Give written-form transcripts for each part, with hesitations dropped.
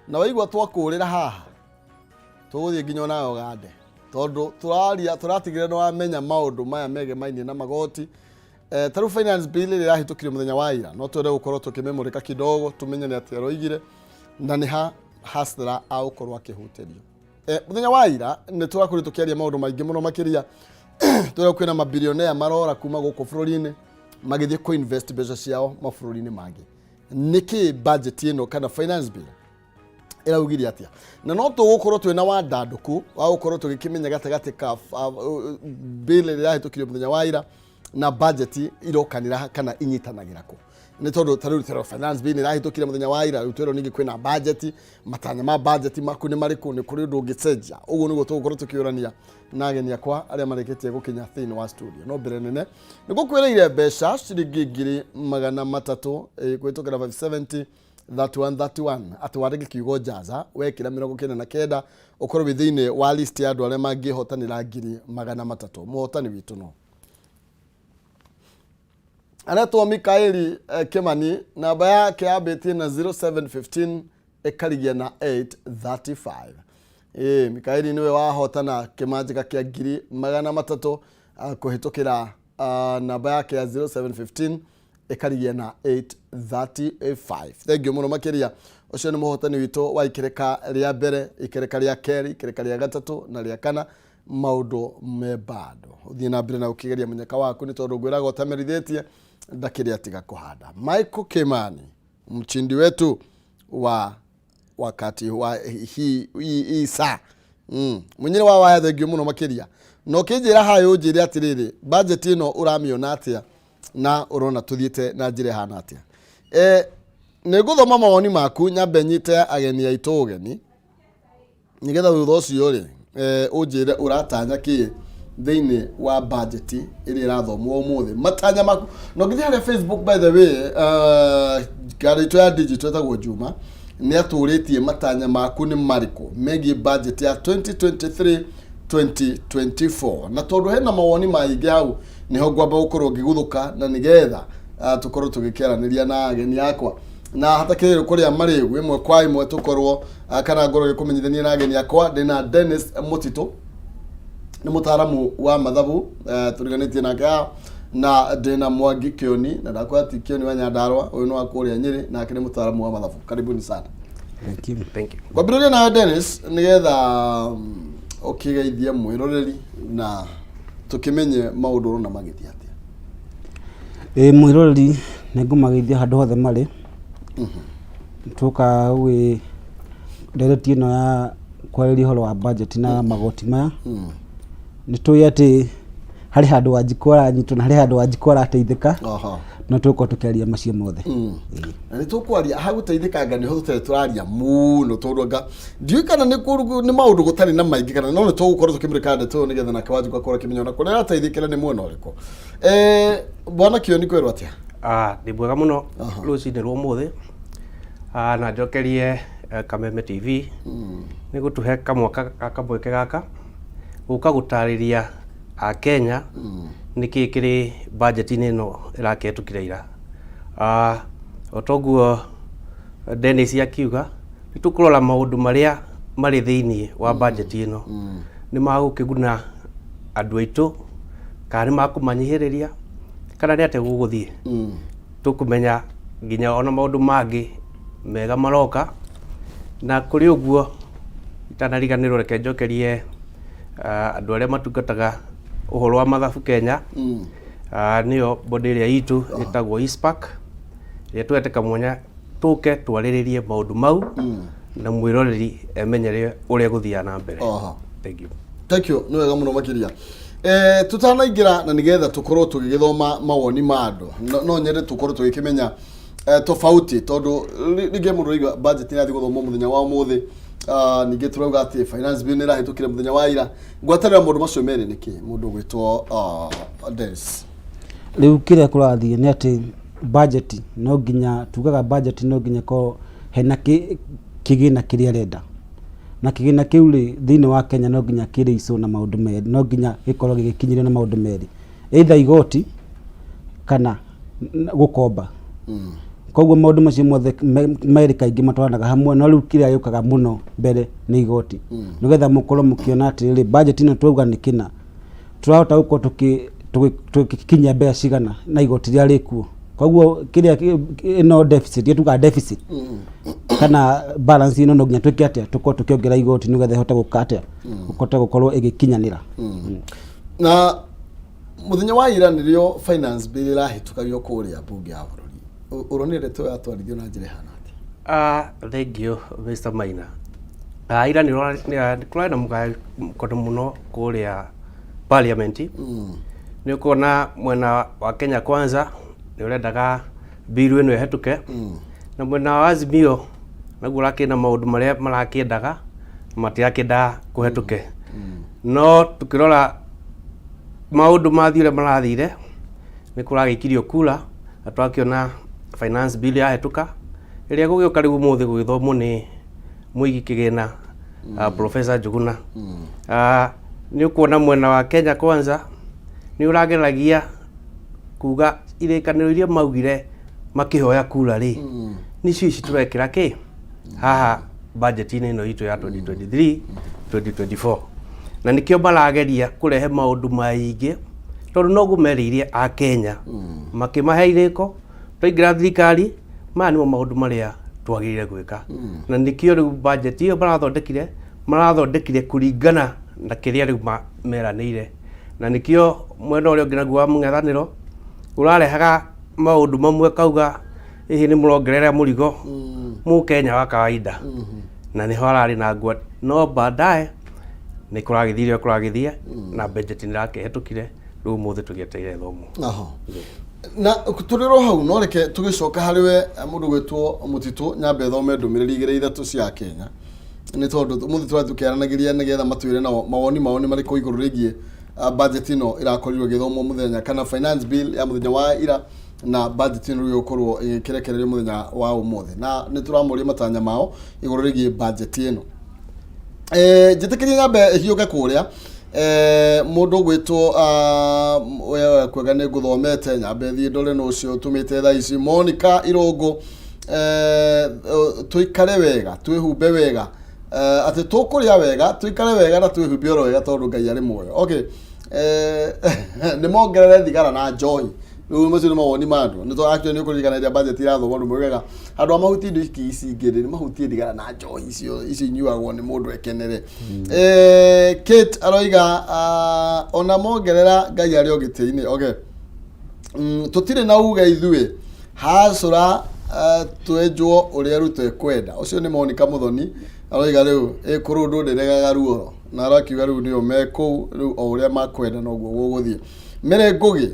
na waigwa twakurira haha tuguthie nginya nayo gande tondu turatigire no amenya maundu maya mege maini na magoti taru finance bill ile rahitukire muthenya wa ira no twende gukorwo tukimemoreka kidogo tumenye ni atia roigire na ni ha hasra au korwa kihutirio muthenya wa ira ni twakuri tukiaria maundu maingi muno makiria twira kwina mabilionea marora kuma guku bururi-ini magithie ku invest mbeca ciao mabũrũri-inĩ mangĩ niki budget ino kana finance bill iraugire atia na no tugukorwo twina wandanduku wa gukorwo tugikimenya gatagati ka bill ira hitukire muthenya wa ira na budget irokanira kana inyitanagira ku ni tondu taruri finance bill ira hitukire muthenya wa ira utwero ningi kwina budget matanya ma budget maku ni mariku ni kuri ndu ngicenjia uguo niguo tugukorwo tukiurania na ageni akwa aria mareketie gukinya thini wa studio no mbere nene nigukwiriire mbeca ciringi ngiri 300 kwitukira 570 31 atwarege kiugo jaza wekira 99 ukorwo withine wa list ya andu aria mangihotanira ngiri 300 muhotani witu no anaitwa Mikaeli Kimani namba yake abetie na 0715 ekarigia na 835 Mikaeli niwe wahotana kimanjika kia ngiri 300 kuhitukira namba yake ya 0715 ekarigia na 835 thank you muno makiria ucio ni muhotani witu wa ikereka ria mbere ikereka ria keri ikereka ria gatatu na ria kana maundu me bado uthie na mbere na ukigeria munyaka waku ni tondu gwiraga utamerithitie ndakiria tiga kuhanda Michael Kimani mchindi wetu wa wakati wa hii saa munyire wa waya thengio muno makiria no kinjira hayo unjire atiriri budget ino uramiona atia na urona tuthiete na njire hana atia ni guthoma mawoni maku nyambe nyite ageni aitu ugeni nigetha thutha ucio ri unjire uratanya ki thini wa budget iri irathomwo umuthi matanya maku no nginya ya Facebook by the way garito ya digital tagwo Juma ni aturitie matanya maku ni mariko megi budget ya 2023 2024 na tondu hena mawoni maingi hau niho gwamba gukorwo ngiguthuka na nigetha tukorwo tugikeraniria na ageni akwa na hata kire kuria mari imwe kwa imwe tukorwo kana ngoro gikumenyithania na ageni akwa ndina Dennis Mutito ni mutaramu wa mathabu turiganitie nake na ndina Mwangi Kioni na ndakwati Kioni wa Nyandarua uyu no akuria Nyeri na akini mutaramu wa mathabu karibuni sana thank you kwa biroria na Dennis nigetha ukigeithia mwiroreri na tukimenye maundu na magithia atia mwiroreri ningumageithia handu hothe mari tuka we direct ino ya kwarĩria horo wa budget na magoti maya ni tuĩ ati hari handu wajikora nyito na hari handu wajikora ateithika no tuko tukiaria macio mothe na ni tukwaria ha guteithikanga ni ho turaria muno tondoga ndiu kana ni maundu gutari na maingi kana no tugukorwo tukimrika ndeto nigetha na kawaji kwa kora kimenyana kuria ateithikira ni muno uriko bwana Kioni kwero atia ni bwega muno rucini rwa muthi na njokerie Kameme TV ni gutuhe kamwaka kamweke gaka guka gutariria a Kenya niki kiri budget ino iraketukira ira otoguo Dennis akiuga nitukurora maundu maria mari thiini wa budget ino ni magukiguna andu aitu kana makumanyihiriria kana riate guguthie tukumenya nginya ona maundu mangi mega maroka na kuri uguo itanariganirwo reke njokerie andu aria matungataga uhoro wa mathabu Kenya niyo body ria itu itagwo ISPAC twete kamwanya tuke twariririe maundu mau na mwiroreri emenyere uria guthia na mbere thank you no wega muno makiria tutanaingira na nigetha tukorwo tugigithoma mawoni ma andu no nyende tukorwo tugikimenya tofauti tondu rige mundu riga budget irathi guthoma muthenya wa muthi ninge turauga ati finance bill nira hitukire muthenya wa ira ngwatarira mundu macio meri niki mundu gwitwo Dennis riu kire kurathie ni ati budget no nginya tugaga budget no nginya ko hena kigina kiria renda na kigina kiu ri thini wa Kenya no nginya kire ico na maundu meri no nginya gikorwo gikinyire na maundu meri either igoti kana gukomba koguo maundu macio mothe meri kaingi matwaranaga hamwe no riu kiria yukaga muno mbere ni igoti nigetha mukorwo mukiona ati budget ino twauga ni kina turahota gukorwo tukikinya mbeca cigana na igoti ria rikuo koguo kiria ino deficit yetuga deficit kana balance ino no nginya twike atia tukorwo tukiongera igoti nigetha ihote gukata ukote gukorwo igikinyanira na muthenya wa ira nirio finance bill irahitukario kuria bunge ya bururi uronire tu atwarithio na njira hana thank you Mr. Maina ira nikurana na mukono muno kuria parliament ni kuona mwena wa Kenya Kwanza ni urendaga bill ino ihetuke na mwena wa Azimio naguo rakina maundu maria marakiendaga matiakenda kuhetuke no tukirora maundu mathiire marathire ni kuragikirio kula atwakiona finance bill yahetuka iria gugioka riu muthi gwithomwo ni muigi kigena Professor Njuguna ni kuona mwena wa Kenya Kwanza ni urageragia kuga irekaniro iria maugire makihoya kula ri ni cici turekira ki haha budget ino itu ya 2023 2024 na nikio barageria kurehe maundu maingi tondu no gumeririe a Kenya makimahe iriko twaingira thirikari maya nimo maundu maria twagirire gwika na nikio riu budget iyo marathondekire kuringana na kiria riu meranire na nikio mwena uria ungi naguo wa mung'ethaniro urarehaga maundu mamwe kauga hihi ni murongerera murigo mu Kenya wa kawaida na niho arari na ngwa no baadaye ni kuragithie na budget ni rakihetukire riu muthe tugieteire thomo na turiro hau no reke tugicoka hariwe mundu gwitwo Mutitu nyambe thome ndumiriri igire ithatu cia Kenya ni tondu muthe turatukiranagiria nigetha matwire na mawoni mari ko iguru rigie budget ino irakorirwo githomo muthenya kana finance bill ya muthenya wa ira na budget ino yokorwo kirekererio muthenya wa umuthe na ni turamuria matanya mao iguru rigie budget ino jitikiria nyambe hiuke kuria mundu gwitwo wewe kwega ni guthomete nyambe thie ndore no cio tumite tha ici Monica Irungu tuikare wega twihumbe wega ati tukuria wega tuikare wega na twihumbe oro wega tondu Ngai ari muoyo okay ni mongerere thigara na njohi riu macio ni mawoni mandu ni to actually ni kuririkana budget irathwo mundu mwega andu amahuti ndu ici ingiri ni mahuti thigara na njohi icio nyuagwo ni mundu ekenere Kate aroiga ona mongerera Ngai ari ogitiini okay tutire na uga ithuĩ hacura twenjwo uria rute kwenda ucio ni Monica Muthoni aroiga riu kurundu ndiregaga ruoro na arakiuga riu nio meku riu o uria makwenda noguo guguthie mere ngugi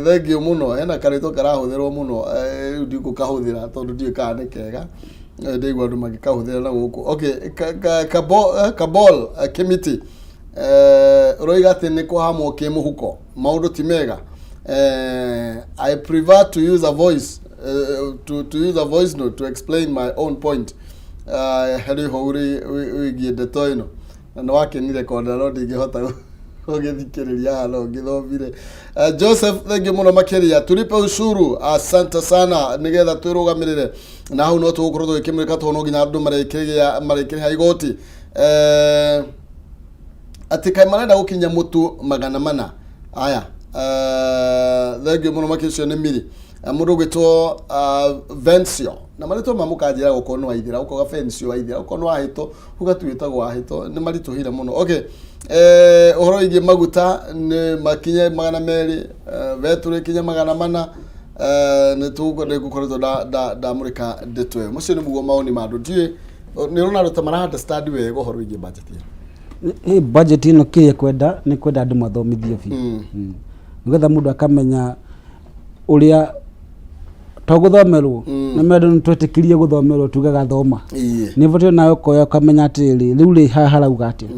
thank you muno ena karito karahuthirwo muno riu ndikukahuthira tondu ndiĩ kana ni kega ndigwa andu magikahuthira na guku okay kabol committee roiga ati ni kuhamwo kimuhuko maundu ti mega I prefer to use a voice to use a voice note to explain my own point heri houri wigie ndeto ino na wakenire konda no ndingihota ugithikiriria hano ngithomire Joseph thank you muno makiria tulipe ushuru asante sana nigetha twirugamirire na hau no tugukorwo tugikimurika tono nginya andu marekiria igoti ati kai marenda gukinya mutu 400 aya thank you muno makiria ni miri mundu gwitwo Vencio na marito mamukanjira gukorwo no aithira ukoga Vencio aithira ukorwo no ahito ugatwitagwo ahito ni marituhira muno okay uhoro igi maguta ni makinye 200 veturi kinye 400 ni tugo ni gukoretwo da Amerika ndetwe mucio ni mugo maoni mandu ndie ni rona ruta mara understand wega uhoro igi budget budget ino kiye kwenda ni kwenda andu mathomithio fi nigetha mundu akamenya uria toguthomerwo na mendu ntwetikirie guthomerwo tugaga thoma ni botio nayo koyo kamenya atiri riu ri harauga atia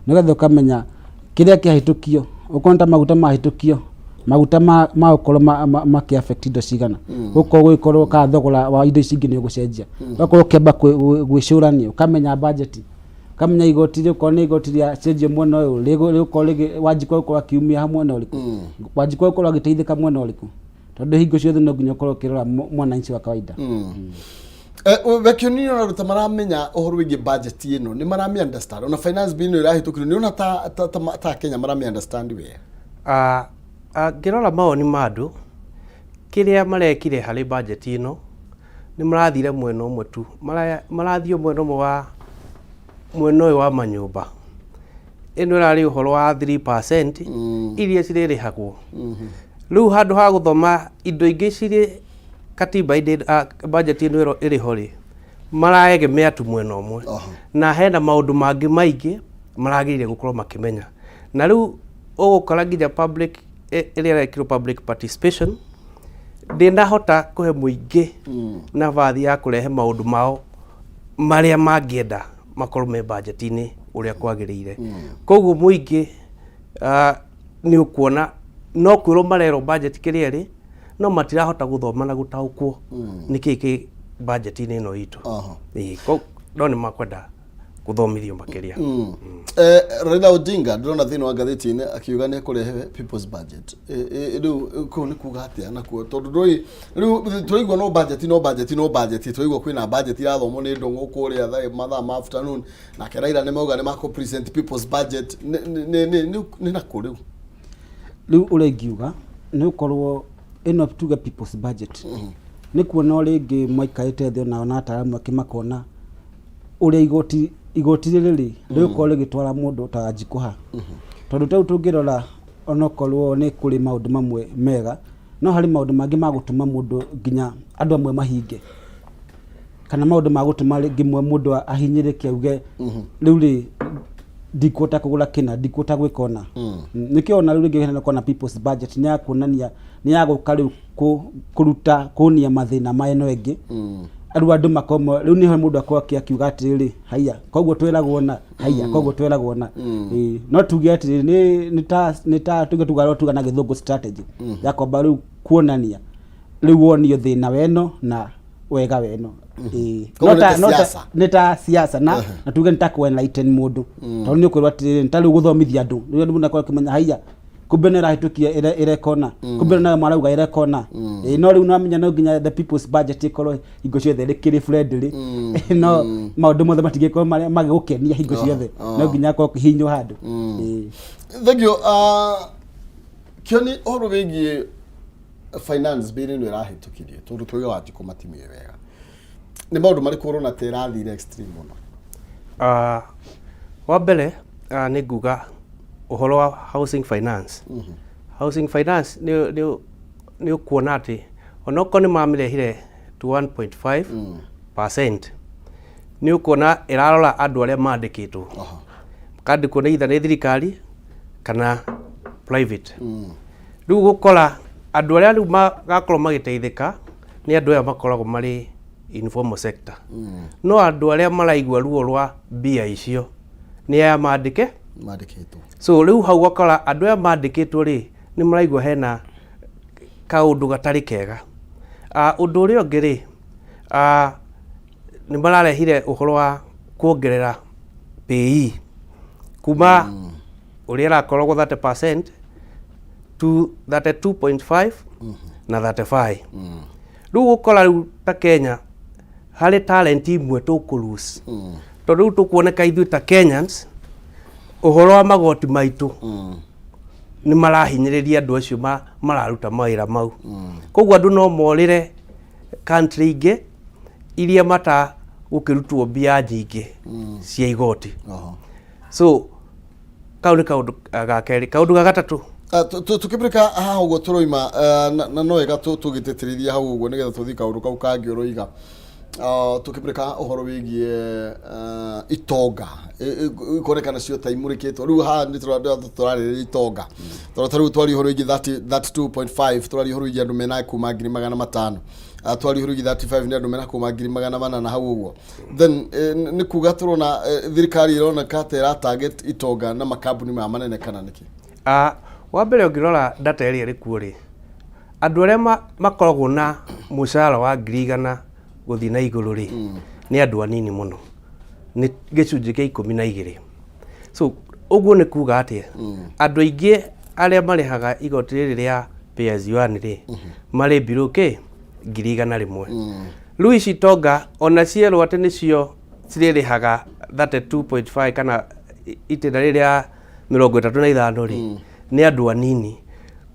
nigetha ukamenya kiria kiahitukio ukonta maguta mahitukio maguta ma ukoro ma affect indo cigana uko gwikorwo ka thogora wa indo ici ingi ni gucenjia uko ukeba gwicurania ukamenya budget kamenya igoti riko ni igoti ria cenjio mwena uyu riko wajikwa uko akiumia hamwe na uliku wajikwa uko agiteithika mwena uliku tondu hingo ciothe no nginya ukorwo ukirora mwananchi wa kawaida. Vekio nini unaruta maramenya uhoro wigi budget ino ni marami understand ona finance bill no irahitukire ni ona ta Kenya marami understand we ngirora mawoni mandu kiria marekire hari budget ino ni marathire mwena umwe tu marathio mwena umwe wa mwena uyu wa manyumba ino rari uhoro wa 3% iria ciririhagwo riu handu ha guthoma indo ingi ciri katiba budget ino iri hori maraegemea tu mwena umwe na hena maundu mangi maingi maragirire gukorwo makimenya na riu ugukora nginya public iria rekirwo public participation ndinahota kuhe muingi na vathi ya kurehe maundu mao maria mangienda makorwo me budget ini uria kwagirire koguo muingi ni ukuona no kwiro marero budget kiria ri no matirahota guthoma na gutaukwo niki budget ini no itu no ni makwenda guthomithio makiria Raila Odinga ndona thina wa ngatheti ine akiuga ni kurehe people's budget riu ko ni kuga atia nakuo tondu ndoi riu turaigwa no budget turaigwa kwina budget irathomwo ni ndongo kuria mathaa ma afternoon na Raila ni mauga ni mako present people's budget ni nakuo riu urengiuga ni ukorwo ino tuga people's budget ni kuona ringi maikarite thio na ona ataramu akimakona uria igoti riri riukorwo rigitwara mundu ta Njikuha tondu tau tungirora onokorwo ni kuri maundu mamwe mega no hari maundu mangi magutuma mundu nginya andu amwe mahinge kana maundu magutuma ngimwe mundu ahinyirike uge riu ri ndikuota kugura kina ndikuota gwikona nikiona riu ringi hena kona people's budget ni yakuonania ni yaguka riu kuruta kunia mathina maeno engi aru andu makomo riu niho mundu akorwo akiuga atiriri haiya koguo twiragwo na haiya koguo twiragwo na no tuge atiriri ni ta tuge tugaro tuga na githungu strategy ya kwamba riu kuonania riu wonio thina weno na wega weno neta siasa na tuge nitakuwa enlighten mundu tondu ni ukwirwa atiriri nitari guthomithia andu riu andu nakorwo kimenya haiya kumbe ni rahitukia irekona kumbe na marauga irekona no riu namenya no nginya the people's budget ikorwo hingo ciothe rikiri friendly no maundu mothe matigikwo magigukenia hingo ciothe no nginya korwo kihinyo handu thegio kioni horo wigi finance bill no irahitukirie tondu twiga wati kumatimie wega ni maundu mari corona terathire extreme muno wa mbere ni nguga uhoro wa housing finance housing finance ni ukuona ati onoko ni mamirehire to 1.5% ni ukuona irarora andu aria mandikitwo kandikwo ni itha ni thirikari kana private riu gukora andu aria riu magakorwo magiteithika ni andu aya makoragwo mari informal sector no andu aria maraigwa ruo rwa bia icio ni aya mandikitwo so riu hau wakora andu aya mandikitwo ri ni maraigwa hena kaundu gatari kega undu uria ungi ri ni mararehire uhoro wa kuongerera PE kuma uria rakoragwo 30% to 32.5 na 35 riu gukora riu ta Kenya hari talent imwe tukulose tondu riu tukuoneka ithuĩ ta Kenyans uhoro wa magoti maitu ni marahinyiriria andu acio mararuta mawira mau koguo andu no morire country ingi iria mata gukirutwo mbia nyingi cia igoti so kaundu gakeri kaundu gagatatu tukibirika haha uguo turoima na no ega tugititiriria hau uguo nigetha tuthi kaundu kau kangi uroiga tukibirika uhoro wigie itonga ikonekana cio taimurikitwo riu ha ni turarira itonga turu twari uhoro wigie 32.5 twari uhoro wigie andu mena kuma 500 twari uhoro wigie 35 ni andu mena kuma 400 na hau uguo then ni kuga turona thirikari irona katera target itonga na makambuni ma manene kana niki wa mbere ungirora data iri kuo ri andu aria makoragwo na mushara wa 100 guthi na iguru ri ni andu anini muno ni gicunji kia 12 so uguo ni kuga atia andu aingi aria marihaga igoti riri ria pay as you earn ri mari biru ke 100,000 Louis Tonga ona ciero ati nicio ciririhaga 32.5 kana itira riria 35 ri ni andu anini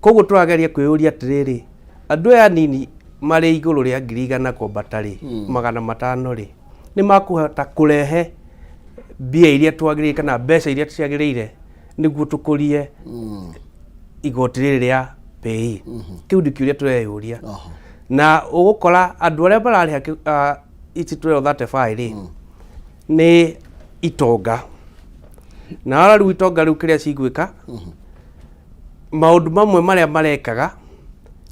koguo turageria kwiyuria atiriri andu aya anini mari iguru ria 100,000 kwambata ri 500 ri ni makuhota kurehe mbia iria twagirire kana mbeca iria ciagirire niguo tukurie igoti riri ria pay kiu ndi kiuria tureyuria na ugukora andu aria barariha ici twero 35 ri ni itonga na ara riu itonga riu kiria cigwika maundu mamwe maria marekaga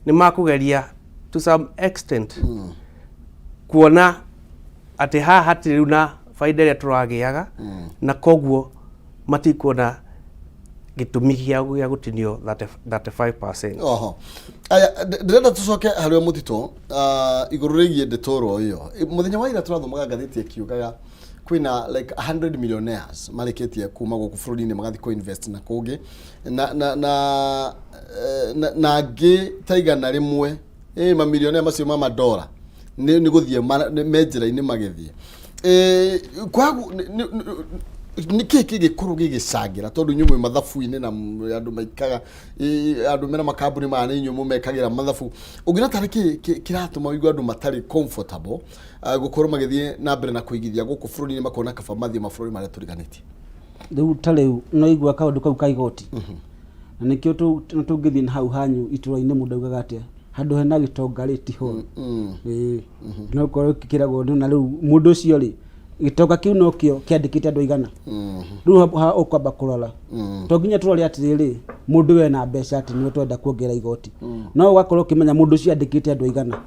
ni makugeria to some extent kuona ati haha hatiri na faida iria turagiaga na koguo matikuona gitumi gia gutinio 35%. Aya ndirenda tucoke harwe Muthito iguru rigie ndetoro iyo muthenya wa ira turathomaga ngatheti akiugaga kwina like 100 millionaires mareketie kuma guku bururi-ini magathi ko invest na kungi na angi taigana rimwe mamillionaire macio ma dola ni guthie menjira-ini magithie kwagu niki gigikuru gigicangira tondu nyumu mathabu-ini na andu maikaga andu mena makambuni mane nyumu mekagira mathabu ungina tariki kiratuma wigu andu matari comfortable gukorwo magithie na mbere na kuigithia guku bururi-ini makona kaba mathie mabururi mare turiganitie riu tariu no igwa kaundu kau kaigoti na nikio tungithie na hau hanyu itura-ini mundu augaga atia handu hena gitonga riti ho no korwo kikiragwo na riu mundu ucio ri gitonga kiu no kio kiandikite andu igana riu ukwamba kurora to nginya turore atiriri mundu we na mbeca ati niwe twenda kuongera igoti no ugakorwo kimenya mundu ucio andikite andu igana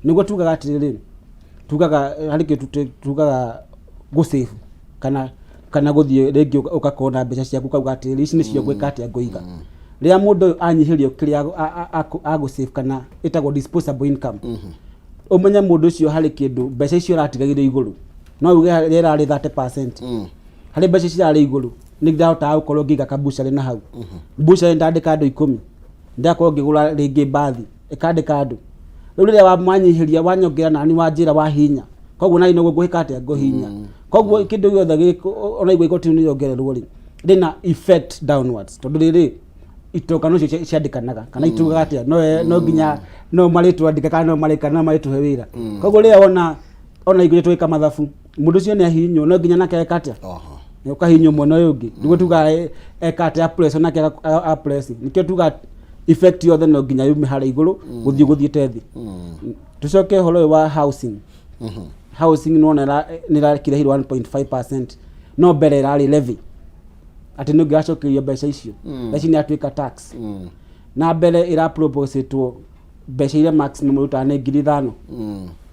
niguo tugaga atiriri tugaga harike tugaga go save kana guthie ringi ukakona mbeca ciaku kauga atiriri ici nicio gwika atia nguiga ria mundu anyihirio kiria agu save kana itagwo disposable income umenya mundu ucio hari kindu mbeca icio ratigagire iguru no uge rera ri 30% hari mbeca cirari iguru ni ndahota gukorwo ngiga kabucari na hau bucari ndandika andu 10 ndakorwo ngigura ringi bathi ikandika andu riu riria wamanyihiria wanyongera nani wanjira wa hinya koguo nai no guhika atia nguhinya koguo kindu giothe giko ona igwe igoti ni yongererwo ri rina effect downwards tondu riri itoka no ciandikanaga kana itugaga atia no nginya no maritwa andika kana no marikana marituhe wira koguo riria ona igwe twika mathabu mundu cio ni ahinyo no nginya nake ekatia ni ukahinyo mwana uyu ungi niguo tuga ekatia appress nake appress nikio tuga effect yothe no nginya yume hara iguru guthie tethi tucoke holo wa housing housing no ni ra kirehirwo 1.5% no mbere rari levy ati no gacokirio mbeca icio ici ni atwika tax na mbere ira propose to mbeca ile maximum utane 5,000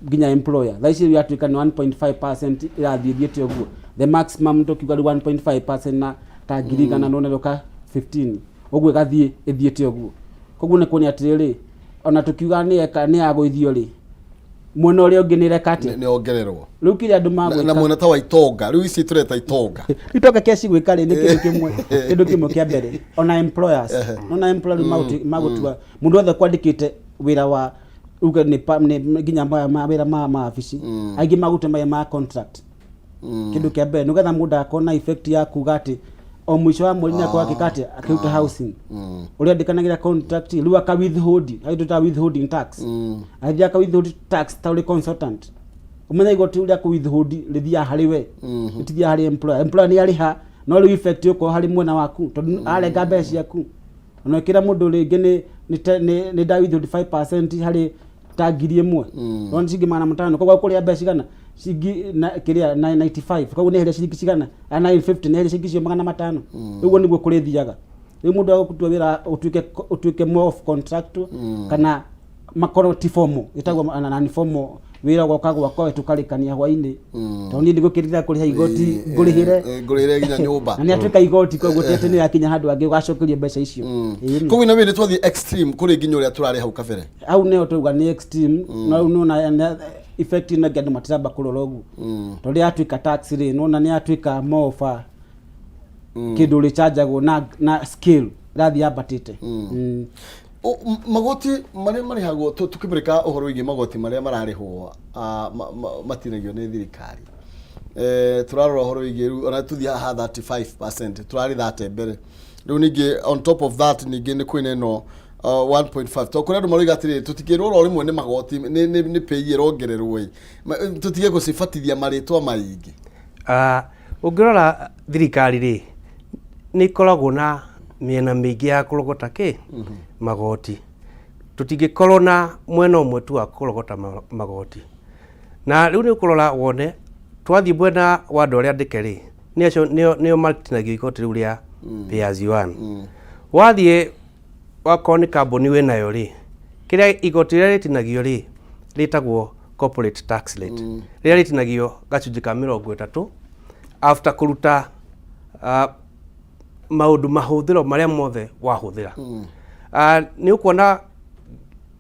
nginya employer thaici yatwika ni 1.5% irathithiete uguo the maximum tokiuga 1.5% na ta 5,000 no neroka 15 uguo gathie ithiete uguo koguo ni kuoni atiriri ona tukiuga ni aguithio ri mwena uria ungi ni rekati ni ongererwo riu kiri andu magwika na mwena ta wa itonga riu ici tureta itonga itoka kiasi gwika ri ni kindu kimwe kia mbere ona employers ona employer magutua mundu othe kwandikite wira wa uga ni nginya mawira ma office aingi magute ma contract kindu kia mbere nugetha mundu akona effect ya kuga ati o mwisho wa mwezi kwa kikati akiuta housing uria ndikanagira contract riu aka withhold aituta withholding tax aithia aka withhold tax tauri consultant umenya igoti uria ku withhold rithia hari we itithia hari employer ni ariha no riu effect yuko hari mwena waku tondu arenga mbeca ciaku ona kira mundu ringi ni da withhold 5% hari ta 1,000 no cingi mana mutano koguo kuria mbeca gana cingi na kiria 95 koguo ni hele cingi cigana 950 ni hele cingi cio 500 uguo niguo kurithiaga riu mundu agutua wira utuike more of contract kana makoro tifomo itagwo na nifomo wira gwakagwa kwa tukarikania hwaini to ni ndigukirira kuriha igoti ngurihire ginya nyumba na ni atuika igoti koguo tete ni yakinya handu angi gacokerie mbeca icio koguo na wiri twathi extreme kuri ginya uria turari hau kabere au neo tuga ni extreme no na effect na gadu matiraba kurorogu to ri atuika tax ri no na ni atuika more of a kindu ri chargeagwo na skill rathi abatite magoti maria hago tukibirika uhoro wigi magoti maria mararihwo matinagio ni thirikari turarora uhoro wigi ona tuthia ha 35% turari that mbere riu ningi on top of that ningi ni kwine no 1.5 tokore ndo mariga atiri tutikirwo ro rimwe ni magoti ni pay rongererwo tutige gucibatithia maritwa maingi ungirora thirikari ri ni koragwo na miena mingi ya kurogota magoti tutingikorwo na mwena umwe tu wa kurogota magoti na riu ni kurora wone twathie mwena wa ndo ria ndike ri nio matinagio igoti riu ria pay as you earn wathie wakorwo ni kambuni winayo ri kiria igoti ria ritinagio ri ritagwo corporate tax rate ria ritinagio gacunji ka 30 after kuruta maundu mahuthiro maria mothe wahuthira ni ukuona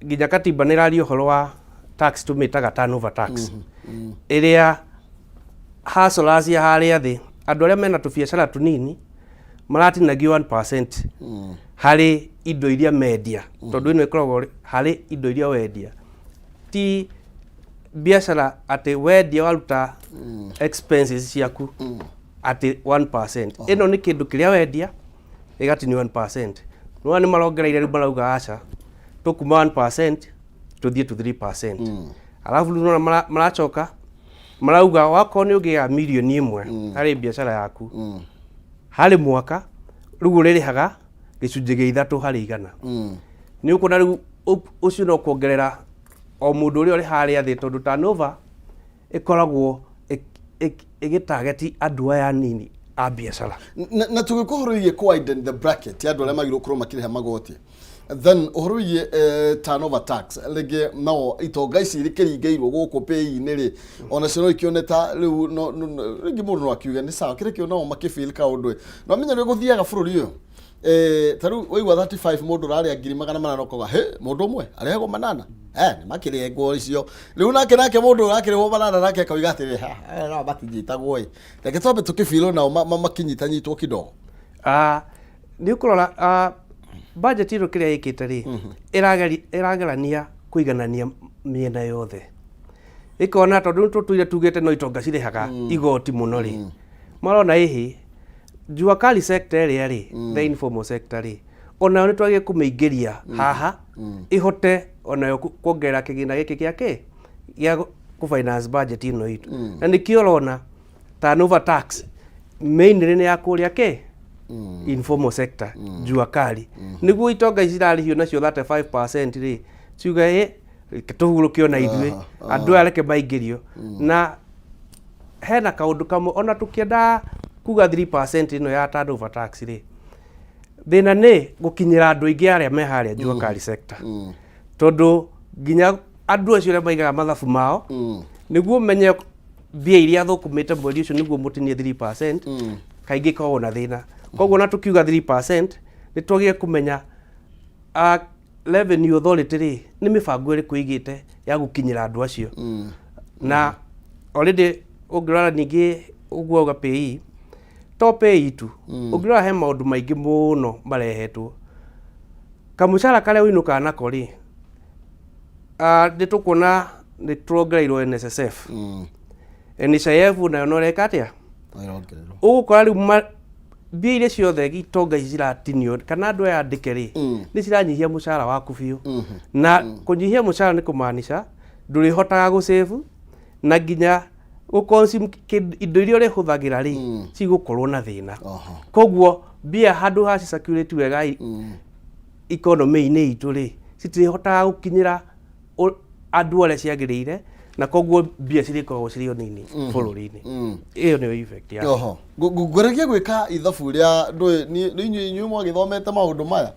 nginya katiba ni rari uhoro wa tax tumitaga turnover tax iria hustlers ya haria thi andu aria mena tubiacara tunini maratinagio 1% hari indo iria media tondu ino ikoragwo hari indo iria wendia ti biacara ati wendia waruta expenses ciaku ati 1% ino ni kindu kiria wendia igati ni 1% no ni marongereire riu marauga acha tukuma 1% tuthie to 3% alafu no marachoka marauga wako ni ugia milioni imwe hari biacara yaku hari mwaka riu ririhaga gicunji gia 3 hari 100 ni ukona riu ucio no kuongerera o mundu uri ori haria thi tondu turnover ikoragwo igitargeti andu aya nini a biacara na tugikuhuriye ku widen the bracket ya andu aria magirwo kurwo makiriha magoti then uhuriye turnover tax lege no itonga ici rikiringeirwo guku pay ni ri ona cino ikioneta riu no rigi mundu akiuga ni sawa kire kio no makifeel ka undu no menya ni guthiaga bururi uyu taru waigwa 35 mundu rari agiri magana manana koga he mundu umwe arehego manana ni makire ngo icio riu nake mundu rakire manana nake kauiga atiri no batijita gwe reke twabe tukifilo nao makinyitanyitwo kidogo ni ukurora budget iro kiria ikite ri iragerania kuiganania miena yothe ikona tondu tutuire tugete no itonga cirehaga igoti muno ri marona ihi jua kali sector area ri the informal sector ri ona ni twagie kumeingiria haha ihote ona yo kuongerera kigina giki giake gia ku finance budget ino itu na nikiorona turnover tax mainly ni ya kuria informal sector jua kali niguo itonga icirarihio nacio 35% ri ciuga kitugurukio na ithue andu areke maingirio na hena kaundu kamwe ona tukienda kuga 3% ino ya turnover tax ri thina ni gukinyira andu ingi aria me haria jua kali sector tondu ginya andu acio aria maigaga mathabu mao niguo menye mbia iria thukumite mweri ucio niguo mutinie 3% kaingi koragwo na thina koguo na tukiuga 3% ni twagie kumenya revenue authority ri ni mibango iri kuigite ya gukinyira andu acio na already ungirora ningi uguo ga pay to pay tu ungirora he maundu maingi muno marehetwo kamucara kare winuka nako ri nditukuna ni turongereirwo NSSF NSSF na no rekatia ugukora riu mbia iria ciothe itonga iciratinio kana andu aya andike ri ni ciranyihia mucara waku biu na kunyihia mucara ni kumaanisha ndurihotaga gusave na nginya guconsume indo iria uri huthagira ri cigukorwo na thina koguo mbia handu ha circulate wega economy-ini itu ri citirihotaga gukinyira andu aria ciagiriire na koguo mbia cirikogwo cirio nini bururi-ini iyo ni effect ya nguragia gwika ithabu ria ni inyu mwagithomete maundu maya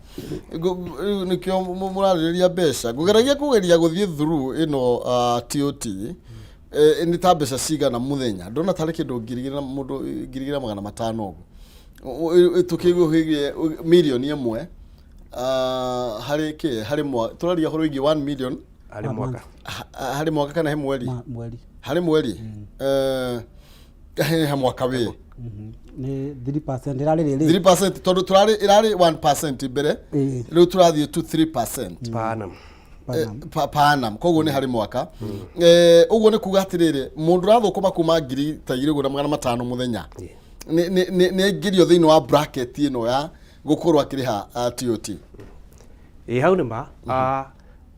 nikio murariria mbeca nguragia kugeria guthie through ino TOT ni ta mbeca cigana muthenya ndona tari kindu ngirigira mundu ngirigira 500 ugu tukiguhigie milioni imwe hari turaria horo ingi 1 million hari mwaka kana he mweri hari mweri he mwaka wi ni 3% irari riri 3% tondu turari irari 1% mbere riu turathie to 3% pa annum koguo ni hari mwaka uguo ni kuga atiriri mundu rathukuma kuma ngiri ta 2,500 muthenya ni ngirio thiini wa bracket ino ya gukorwo akiriha TOT hau ni ma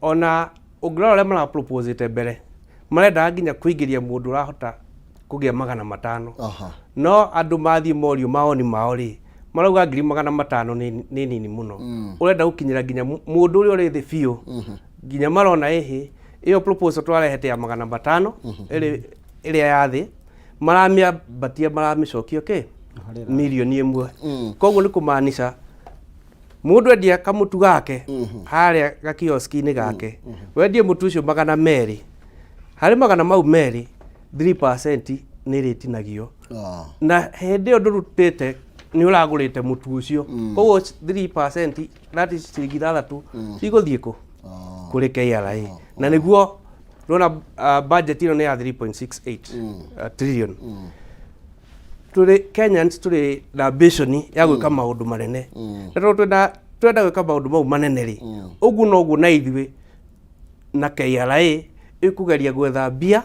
ona ungirora ria mara propose te mbere marenda nginya kuingiria mundu urahota kugia 500 no andu mathie morio maoni mao ri marauga 500 ni nini muno urenda gukinyira nginya mundu uri uri thi biu nginya marona iyo proposal twarehete ya 500 iri ya thi maramia batia maramicokia milioni imwe koguo ni kumaanisha mundu endia kamutu gake haria gakioski-ini gake wendie mutu ucio 200 hari 200 mau meri 3% ni ritinagio na hindi yo ndurutite ni uragurite mutu ucio koguo 3% that is ciringi 3 ciguthie ku kuri KRA na niguo rona budget ino ni ya 3.68 trillion tuli Kenyans tuli na ambition ya gwika maundu manene na twenda gwika maundu mau manene ri ugu no ugu na ithui na KRA ikugeria gwetha mbia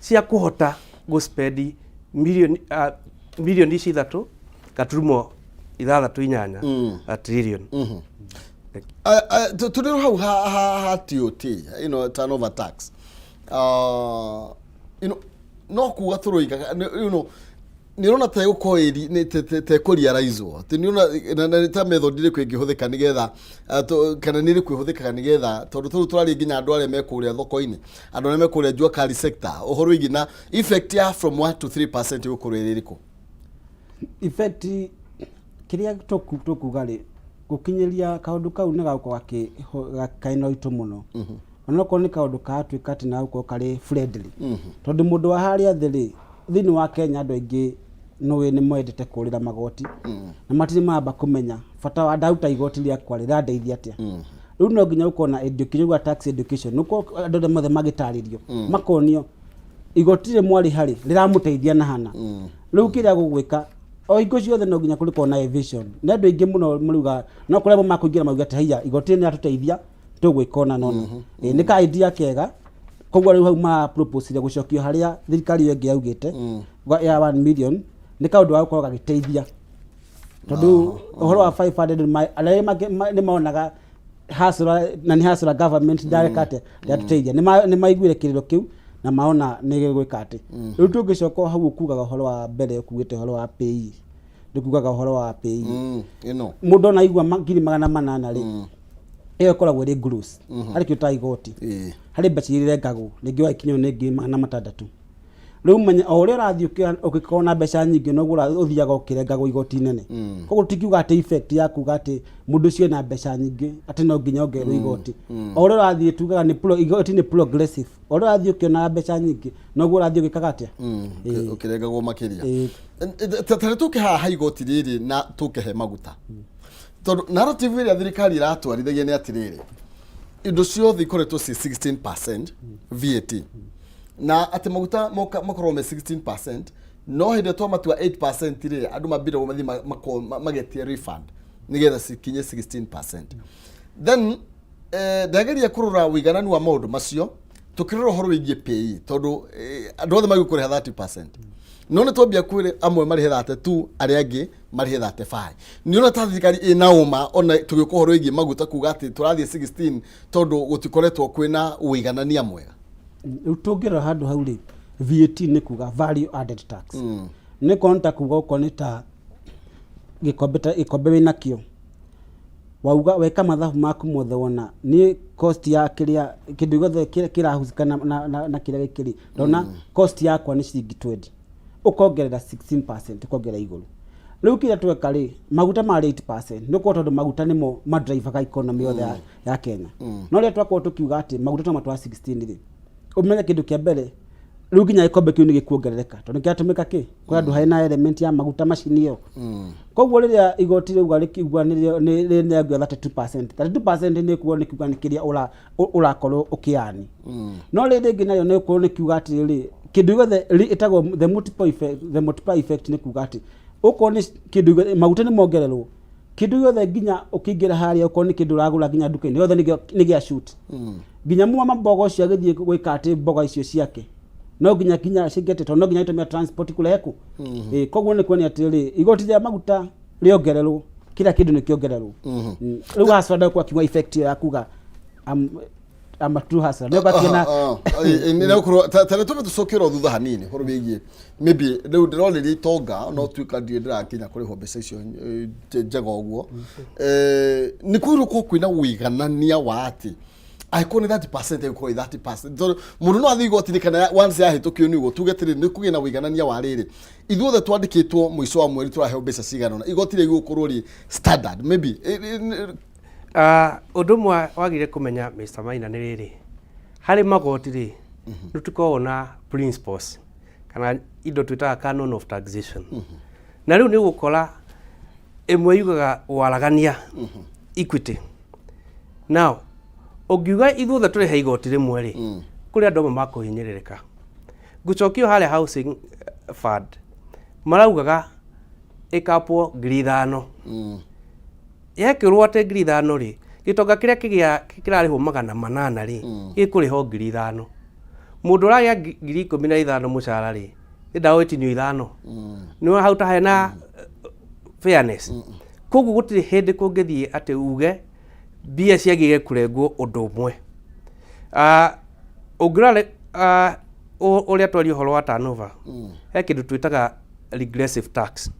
cia kuhota go spend milioni ici 3 gaturumo 6.8 trillion tuli hau ha TOT turnover tax no kuga turoiga nirona ta guko iri ni te kuria raizwo ti nirona ta method iri kwingihũthĩka nigetha kana niri kwihũthĩka nigetha tondu turari nginya andu arĩa mekuria thoko-ini andu arĩa mekuria jewelry sector uhoro igi na effect ya from 1 to 3% gukorwo iriku effect kiria tukuga ri gukinyiria kaundu kau ni gauko kaino itu muno onoko ni kaundu katuika ati na guko kari friendly tondu mundu wa haria thiri thini wa Kenya andu aingi nowe ni mwendete kurira magoti na matiri mamba kumenya fata wa dauta igoti ria kwa rira ndeithia atia riu no nginya ukona education tax education nuko andu mothe magitaririo makonio igoti ri mwari hari riramuteithia na hana riu kiria gugwika o ingo ciothe no nginya kuri kona vision na andu aingi muno muruga no kuremo makuingira mauga ati haiya igoti ni atuteithia tugwikona nono ni ka idea kega koguo riu hau ma propose gucokio haria thirikari yengi yaugite ya 1 million ni kaundu wa gukorwo gagiteithia tondu uhoro wa 500 aria ni maonaga hasura na ni hasura government direcate yatuteithia ni maiguire kiriro kiu na maona ni gwika ati riu tungicoko hau kugaga uhoro wa mbere kuwite uhoro wa pay ndikugaga uhoro wa pay mundu na igua 800 ri iyo koragwo ri gross hari kiuta igoti hari mbacirire ngagu ningi wa ikinyo ningi 600 riu menye o uri rathio ukikona mbeca nyingi no gura uthiaga ukirengago igoti nene koguo tikiuga ati effect ya kuga ati mundu cio na mbeca nyingi ati no nginya ongerwo igoti o uri rathio tugaga ni igoti ni progressive o uri rathio ukiona mbeca nyingi no gura rathio gikaga atia ukirengago makiria tatare tukiha igoti riri na tukihe maguta tondu narrative ria thirikari iratwarithagia ni atiriri indo ciothe ikoretwo ci 16% VAT na ati maguta makorwo me 16% no hinde twa matua 8% ri andu mabira mathi magetie refund nigetha cikinye 16% then ndageria kurura wigananu wa maundu macio tukirora horo wigie pay tondu andu othe magikureha 30% none twambia kwire amwe marihe 32 aria angi marihe 35 niona ta thirikari ina uma ona tugikuhoro igi maguta kuga ati turathie 16 tondu gutikoretwo kwina uiganania mwega utungira handu hau ri VAT ni kuga value added tax ni konta kuga ukonita gikombe wina kio wauga weka mathabu maku mothe wona ni cost ya kiria kindu gothe kirahusika na kiria gikiri ndona cost yakwa ni ciringi 20 ukongerera 16% ukongerera iguru riu kiria tweka ri maguta mari 8% niko tondu maguta nimo ma driver ka economy yothe ya Kenya no ria twakwo tukiuga ati maguta twa 16 ri umenye kindu kia mbere riu nginya ikombe kiu ni gikuongerereka tondu kiatumika ki kwa andu haina element ya maguta machine iyo koguo riria igoti riu rikiugwa ni ngwa 32% ni kuo ni kiuga ni kiria urakorwo ukiani no riri ngi nayo ni kuo ni kiuga ati ri kindu gothe itagwo the multiplier effect ni kuga ati uko ni kindu maguta ni mongererwo kindu gothe nginya ukingira haria uko ni kindu uragura nginya duka-ini yothe ni gia shoot nginya mwa mbogo cio agithie gwika ati mbogo icio ciake no nginya cingete to no nginya itumia transport kureku koguo ni kwani ati ri igoti rya maguta riongererwo kila kindu ni kiongererwo riu haswada kwa kiwa effect ya kuga ama true hasa no batina ni na kuro tale to tusokero thutha hanini horo bigie maybe riu ndiroreri tonga no twika ndira kinya kuri ho icio njega uguo ni kuru ko kwina wiganania wa ati aikoni 30% ko 30% mundu no athigo tirikana once ya hitukio ni ugo tugetire ni kugina wiganania wa riri ithuothe twandikitwo muico wa mweri turahe mbeca cigana igotire igukururi standard maybe undu mwa wagire kumenya Mr. Maina ni riri hari magoti ri tutikona principles kana indo twitaga canon of taxation na riu ni gukora emwe yugaga waragania equity now ogiuga ithuothe turi he igoti rimwe ri kuri andu makuhinyirika gucokio hale housing fund maraugaga ikapo 5,000 yekirwo ate 5,000 ri gitonga kiria kirariho 800 ri gikuriho 5,000 mundu uragia 15,000 mucara ri ndawitinio 5 ni hau ta hena fairness koguo gutiri hindi kungithie ati uge bia ciagire kurengwo undu umwe ungirale uria twari horo wa turnover he kindu twitaga regressive tax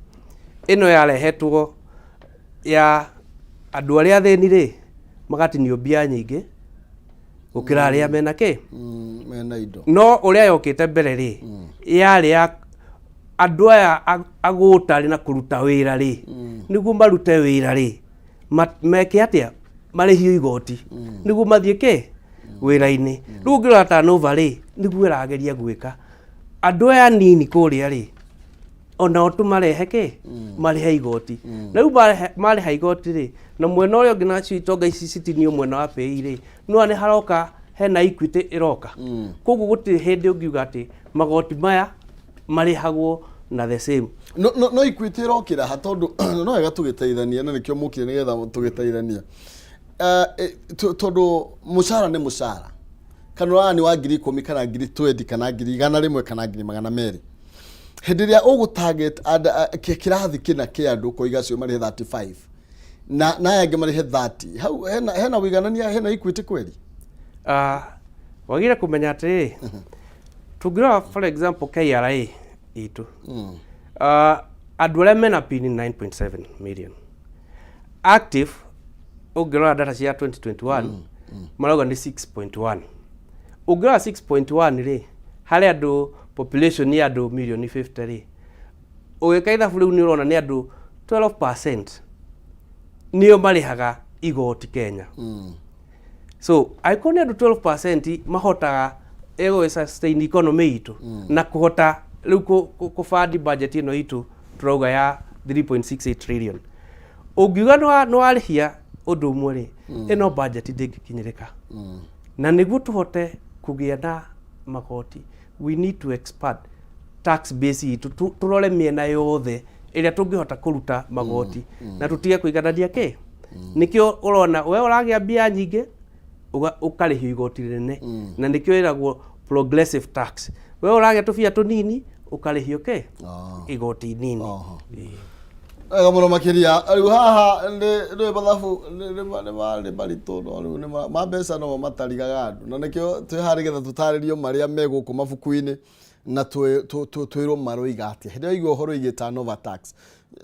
ino yarehetwo ya andu aria theni ri magatinio bia nyingi gukira aria mena ki mena indo no uria yokite mbere ri yari ya andu aya agutari na kuruta wira ri niguo marute wira ri meke atia marihio igoti niguo mathie ke wira-ini riu ngira turnover ri niguo irageria gwika andu aya nini kuria ri ona otu marehe ke marehe igoti na riu marehe igoti ri na mwena uria ngina citonga ici citinio mwena wa pei ri no ane haroka hena equity iroka koguo gutiri hindi ungiuga ati magoti maya marihagwo na the same no equity irokira hatondu no wega tugiteithania na nikio mukire nigetha tugiteithania tondu mucara ni mucara kana ni wa 10,000 kana 20 kana 100 kana 200 hindi ria ugu target kirathi kina kia andu koiga cio mari 35 na yange mari 30 hau hena wiganania hena equity kweli wagira kumenya ati tugira for example KRA itu andu aria mena pin 9.7 million active ugira data cia 2021 marauga ni 6.1 ugira 6.1 ri hari andu population ni andu million 50 ri ugikaitha buru ni urona ni andu 12% niyo marihaga igoti Kenya so aikoni andu 12% mahotaga ego sustain economy itu na kuhota riu ku fund budget ino itu turauga ya 3.68 trillion ugiuga no arihia undu umwe ri ino budget ndingikinyirika na niguo tuhote kugia na magoti we need to expand tax base itu turore miena yothe iria tungihota kuruta magoti na tutige kuiganania ke nikio urona we uragia bia nyingi ukarihio igoti rinene na nikio iragwo progressive tax we uragia tubia tunini ukarihio ke igoti nini ega muno makiria riu haha ni bathabu ni barito no ni mabesa no matarigaga andu na nikio twihari getha tutaririo maria meguku mabuku-ini na twirwo maroiga atia hindi igwo horo igi turnover tax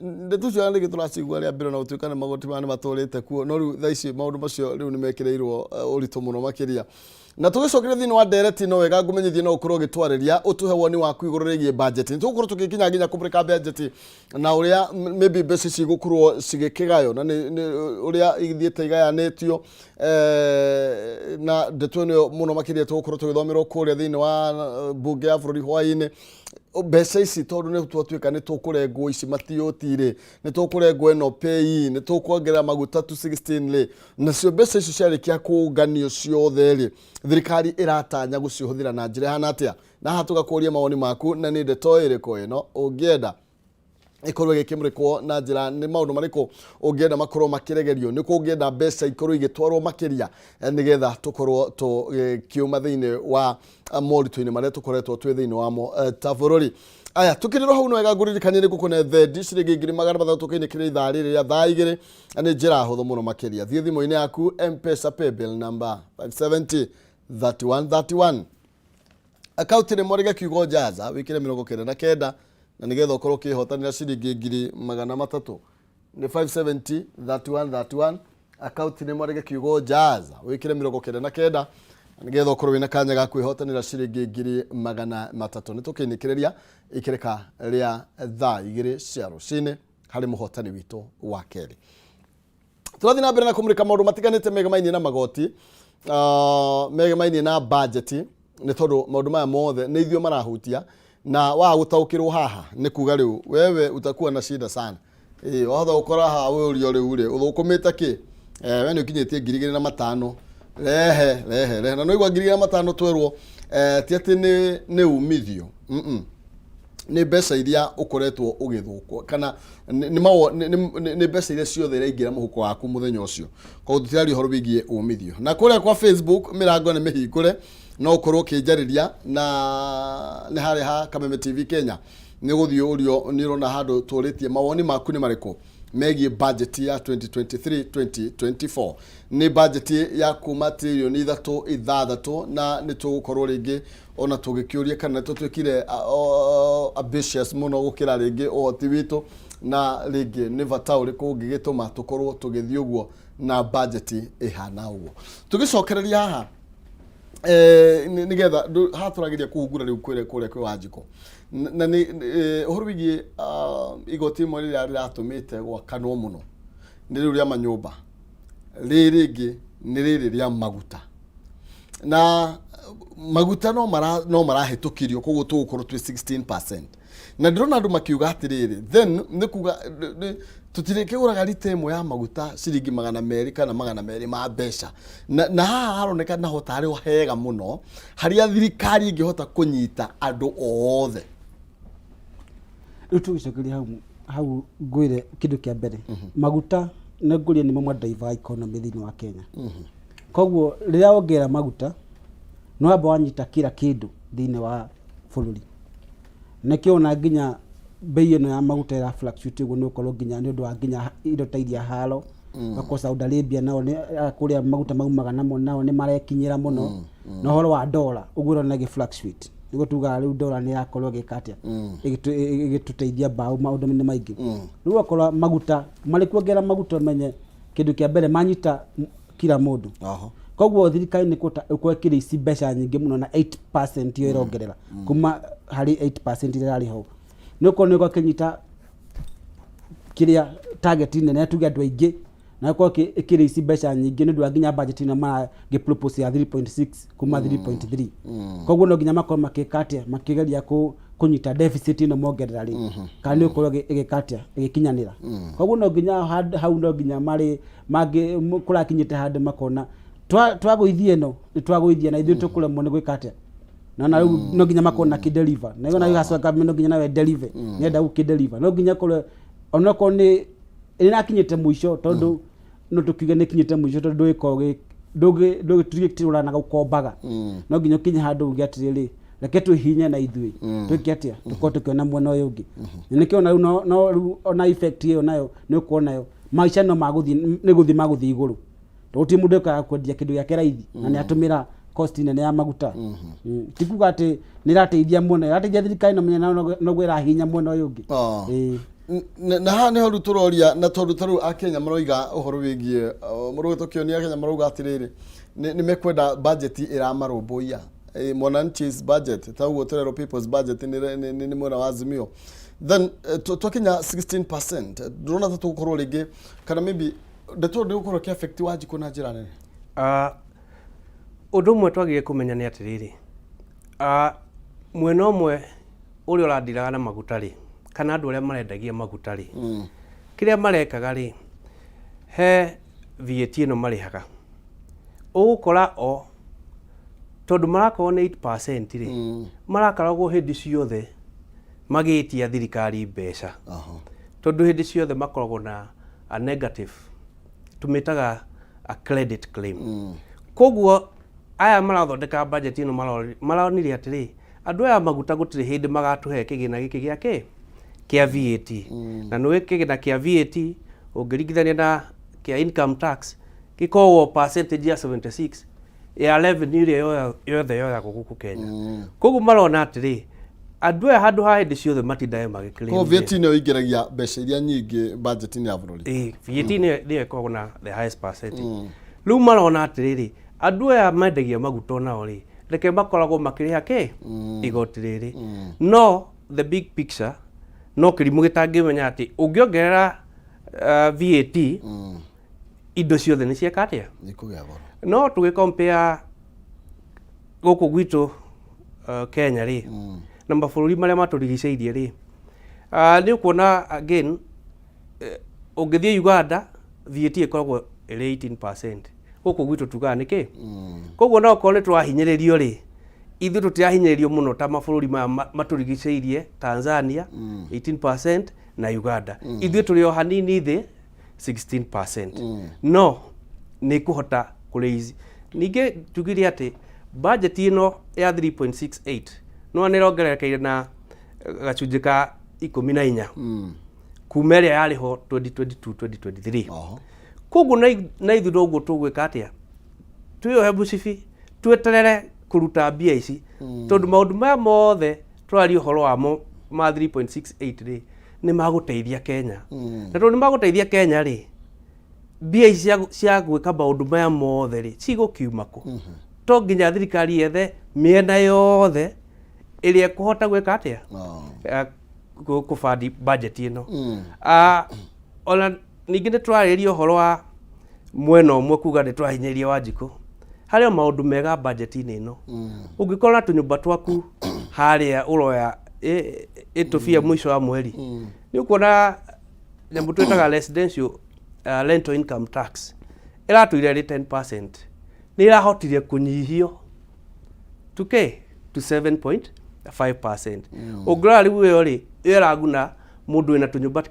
ndetucio ndi gituracigua ria mbere na utuikane magoti mane maturite kuo no riu thaici maundu macio riu ni mekireirwo urito muno makiria na tugicokire thini wa dereti no wega ngumenyithie no ukorwo gitwariria utuhe woni waku iguru rigie budget ni tugukorwo tugikinya nginya kumurika budget na uria maybe mbeca cigukorwo cigikigayo na ni uria igithiete igayanetio na ndetwenio muno makiria tugukorwo tugithomerwo kuria thini wa bunge ya bururi hwaini mbeca ici tondu ni twatuika ni tukurengwo ici matiotire ni tukurengwo eno pay ni tukuongerera maguta tu 16 ri nacio mbeca ici ciarikia kuunganio ciothe ri thirikari iratanya gucihuthira na njira hana atia na hatugakuria mawoni maku na ni ndeto iriko ino ungienda ikorwo igikimurikwo na njira ni maundu mariko ungienda makorwo makiregerio ni ko ungienda mbeca ikorwo igitwarwo makiria nigetha tukorwo kiuma thiini wa moritũ-inĩ maria tukoretwo twi thiini wamo ta bururi. Aya tukiriro hau no wega nguririkanie ni gukune the dish rigi ngiri magana matatu tukinikire ithaa riri ya thaa igiri ni njira huthu muno makiria thie thimu-ini yaku M-Pesa paybill number 570 3131 account ni morega kiugo jaza wikire 99 na nigetha ukorwo kihotanira ciringi ngiri magana matatu ni 570 3131 account ni morega kiugo jaza wikire 99 nigetha ukorwo wina kanya ga kwihotanira ciringi ngiri magana matatu nitukinikiriria ikireka ria thaa igiri cia rucini hari muhotani witu wa keri. Turathi na mbere na kumurika maundu matiganite mega maini na magoti mega maini na budget ni tondu maundu maya mothe ni ithio marahutia na wa gutaukirwo haha ni kuga riu wewe utakuwa na shida sana watha ukora haha we urio riu ri uthukumite ki we ni ukinyitie 2,500 rehe na no igwa 2,500 twerwo ti ati ni umithio ni mbeca iria ukoretwo ugithukwo kana ni mbeca iria ciothe iraingira muhuko waku muthenya ucio ko tutirari horo bigie umithio na kuria kwa Facebook mirango ni mihingure no ukorwo kinjariria na ni hari ha Kameme TV Kenya ni guthio urio ni rona handu turitie mawoni maku ni mariko megie budget ya 2023-2024 ni budget ya kuma trilioni 3 na ni tugukorwo ringi ona tugikiuria kana tutwikire ambitious muno gukira ringi ohoti witu na ringi ni vata uriku ungigituma tukorwo tugithii uguo na budget ihana uguo tugicokereria haha nigetha haturagiria kuhungura riu kwire kuria kwi Wanjiko na ni uhuru wigi igoti mo riri riratumite gwakanwo muno ni riu ria manyumba ringi ni riri ria maguta na maguta no marahitukirio koguo tugukorwo twi 16% na ndirona andu makiuga atiriri then ni kuga tutirikiguraga rita imwe ya maguta ciringi 200 kana 200 ma mbeca na haha haroneka naho tari hega muno haria thirikari ingihota kunyita andu othe tugicokeria hau ngwire kindu kia mbere maguta na nguria ni mamwe driver economy thiini wa Kenya koguo riria ongera maguta no amba wanyita kila kindu thiini wa bururi nekio na nginya bei ino ya maguta ya fluctuate uguo ni ukorwo nginya ni undu wa nginya indo ta iria halo bako Saudi Arabia nao ni kuria maguta maumaga namo nao ni marekinyira muno no horo wa dollar uguo na gi fluctuate niguo tuga riu dollar ni yakorwo gikatia igituteithia bao maundu ni maingi riu akorwo maguta mari kuongera maguta menye kindu kia mbere manyita kila mundu koguo thirikari ni kwekira ici mbeca nyingi muno na 8% yo irongerera kuma hari 8% irari ho nuko ni gwakinyita kiria target nene atuge andu aingi na kwa ikira ici mbeca nyingi ni ndu nginya budget ina ma gipropose ya 3.6 kuma 3.3 koguo no nginya makoro makikatia makigeria kunyita deficit ino mongerera ri kana ukorwo igikatia igikinyanira koguo no nginya hau no nginya mari magi kurakinyite hande makona twaguithie no twaguithie na ithu tukuremwo ni gwikatia na no nginya makona ki deliver na yona igacoka no nginya nawe deliver nenda ukideliver no nginya kole onako ni inakinyite mwisho tondu no tukiga ni kinyite mwisho tondu ikoge dogi tugitirura na gukombaga no nginya kinyi handu ugiatiriri reke tuhinya na ithui tukiatia tukotukiona mwana uyu ungi nikio no ona effect iyo nayo ni kuona yo maisha no maguthi ni guthi maguthi iguru tuti mundu ka kwendia kindu ya keraithi na ni atumira cost nene ya maguta tikuga ati nirateithia muno irateithia thirikari no menya no gwira hinya muno uyu ungi na ha ne horu turoria na tondu taru akenya maroiga uhoro wigie murugo kionia akenya maroiga atiriri ni mekwenda budget iramarumbuia mwananchi's budget tawo terero people's budget ni mwana wa Azimio then twakinya 16% drona tatu ukorwo ringi kana maybe ndeto ndi ukorwo ki affect Wanjiko na njira nene undu mwe twagiye kumenya ni atiriri mwena omwe uri uradiraga na maguta ri kana andu aria marendagia maguta ri kiria marekaga ri he VAT ino marihaga ugukora o tondu marakorwo nĩ 8% rĩ marakoragwo hĩndĩ ciothe magĩtia thirikari mbeca tondu hĩndĩ ciothe makoragwo na a negative tumĩtaga a credit claim koguo aya marathondeka budget ino maronire atĩrĩ andũ aya maguta gũtirĩ hĩndĩ magatuhe kĩgĩna gĩkĩ gĩake kĩa VAT na nĩ kĩgĩna kĩa VAT ũngĩringithania na kĩa income tax gĩkoragwo percentage ya 76 ya revenue ĩrĩa yothe yoyagwo gũkũ Kenya koguo marona atĩrĩ andũ aya handũ ha hĩndĩ ciothe matindae magĩclaim ko VAT nĩ ĩingĩragia mbeca iria nyingĩ budget-inĩ ya bũrũri VAT nĩyo ĩkoragwo na the highest percentage rĩu marona atĩrĩrĩ andũ aya mendagia maguta nao rĩ reke makoragwo makĩrĩha kĩ igoti rĩrĩ no the big picture no kĩrimũ gĩtangĩmenya atĩ ũngĩongerera VAT indo ciothe nĩ cieka atĩa no tũgĩcompare gũkũ gwitũ Kenya rĩ na mabũrũri marĩa matũrigicĩirie rĩ nĩ ũkuona again ũngĩthiĩ Uganda VAT ĩkoragwo ĩrĩ 18% gũkũ gwitũ tugaga nĩkĩ koguo no korwo nĩ twahinyĩrĩrio rĩ ithuĩ tũtirahinyĩrĩrio mũno ta mabũrũri maya matũrigicĩirie Tanzania 18% na Uganda ithuĩ tũrĩ o hanini thĩ 16% no nĩ kũhota kũraise ningĩ tugire atĩ budget ĩno ya 3.68 no nĩ rongererekeire na gacunjĩ ka 14 kuma ĩrĩa yarĩ ho 2022-2023 koguo na ithuĩ noguo tũgwĩka atĩa twĩohe bucibi tweterere kũruta mbia ici tondũ maũndũ maya mothe tũraria ũhoro wamo ma 3.68 rĩ nĩ magũteithia Kenya na tondũ nĩ magũteithia Kenya rĩ mbia ici cia gwĩka maũndũ maya mothe rĩ cigũkiuma kũ to nginya thirikari yethe mĩena yothe ĩrĩa kũhota gwĩka atĩa kũbandi budget ĩno ona ningĩ nĩ tũrarĩria ũhoro wa mwena ũmwe kuga nĩ twahinyĩrĩria Wanjikũ harĩ maũndũ mega budget-inĩ ĩno ũngĩkorwo na tũnyũmba twaku harĩa ũroya ĩtũbia mũico wa mweri nĩ ũkuona nyamũ twĩtaga residential rental income tax ĩratũire rĩ 10% nĩ ĩrahotire kũnyihio to 7.5% ũngĩrora rĩu ĩyo rĩ ĩraguna mũndũ wĩna tũnyũmba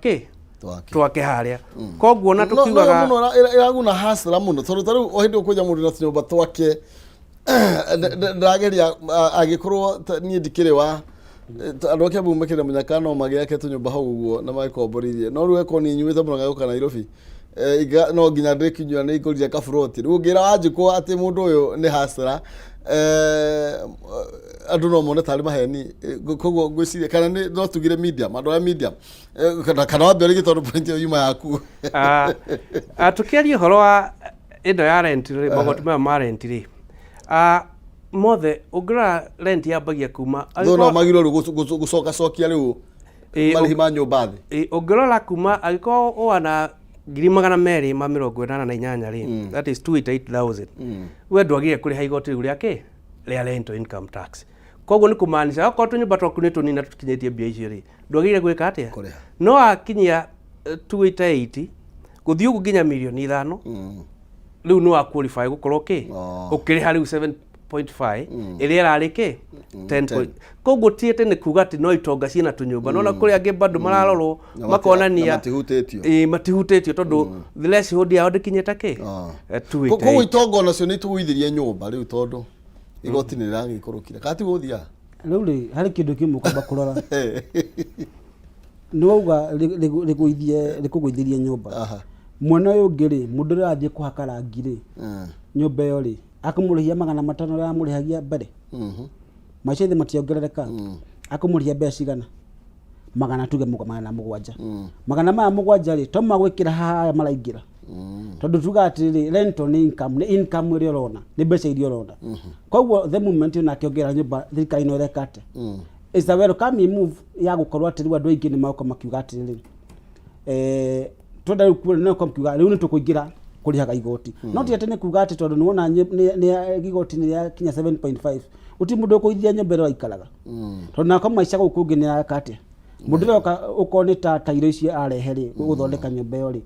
twake harĩa koguo na tukiugaga no iraguna hasra muno tondũ tarĩu o hĩndĩ ũkũja mũndũ na tũnyũmba twake ndageria agĩkorwo niĩ ndikĩrĩ wa andũ ake bume kĩrĩa mũnyaka no magĩake tũnyũmba hau ũguo na magĩkomborithie no rĩu eko nĩ inyuĩte mũno gũka Nairobi no nginya ndĩkinyua nĩ igũrire kaburoti rĩu ngĩra Wanjikũ atĩ mũndũ ũyũ nĩ hasra andũ no mone tarĩ maheni koguo ngwĩciria kana no tugire media andũ a media kana wambia rĩgĩ tondũ point yuma yaku tukĩaria ũhoro wa indo ya rent magoti maya ma rent rĩ mothe ũngĩrora rent yambagia kuma no magirwo gũcokia rĩu marĩhi ma nyũmba thĩ ũngĩrora kuma agĩkorwo ũana 288 rĩ that is 288,000 we ndwagire kũrĩha igoti rĩu rĩake rĩa rental income tax koguo nĩ kũmaanisha okorwo tũnyũmba twaku nĩ tũnini na tũkinyĩtie mbia icio rĩ ndwagire gwĩka atĩa no akinyia 288 gũthiĩ ũguo nginya mirioni 5 rĩu no aqualify gũkorwo ũkĩrĩha rĩu 7.5 ĩrĩa ĩrarĩ 10. Koguo tiete nĩ kuga atĩ no itonga ciĩna tũnyũmba no na kũrĩa angĩ bado mararorwo makonania matihutĩtio tondũ the threshold yao ndĩkinyĩte 288. Koguo itonga nacio nĩ tũgũithirie nyũmba rĩu tondũ igoti nĩ rĩragĩikũrũkire kati gũthia rĩu rĩ harĩ kĩndũ kĩmwe kwamba kũrora nĩ wauga rĩkũgũithirie nyũmba mwena ũyũ ũngĩ rĩ mũndũ ũrathiĩ kũhaka rangi rĩ nyũmba ĩyo rĩ akamũrĩhia 500 ya mũrĩhagia mbere maica thĩ mationgerereka akamũrĩhia mbeca cigana 700 rĩ to magwĩkĩra haha maraingĩra tondũ tuga atĩrĩ rental nĩ income ĩrĩa ũrona nĩ mbeca iria ũrona koguo the moment ona akĩongerera nyũmba thirikari no ĩreka atĩ is a welcome move ya gũkorwo atĩ rĩu andũ aingĩ nĩ magoka makiuga atĩrĩ tondũ rĩu no komkiuga rĩu nĩ tũkũingĩra kũrĩhaga igoti no ti atĩ nĩ kuga atĩ tondũ nĩ wona nĩ igoti nĩ rĩa kinya 7.5 uti mũndũ ũkũithia nyũmba ĩrĩa aikaraga tondũ nako maica gũkũ kũngĩ nĩ areka atĩa mũndũ ũrĩa ũkorwo nĩ ta irio icio arehe rĩ gũthondeka nyũmba ĩyo rĩ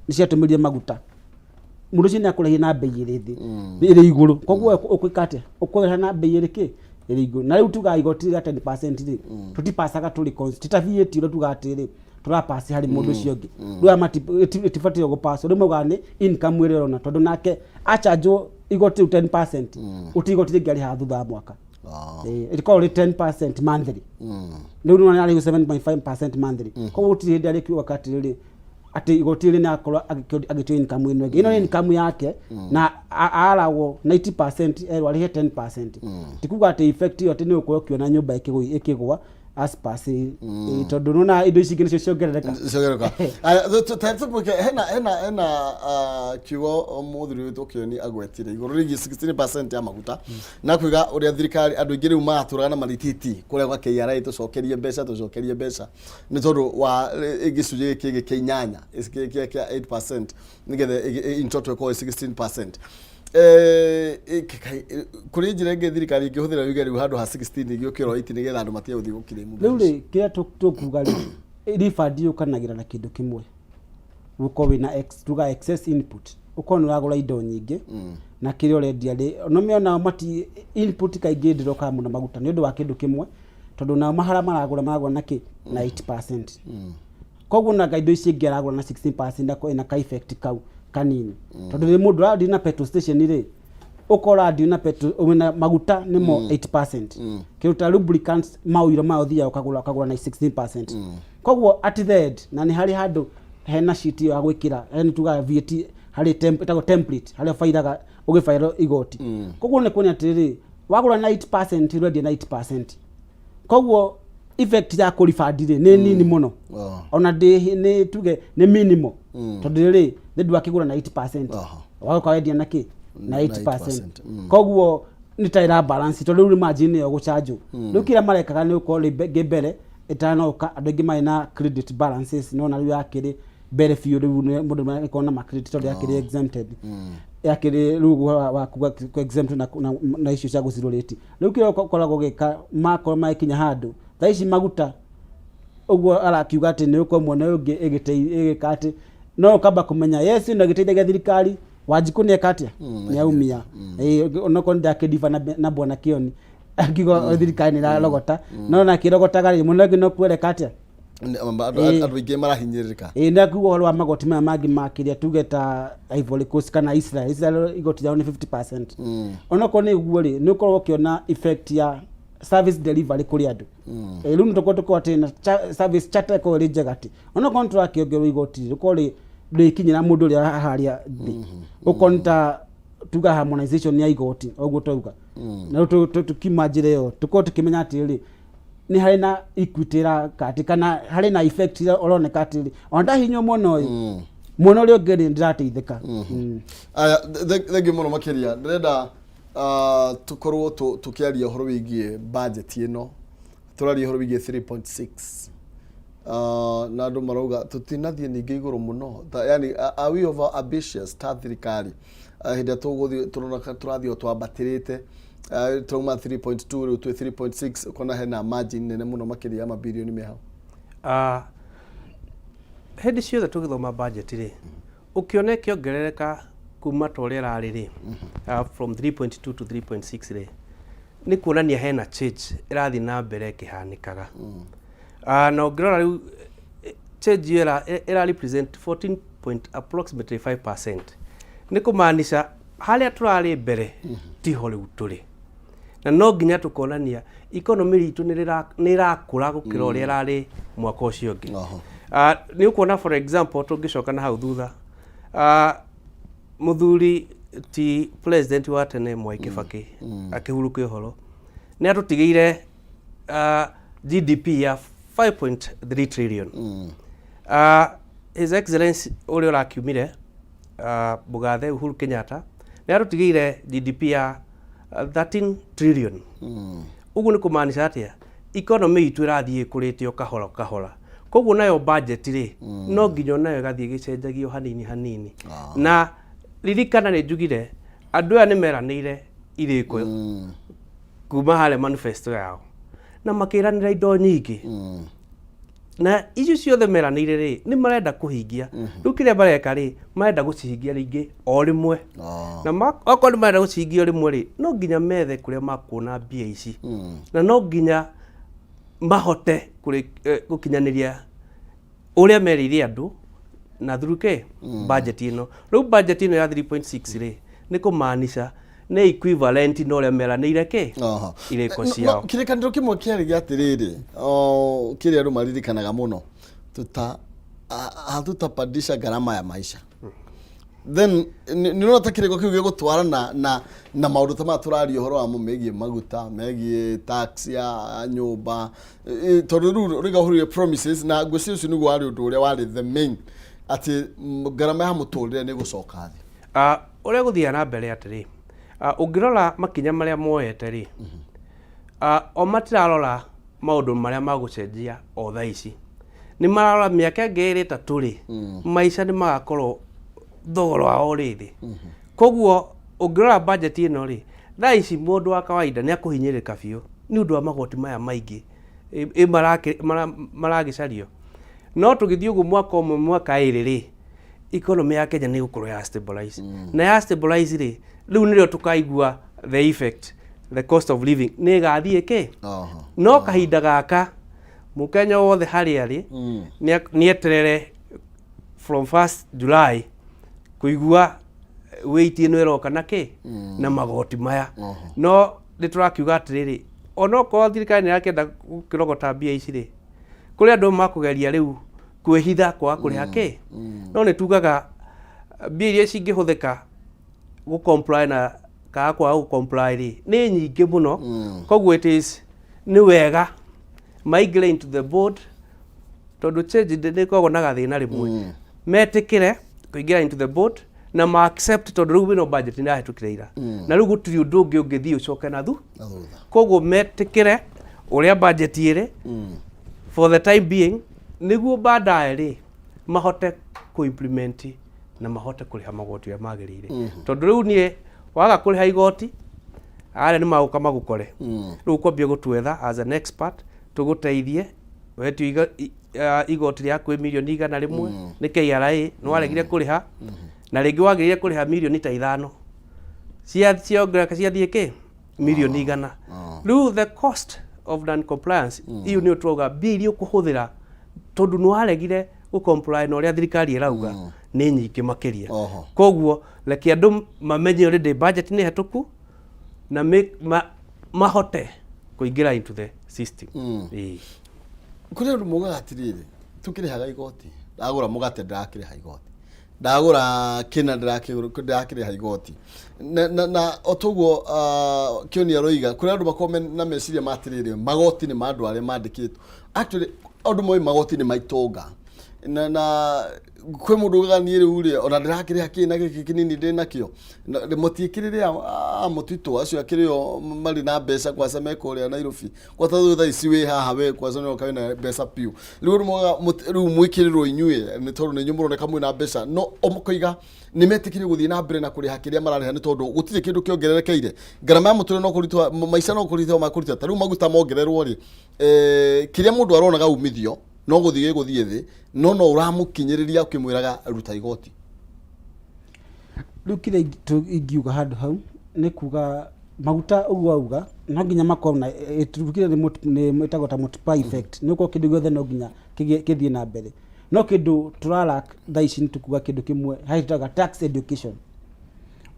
nĩ ciatũmĩrire maguta mundu cine akurahi na bei iri iguru koguo ukwikate ukwira na bei iri iguru na riu tuga igoti ga 10% ri tutipasaga tuli constitute ro tuga atiri turapasi hari mundu cio ngi riu amati tifatire gupasa riu mugane income iri rona tondu nake achanjo igoti 10% utigoti ringi ha thutha mwaka ilikuwa 10% monthly ndio ndio ali 7.5% monthly koguo utiri ndi wakati ri ati igoti ri nakora agitio income ino ngi ino ni income yake na arawo 90% erwa ari 10% tikuga ati effect yo ati ni uko kiona nyumba ikigwa aspasi tondu nona indo ici ngine ciongerereka tutuke hena kiugo muthuri witu kioni agwetire iguru rigi 16% ya maguta na kwiga uria thirikari andu ingi riu maturana marititi kuria kwa KRA tucokerie mbeca ni tondu wa igicuje kigi kinyanya kia 8% nigethe in total ko 16%. Kuri njira ingi thirikari ingihuthira yuge riu handu ha 16 igiukiro 8 nigetha andu matie uthi gukire mu riu ri kiria tukuga ri refund yukanagira na kindu kimwe ruko wina tuga excess input ukonu uragura indo nyingi na kiria urendia ri no miona mati input kaingi ndiroka muno maguta ni undu wa kindu kimwe tondu na mahara maragura na ki na 8%. Koguo na indo ici ingi aragura na 16% na ka effect kau kanini tondu ri mundu radi na petrol station ri ukora ndi na petrol na maguta nimo 8% kiruta lubricants mawiro maothia ukagura na 16%. Koguo at the end na ni hari handu hena sheet yo agwikira yani tuga VAT hari template hari fairaga ugifaira igoti koguo ni kunia atiri wagura na 8% ready na 8%. Koguo effect ya kurifadire ni nini muno ona ni tuge ni minimum tondu ri ndu akigura na 8% wako wendia naki na 8%. Koguo ni taira balance tondu ri margin yo gucharge riu kira marekaga ni uko ri gebere itanoka andu ingi mai na credit balances no na riu yakiri bere fiu riu mundu makona ma credit tondu yakiri exempted yakiri riu wa ku exempt na issue cia gucirwo rate riu kira ukoragwo gika mako maikinya handu thaici maguta uguo arakiuga ati ni uko mwona ungi igikati no kamba kumenya yes ino giteithagia thirikari wajiku ni ekatia ni aumia onoko ndakidiva na bwana kioni akigo thirikari ni ralogota no na kirogota gari muno ngino kwereka atia andu ingi marahinyirika na kugo horo wa magoti maya mangi makiria tugeta Ivory Coast kana Israel igoti yao ni 50%. Onoko ni guo ri ni ukorwo kiona effect ya service delivery kuri andu riu nitoko atina service chata ko ri jagati ona contract yogero igoti ko ri rikinyira mundu ri haria ukonta tuga harmonization ya igoti oguo tuga na tukimajire yo tuko tukimenya atiri ni hari na equity ra kati kana hari na effect oroneka atiri onda hinyo muno muno ri ogeri ndirateithika aya thegi muno makiria ndirenda tukorwo tukiaria horo wigie budget ino turaria horo wigie 3.6 na andu marauga tutinathie ningi iguru muno yani are we over ambitious ta thirikari hinda tuguthie turona turathio twambatirite tuma 3.2 riu tu 3.6 kona hena margin nene muno makiria ma bilioni mehau hindi ciothe tugithoma budget ri ukione kiongerereka kuma tole rari ri from 3.2 to 3.6 ri ni kuonania hena change irathi na mbere kihanikaga na ungirora riu change ira represent 14.5% ni kumaanisha haria turari mbere tiho riu turi na no nginya tukonania economy ritu ni irakura gukira uria irari mwaka ucio ngi ni ukuona for example tungicoka na hau thutha muthuri ti president wa tene Mwai Kibaki akihuruka ihoro ni atutigeire GDP ya 5.3 trillion his excellency uri urakiumire Bugathe Uhuru Kenyatta ni atutigeire GDP ya 13 trillion ugu ni kumaanisha atia economy itu irathie kurite kahora koguo nayo budget ri no nginyo nayo gathie gicenjagio hanini na ririkana ni njugire andu aya ni meranire iriko kuma hale manifesto yao na makiranira indo nyingi na icio ciothe meranĩire rĩ nĩ marenda kũhingia rĩu kĩrĩa mareka rĩ marenda gũcihingia rĩngĩ o rĩmwe na okorwo nĩ marenda gũcihingia o rĩmwe rĩ no nginya methe kũrĩa makuona mbia ici na no nginya mahote gũkinyanĩria ũrĩa merĩire andũ na through budget ino rĩu budget ino ya 3.6 rĩ nĩ kũmaanisha nĩ equivalent na ũrĩa meranĩire irĩko ciao kĩrĩkanĩro kĩmwe kĩarĩ gĩa atĩrĩrĩ kĩrĩa andũ maririkanaga mũno hatutapandisha gharama ya maisha then nĩrona ta kĩrĩko kĩu gĩgũtwarana na maũndũ ta maya tũraria ũhoro wamo megiĩ maguta megiĩ tax ya nyũmba tondũ rĩu rĩgahũrire promises na ngwĩciria ũcio nĩguo warĩ ũndũ ũrĩa warĩ the main atĩ gharama ya mũtũrĩre nĩ gũcoka thĩ ũrĩa gũthiaga na mbere atĩrĩ ũngĩrora makinya marĩa moete rĩ o matirarora maũndũ marĩa magũcenjia o thaa ici nĩ mararora mĩaka ĩngĩ ĩrĩ ĩtatũ rĩ maica nĩ magakorwo thogora wao rĩ thĩ koguo ũngĩrora budget ĩno rĩ thaa ici mũndũ wa kawaida nĩ akũhinyĩrĩka biũ nĩ ũndũ wa magoti maya maingĩ maragĩcario no tũgĩthiĩ ũguo mwaka ũmwe mwaka ĩrĩ rĩ economy ya Kenya nĩ gũkorwo ya stabilize na ya stabilize rĩ rĩu nĩrĩo tukaigua the effect the cost of living nĩ gathiĩ no kahinda gaka mũkenya wothe harĩa rĩ nĩ eterere from 1st July kuigua weight ĩno ĩroka na magoti maya no nĩ tũrakiuga atĩrĩrĩ ona okorwo thirikari nĩ yakenda gũkĩrogota mbia ici rĩ kũrĩ andũ makũgeria rĩu kwĩhitha kwaga kũrĩha no nĩ tugaga mbia iria cingĩhũthĩka gũcomply na kaga kwaga gũcomply rĩ nĩ nyingĩ mũno koguo nĩ wega migrate into the board tondũ change nĩ koragwo na gathĩna rĩmwe metĩkĩre kũingĩra into the board na ma accept tondũ rĩu ĩno budget nĩ yahĩtũkire ira na rĩu gũtirĩ ũndũ ũngĩ ũngĩthiĩ ũcoke na koguo metĩkĩre ũrĩa budget ĩrĩ for the time being nĩguo baadaye rĩ mahote kũ-implement na mahote kũrĩha magoti ya magĩrĩire tondũ rĩu niĩ waga kũrĩha igoti arĩa nĩ magũka magũkore rĩu kwambia gũtwetha as an expert tũgũteithie wetio igoti rĩa kwĩ mirioni igana rĩmwe nĩ KRA nĩ waregire kũrĩha na rĩngĩ wagĩrĩire kũrĩha mirioni ta 5 ciongereka ciathiĩ mirioni igana rĩu the cost of non compliance iyo nĩ ũtũrauga mbia ũkũhũthĩra tondũ nĩ waregire gũcomply na ũrĩa thirikari ĩrauga nĩ nyingĩ makĩria koguo reke andũ mamenye already budget nĩ hetũku na mahote kũingĩra into the system kũrĩ andũ moigaga atĩrĩrĩ tũkĩrĩhaga igoti ndagũra mũgate ndakĩrĩha igoti ndagũra kĩna ndakĩrĩha igoti na otoguo kĩonia roiga kũrĩ andũ makorwo na meciria matĩrĩrĩ magoti nĩ ma andũ arĩa mandĩkĩtwo actually andũ moĩ magoti nĩ maitonga na kwĩ mũndũ ũgania rĩu rĩ ona ndĩrakĩrĩha kĩ na gĩkĩ kĩnini ndĩ nakĩo mũtiĩkĩrĩre mũtitũ acio akĩrĩo marĩ na mbeca kwaca meka ũrĩa Nairobi kwa tha ici wĩ haha we kwaca nĩ ũkawe na mbeca piũ rĩu mwĩkĩrĩrwo inyuĩ nĩ tondũ nĩ inyuĩ mũroneka mwĩ na mbeca no mũkoiga nĩ metĩkĩre gũthiĩ na mbere na kũrĩha kĩrĩa mararĩha nĩ tondũ gũtirĩ kĩndũ kĩongererekeire gharama ya mũtũrĩre no kũritũha maica no kũritũha makũritũha ta rĩu maguta mongererwo rĩ kĩrĩa mũndũ aronaga umithio no gũthiĩ thĩ no ũramũkinyĩrĩria ũkĩmwĩraga ruta igoti rĩu kĩrĩa ingiuga handũ hau nĩ kuga maguta ũguo auga no nginya makorwo na tukire nĩ ĩtagwo ta multiply effect nĩ uko kĩndũ gĩothe no nginya kĩthiĩ na mbere no kĩndũ tũrala thaa ici nĩ tukuga kĩndũ kĩmwe haitaga tax education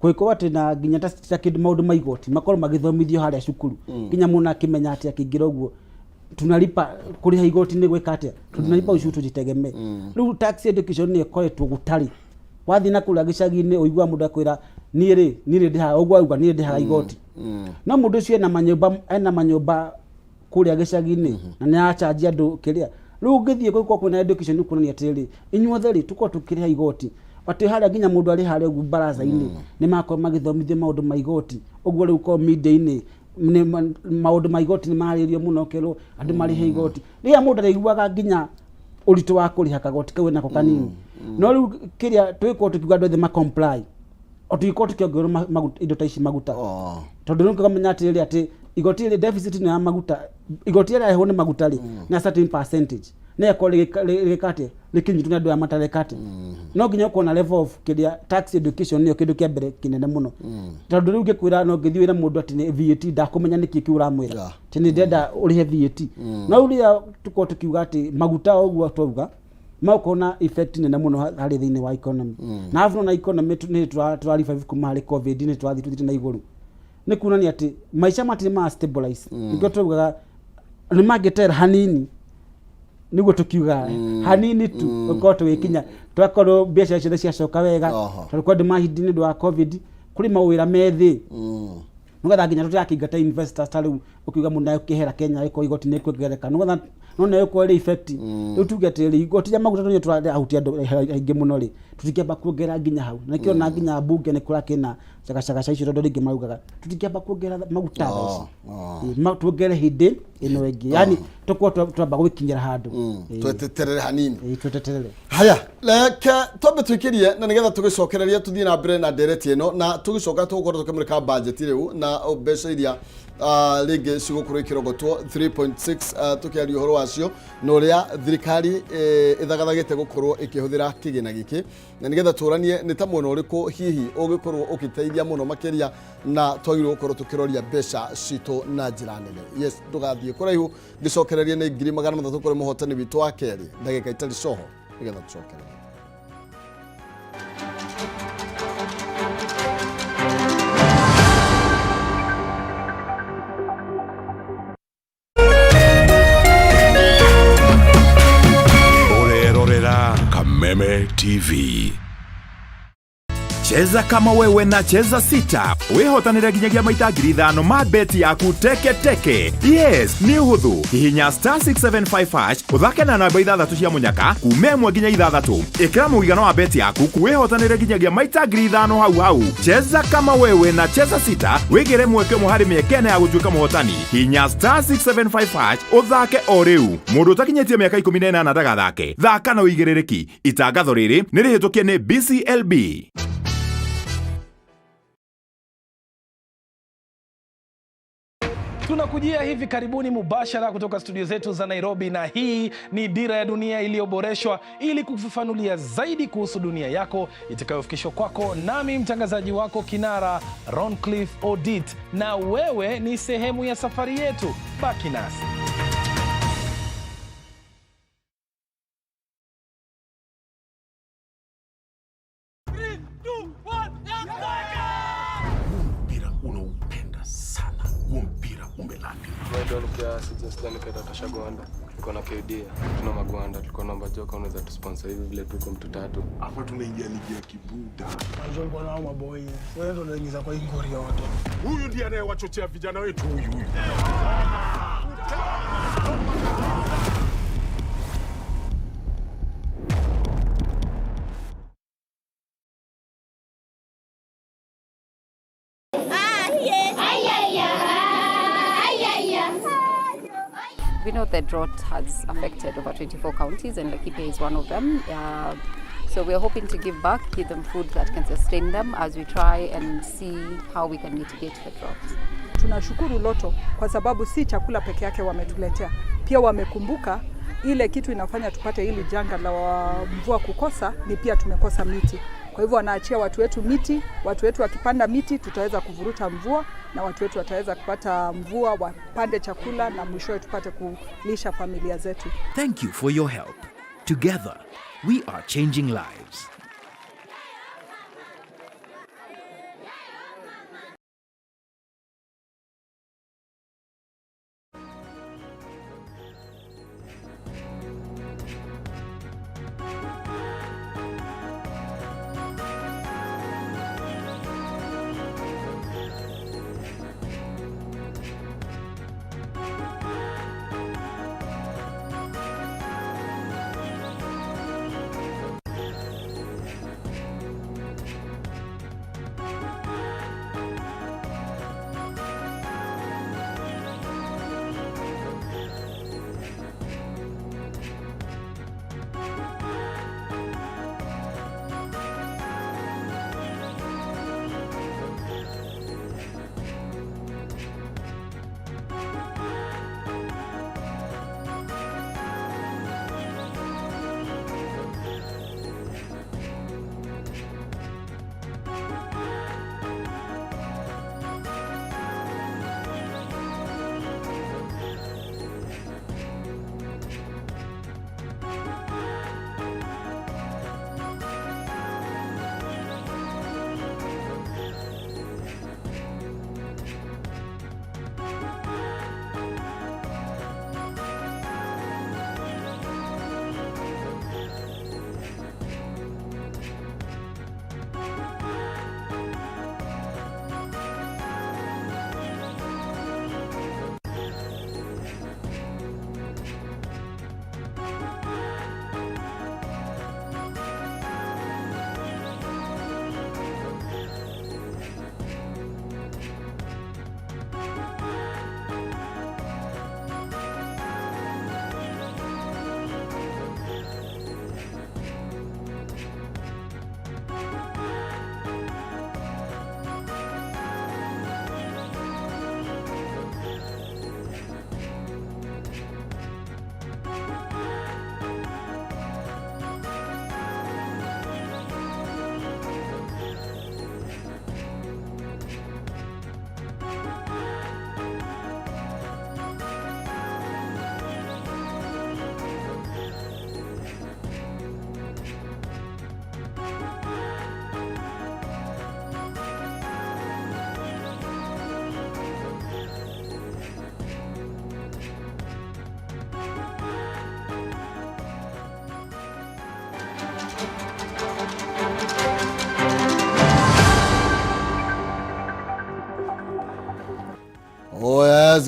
kwĩko atĩ na nginya ta kĩndũ maũndũ ma igoti makorwo magĩthomithio harĩa cukuru nginya mũndũ akĩmenya atĩ akĩingĩra ũguo tunalipa kũrĩha igoti nĩ gwĩka atĩa tunalipa ushuru tujitegemee rĩu tax education nĩ ĩkoretwo gũtarĩ wathi na kũrĩa gĩcagi-inĩ ũigua mũndũ akwĩra niĩ ndĩhaga ũguo auga niĩ ndĩhaga igoti no mũndũ ũcio ena manyũmba kũrĩa gĩcagi-inĩ na nĩ arachanjia andũ kĩrĩa rĩu ũngĩthiĩ gũkũ kwĩna education nĩ kuonania atĩrĩrĩ inyuothe rĩ tũkorwo tũkĩrĩha igoti atĩ harĩa nginya mũndũ arĩ harĩa ũguo baraza-inĩ nĩ makorwo magĩthomithio maũndũ ma igoti ũguo rĩu ko media-inĩ maũndũ ma igoti nĩ marĩrio mũno kerwo andũ marĩhe igoti rĩrĩa mũndũ araiguaga nginya ũritũ wa kũrĩha kagoti kau nako kanini no rĩu kĩrĩa twĩkorwo tũkiuga andũ othe ma comply o tũikorwo tũkĩongererwo indo ta ici maguta tondũ rĩu ũkamenya atĩrĩrĩ atĩ igoti rĩ deficit nĩ ya maguta igoti rĩrĩa heho nĩ maguta rĩ na certain percentage ne ko likate likinyitu na ndo amatalekate no ginya ko na level of kidia tax education niyo kindu kia mbere kinene muno tondu riu ngikwira no ngithii wira mundu ati ni VAT ndakumenya niki kiura mwira tini ndenda urihe VAT no uria tuko tukiuga ati maguta oguo twauga maukona effect nene muno hari thiini wa economy na avuno na economy ni twarifa kuma hari covid ni twathi tuthite na iguru ni kuonania ati maisha matini ma stabilize ndio twauga ni magitera hanini niguo tukiuga hanini tu uko twikinya twakorwo biacara ciothe ciacoka wega twakorwo ndimahindi ni ndwa covid kuri mawira methi nugatha nginya tutakingata investors tariu ukiuga mundu ukihera Kenya iko igoti ni kugereka nugatha none uko ri effect utugete ri igoti ya maguta tonye twahuti andu aingi muno ri tutikiamba kuongera nginya hau na kio na nginya bunge ni kura kina caka icio tondu ringi maugaga tutikiamba kuongera maguta ici tuongere hindi ino ingi yani tukwo twamba gwikinyira handu tweteterere hanini tweteterere haya leke tobe twikirie na nigetha tugicokereria tuthie na mbere na direct ino na tugicoka tugukorwo tukimurika budget riu na mbeca iria rĩngĩ cigũkorwo ikĩrogotwo 3.6 tukiaria ũhoro wacio na ũrĩa thirikari ĩthagathagĩte gũkorwo ĩkĩhũthĩra kĩgĩna gĩkĩ na nĩgetha tũranie nĩ ta mwena ũrĩkũ hihi ũgĩkorwo ũgĩteithia mũno makĩria na twagĩrĩirwo gũkorwo tũkĩroria mbeca citũ na njĩra nene. Yes, ndũgathiĩ kũraihu ngĩcokereria nĩ 300,000 kũrĩ mũhotani witũ wa kerĩ ndagĩka itarĩ coho nĩgetha tũcokererie. Kameme TV. Cheza kama wewe na cheza sita. Wihotanire nginyagia maita 5,000 ma beti yaku teke teke. Yes, ni huthu. Hihinya *675# uthake na namba 6 cia munyaka kume 1 nginya 6. Ikira muigano wa beti yaku kuwihotanire nginyagia maita 5,000 hau hau. Cheza kama wewe na cheza sita. Wigire mweke muhari miekene ya gutuika muhotani. Hihinya *675# uthake o riu. Mundu utakinyetie miaka 18 ndagathake. Thaka na uigirereki. Itangatho riri ni rihitukie ni BCLB. Tunakujia hivi karibuni mubashara kutoka studio zetu za Nairobi, na hii ni Dira ya Dunia iliyoboreshwa ili kufafanulia zaidi kuhusu dunia yako, itakayofikishwa kwako nami mtangazaji wako kinara Roncliffe Odit, na wewe ni sehemu ya safari yetu. Baki nasi. Tuko na KD, tuna magwanda, tuko na Mbajoka, unaweza tusponsor hivi vile tuko mtu tatu. Hapa tunaingia ligi ya kibuda. Unajua kwa nao maboy. Wewe ndio unaingiza kwa ingori yote. Huyu ndiye anayewachochea vijana wetu huyu. We know that drought has affected over 24 counties and Laikipia is one of them. So we are hoping to give back, give them food that can sustain them as we try and see how we can mitigate the drought. Tunashukuru Loto kwa sababu si chakula peke yake wametuletea. Pia wamekumbuka ile kitu inafanya tupate hili janga la mvua kukosa ni pia tumekosa miti. Kwa hivyo wanaachia watu wetu miti, watu wetu wakipanda miti tutaweza kuvuruta mvua na watu wetu wataweza kupata mvua, wapande chakula na mwishowe tupate kulisha familia zetu. Thank you for your help. Together, we are changing lives.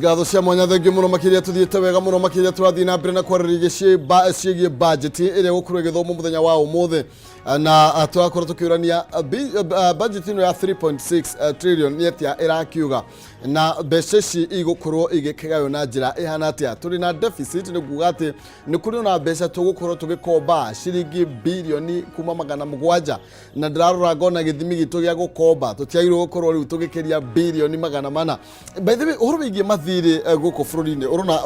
ngatho cia mwanya thengi muno makiria tuthiete wega muno makiria turathi na mbere na kwarĩrĩria ciĩgiĩ budget ĩrĩa gũkorwo ĩgĩthomwo mũthenya wa ũmũthĩ na twakorwo tukiurania budget ĩno ya 3.6 trillion nĩ atia ĩrakiuga na mbeca ici igũkorwo igĩkĩgaywo na njĩra ĩhana atĩa. Tũrĩ na deficit nĩ kuuga atĩ nĩ kũrĩ na mbeca tũgũkorwo tũgĩkomba ciringi birioni kuma 700 na ndĩrarora ngona gĩthimi gitũ gĩa gũkomba tũtiagĩrĩirwo gũkorwo rĩu tũgĩkĩria birioni 400. By the way, ũhoro wĩgiĩ mathirĩ gũkũ bũrũri-inĩ ũrona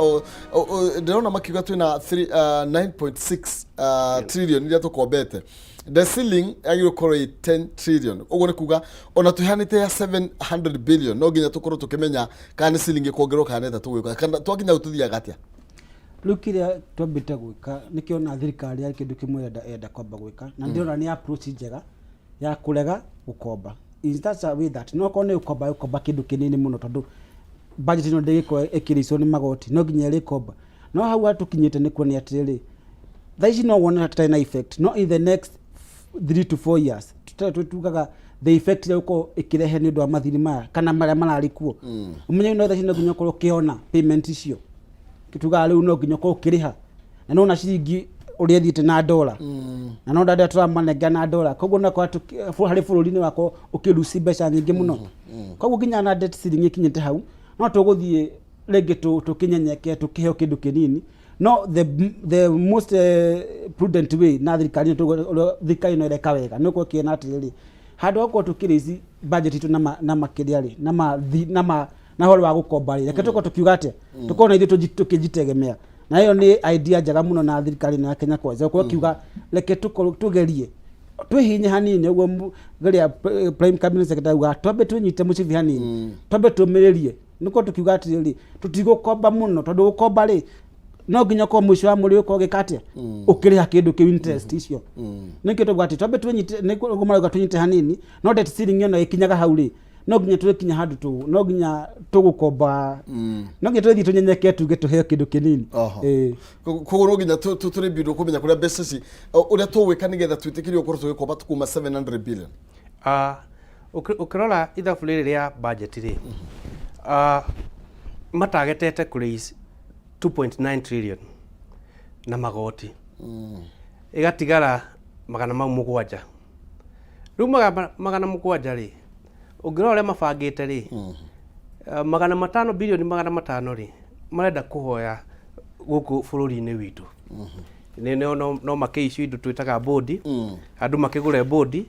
ndĩrona makiuga twĩna 9.6 trillion iria tũkombete. The ceiling yagĩrĩirwo gũkorwo 10 trillion. Ũguo nĩ kuuga ona tũhanĩte ya 700 billion no nginya tũkorwo tũkĩmenya kana nĩ ceiling ĩkuongererwo kana nĩ tũgwĩka kana twakinya gũtũthiaga atĩa. Rĩu kĩrĩa twambĩte gwĩka nĩkĩona thirikari ya kĩndũ kĩmwe enda kwamba gwĩka na ndĩrona nĩ approach njega ya kũrega gũkomba. In such a way that no korwo nĩ gũkomba kĩndũ kĩnini mũno tondũ budget ĩno ndĩgĩkorwo ĩkĩrĩcwo nĩ magoti no nginya ĩrĩkomba. No hau tũkinyĩte nĩ kuonia atĩrĩrĩ thaa ici no wone hatarĩ na effect no in the next 3 to 4 years tugaga the effect ya uko ikirehe ni ũndũ wa mathiri maya kana marĩa mararĩ kuo umenye no thaa ici no nginya ũkorwo ũkĩona payment icio kituga rĩu no nginya ũkorwo ũkĩrĩha na no na ciringi ũrĩa thiĩte na dola na no ndadia tũramanenga na dola koguo no kwa harĩ bũrũri-inĩ wako ũkĩruci mbeca nyingĩ mũno koguo nginya na debt ceiling ikinyĩte hau no tũgũthiĩ rĩngĩ tũkĩnyenyeke tũkĩheo kĩndũ kĩnini. No the most prudent way na thirikari ĩno ĩreka wega nĩ gũkorwo kĩena atĩrĩrĩ handũ ha gũkorwo tũkĩrĩci budget itũ na makĩria rĩ na horo wa gũkomba rĩ reke tũkorwo tũkiuga atĩa tũkorwo na ithuĩ tũkĩjitegemea na ĩyo nĩ idea njega mũno na thirikari ĩno ya Kenya Kwanza gũkorwo kiuga reke tũgerie twĩhinye hanini ũguo geria prime cabinet secretary uga twambe twĩnyite mũcibi hanini twambe tũmĩrĩrie nĩko tũkiuga atĩrĩrĩ tũtigũkomba mũno tondũ gũkomba rĩ no nginya kwa mwisho wa muri uko gikatia ukiriha kindu ki interest icio nikio tugati twambe twenyite niko marauga twenyite hanini no debt ceiling ĩno ikinyaga hau ri no nginya twekinya handu tu no nginya tugukomba no nginya twethi tunyenyeke tuge tuheo kindu kinini koguo no nginya turi bindo kumenya kuria mbeca ici uria tugwika nigetha twitikirio ukorwo tugikomba tukuma 700 billion. Ukirora ithabu rĩrĩ rĩa budget ri matagetete kuraise 2.9 trillion na magoti igatigara magana mau mugwanja. Riu magana mugwanja ri ungirora mabangite ri magana 5 bilioni magana 5 ri marenda kuhoya guku bururi-ini witu no makeicu indu twitaga board andu makigure board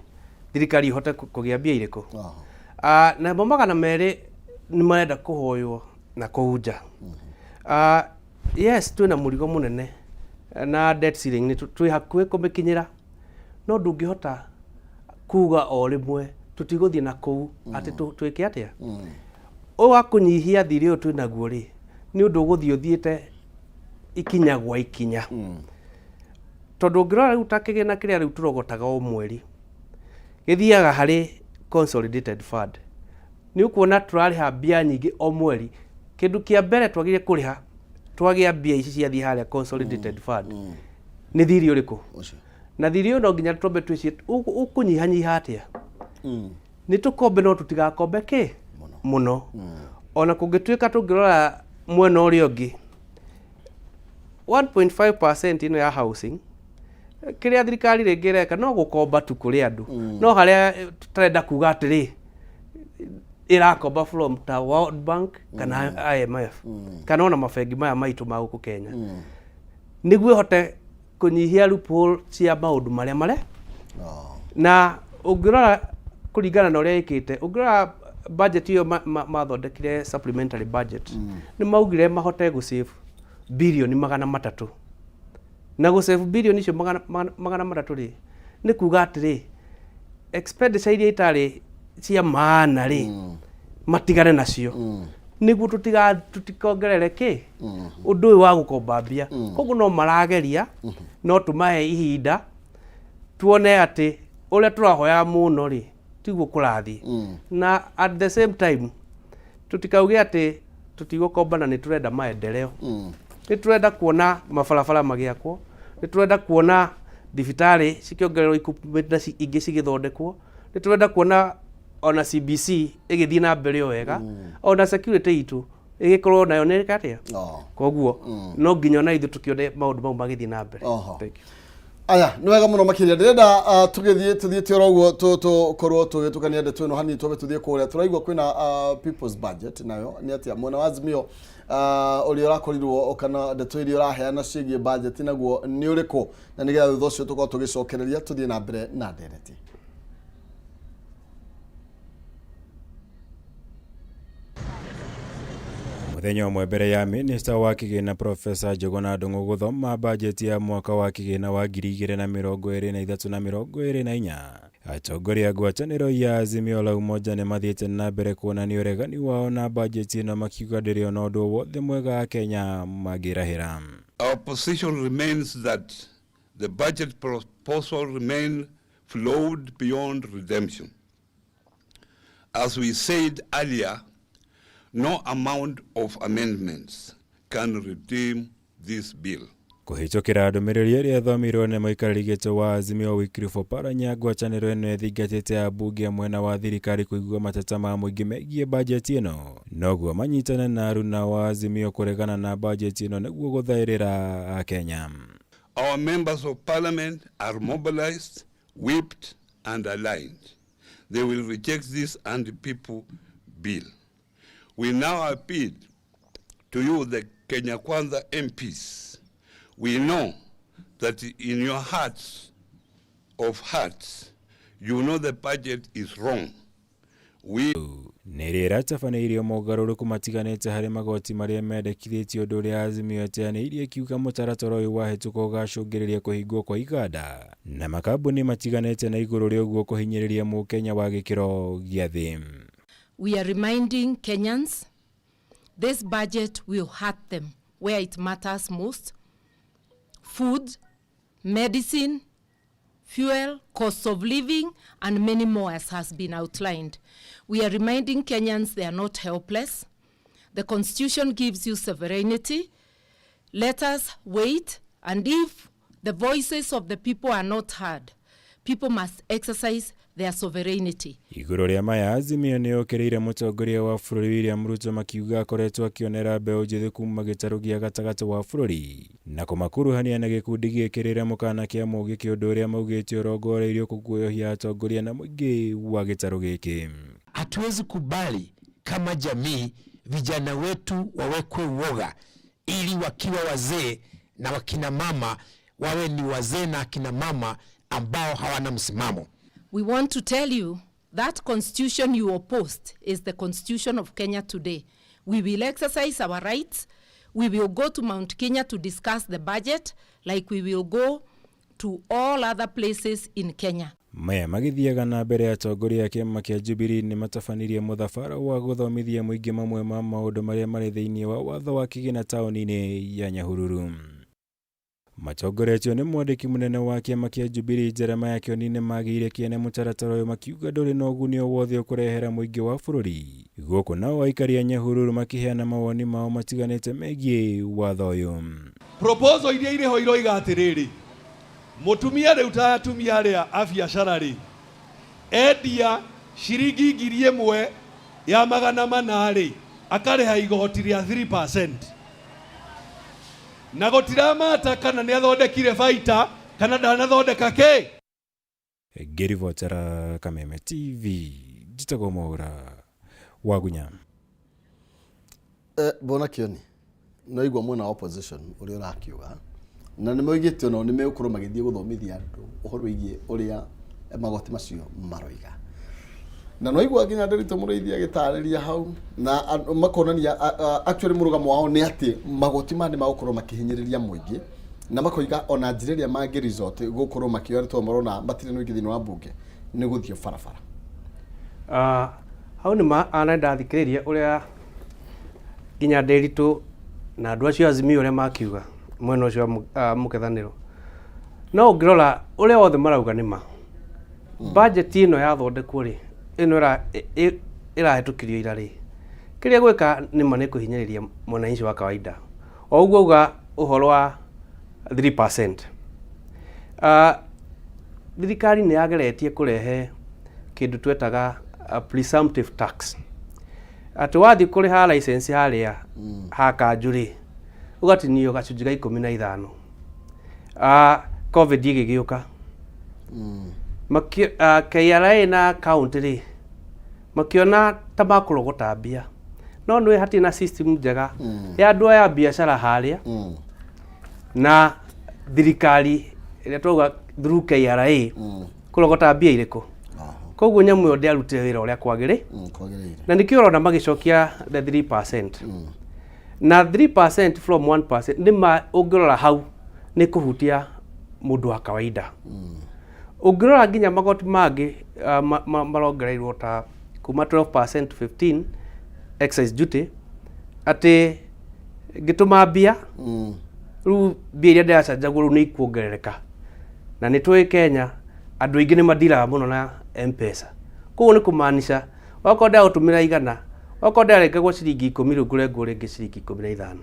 thirikari ihote kugia mbia iriku na magana meri ni marenda kuhoywo na kuunja. Yes, twina murigo munene na debt ceiling ni twi hakuhi kumikinyira no ndungihota kuga o rimwe tutiguthie na kuu ati twike atia o akunyihia thiri o twina guo ri ni undu guthie uthiite ikinya gwa ikinya tondu ngirora riu takigena kiria riu turogotaga o mweri githiaga hari consolidated fund ni ukuona turariha mbia nyingi o mweri kindu kia mbere twagire kuriha twagia mbia ici ciathi haria consolidated fund ni thiri uriku na thiri no nginya twambe twiciye ukunyihanyiha atia ni tukombe no tutigakombe ki muno ona kungituika tungirora mwena uria ungi 1.5% ino ya housing kiria thirikari ringi reka no gukomba tu kuri andu no haria tutarenda kuga atiri irakomba from the World Bank kana IMF kana ona mabengi maya maitu ma guku Kenya niguo hote kunyihia loophole cia maundu maria mare na ungirora kuringana na uria ikite ungirora budget iyo mathondekire supplementary budget ni maugire mahote gu save bilioni 300 na gu save bilioni icio 300 ri ni kuga atiri expenditure iria itari cia maana ri matigane nacio niguo tutikongerere ki undu uyu wa gukomba mbia koguo no marageria no tumahe ihinda tuone ati uria turahoya muno ri tiguo kurathi na at the same time tutikauge ati tutigukomba na ni turenda maendeleo ni turenda kuona mabarabara magiakwo ni turenda kuona thibitari cikiongererwo equipment na ingi cigithondekwo ni turenda kuona ona CBC igithii na mbere wega ona security itu igikorwo nayo nä katä koguo no nginya na ithu tukione maundu mau magithii na mbere. Aya nä wega må no makä ria ndä renda tå thiä te oro guo tå korwo tå gä tukania ndeto ä no hanini twabe tå thiä kå rä a tå raigua kwä na people's budget nayo nä atä mwena wa Azimio å rä a å rakorirwo kana ndeto iria å raheana ciägiä budget naguo nä å rä kå na nä getha thutha å cio tå korwo tå gä cokereria tå thiä na mbere na ndereti. Muthenya ũmwe mbere ya minista wa kigina Profesa Njuguna Ndung'u guthoma bajeti ya mwaka wa kigina wa 2023 na 2024. Atongoria ngwatanĩro ya Azimio la Umoja nĩ mathiĩte na mbere kuonania ũregani wao na bajeti ĩno makiuga ndĩrĩ ona ũndũ wothe mwega Kenya mangĩrahĩra. Our position remains that the budget proposal remain flawed beyond redemption. As we said earlier, no amount of amendments can redeem this bill. Kuhĩtũkĩra ndũmĩrĩri ĩrĩa thomirwo nĩ mũikarĩri gĩtĩ wa Azimio Wycliffe Oparanya, ngwatanĩro ĩno ĩthingatĩte ambunge mwena wa thirikari kũigua mateta ma mũingĩ megiĩ bajeti ĩno. Noguo manyitane na aruna wa Azimio kũregana na bajeti ĩno nĩguo gũthaĩrĩra Akenya. Our members of parliament are mobilized, whipped and aligned. They will reject this anti-people bill. We now appeal to you, the Kenya Kwanza MPs. We know that in your hearts of hearts, you know the budget is wrong. Nĩrĩra tabanĩirio mogarũrũku matiganĩte harĩ magoti marĩa mendekithĩtio ũndũ ũrĩa Azimio ĩteanĩirie kiuga mũtaratara ũyũ wahĩtũka ũgacũngĩrĩria kũhingwo kwa iganda na makambuni matiganĩte na igũrũ rĩa ũguo kũhinyĩrĩria mũkenya wa gĩkĩro gĩa thĩ. We are reminding Kenyans this budget will hurt them where it matters most. Food, medicine, fuel, cost of living, and many more as has been outlined. We are reminding Kenyans they are not helpless. The Constitution gives you sovereignty. Let us wait, and if the voices of the people are not heard, people must exercise their sovereignty. Igũrũ rĩa maya Azimio nĩ yokĩrĩire mũtongoria wa bũrũri William Ruto makiuga akoretwo akĩonera mbeũ njĩthĩ kuma gĩtarũ gĩa gatagatĩ wa bũrũri na kũmakuruhania na gĩkundi gĩkĩrĩre mũkana kĩa mũgĩ kĩũndũ ũrĩa maugĩte ũrongoreirio kũguoyohia atongoria na mũingĩ wa gĩtarũ gĩkĩ. Hatuwezi kubali kama jamii vijana wetu wawekwe uoga ili wakiwa wazee na wakina mama wawe ni wazee na akina mama ambao hawana msimamo. We want to tell you that constitution you opposed is the constitution of Kenya today. We will exercise our rights. We will go to Mount Kenya to discuss the budget like we will go to all other places in Kenya. Maya magithiaga na mbere ya atongoria a kĩama kĩa Jubilee nĩ matabanirie mũthabara wa gũthomithia mũingĩ mamwe ma maũndũ marĩa marĩ thĩinĩ wa watho wa kĩgĩna taũni-inĩ ya Nyahururu. Matongoretio nĩ mwandĩki mũnene wa kĩama kĩa Jubilee Jeremiah Kĩoni nĩ magĩire kĩene mũtaratara ũyũ makiuga ndũrĩ na ũguni o wothe ũkũrehera mũingĩ wa bũrũri. Gũkũ nao aikari a Nyahururu makĩheana mawoni mao matiganĩte megiĩ watho ũyũ. Proposal iria irĩ ho iroiga atĩrĩrĩ, mũtumia rĩu ta atumia arĩa a biacara rĩ, endia ciringi 1,000 ya 400 rĩ, akarĩha igoti rĩa 3%. Na gũtiramata kana nĩ athondekire baita kana ndanathondeka kĩ. Ngĩribotera Kameme TV njitagwo Mwaura Wagunya. Bona Kĩoni no igwa mwena wa opposition ũrĩa ũrakiuga na nĩ moigĩte no nĩ megũkorwo magĩthiĩ gũthomithia andũ ũhoro wĩgiĩ ũrĩa magoti macio maroiga. Na no igwa nginya Nderitu Mũrĩithi agĩtarĩria hau na makonania actually mũrugamo wao nĩ atĩ magoti mandi magũkorwo makĩhinyĩrĩria mũingĩ na makoiga ona njĩra ĩrĩa mangĩ resort gũkorwo makĩoretwo marona matirĩ no thĩinĩ wa mbunge nĩ gũthiĩ barabara. Hau nĩ anenda thikĩrĩria ũrĩa nginya Nderitu na andũ acio Azimio ũrĩa makiuga mwena ũcio mũkethanĩro. No ũngĩrora ũrĩa othe marauga nĩ ma. Budget ĩno yathondekwo rĩ ĩno ĩrahĩtũkirio ira rĩ, kĩrĩa gwĩka nĩ ma nĩ kũhinyĩrĩria mwananchi wa kawaida. O ũguo uga ũhoro wa 3%. Thirikari nĩ yageretie kũrehe kĩndũ twetaga presumptive tax. ati wathi kuri ha license haria ha kanjuri ugatinio gacunji ga 15 covid igigiuka KRA na county ri makiona tabakuro gutambia no nwe hati na system njega ya andu ya biashara haria na thirikari ria tauga through KRA kurogota mbia iriku koguo nyamu yo ndiarutire wira uria kwagire na nikio rona magicokia the 3% na 3% from 1% nima ungirora hau ni kuhutia mundu wa kawaida ungirora nginya magoti mangi marongereirwo ta kuma 12% to 15 excise duty ati gituma mbia ru mbia iria ndiracanjagwo ru ni ikuongerereka na ni twi Kenya andu aingi ni madira muno na M-Pesa koguo ni kumaanisha wako nda utumira igana wako nda rekagwo ciringi 10 rugure ngure ngi ciringi 15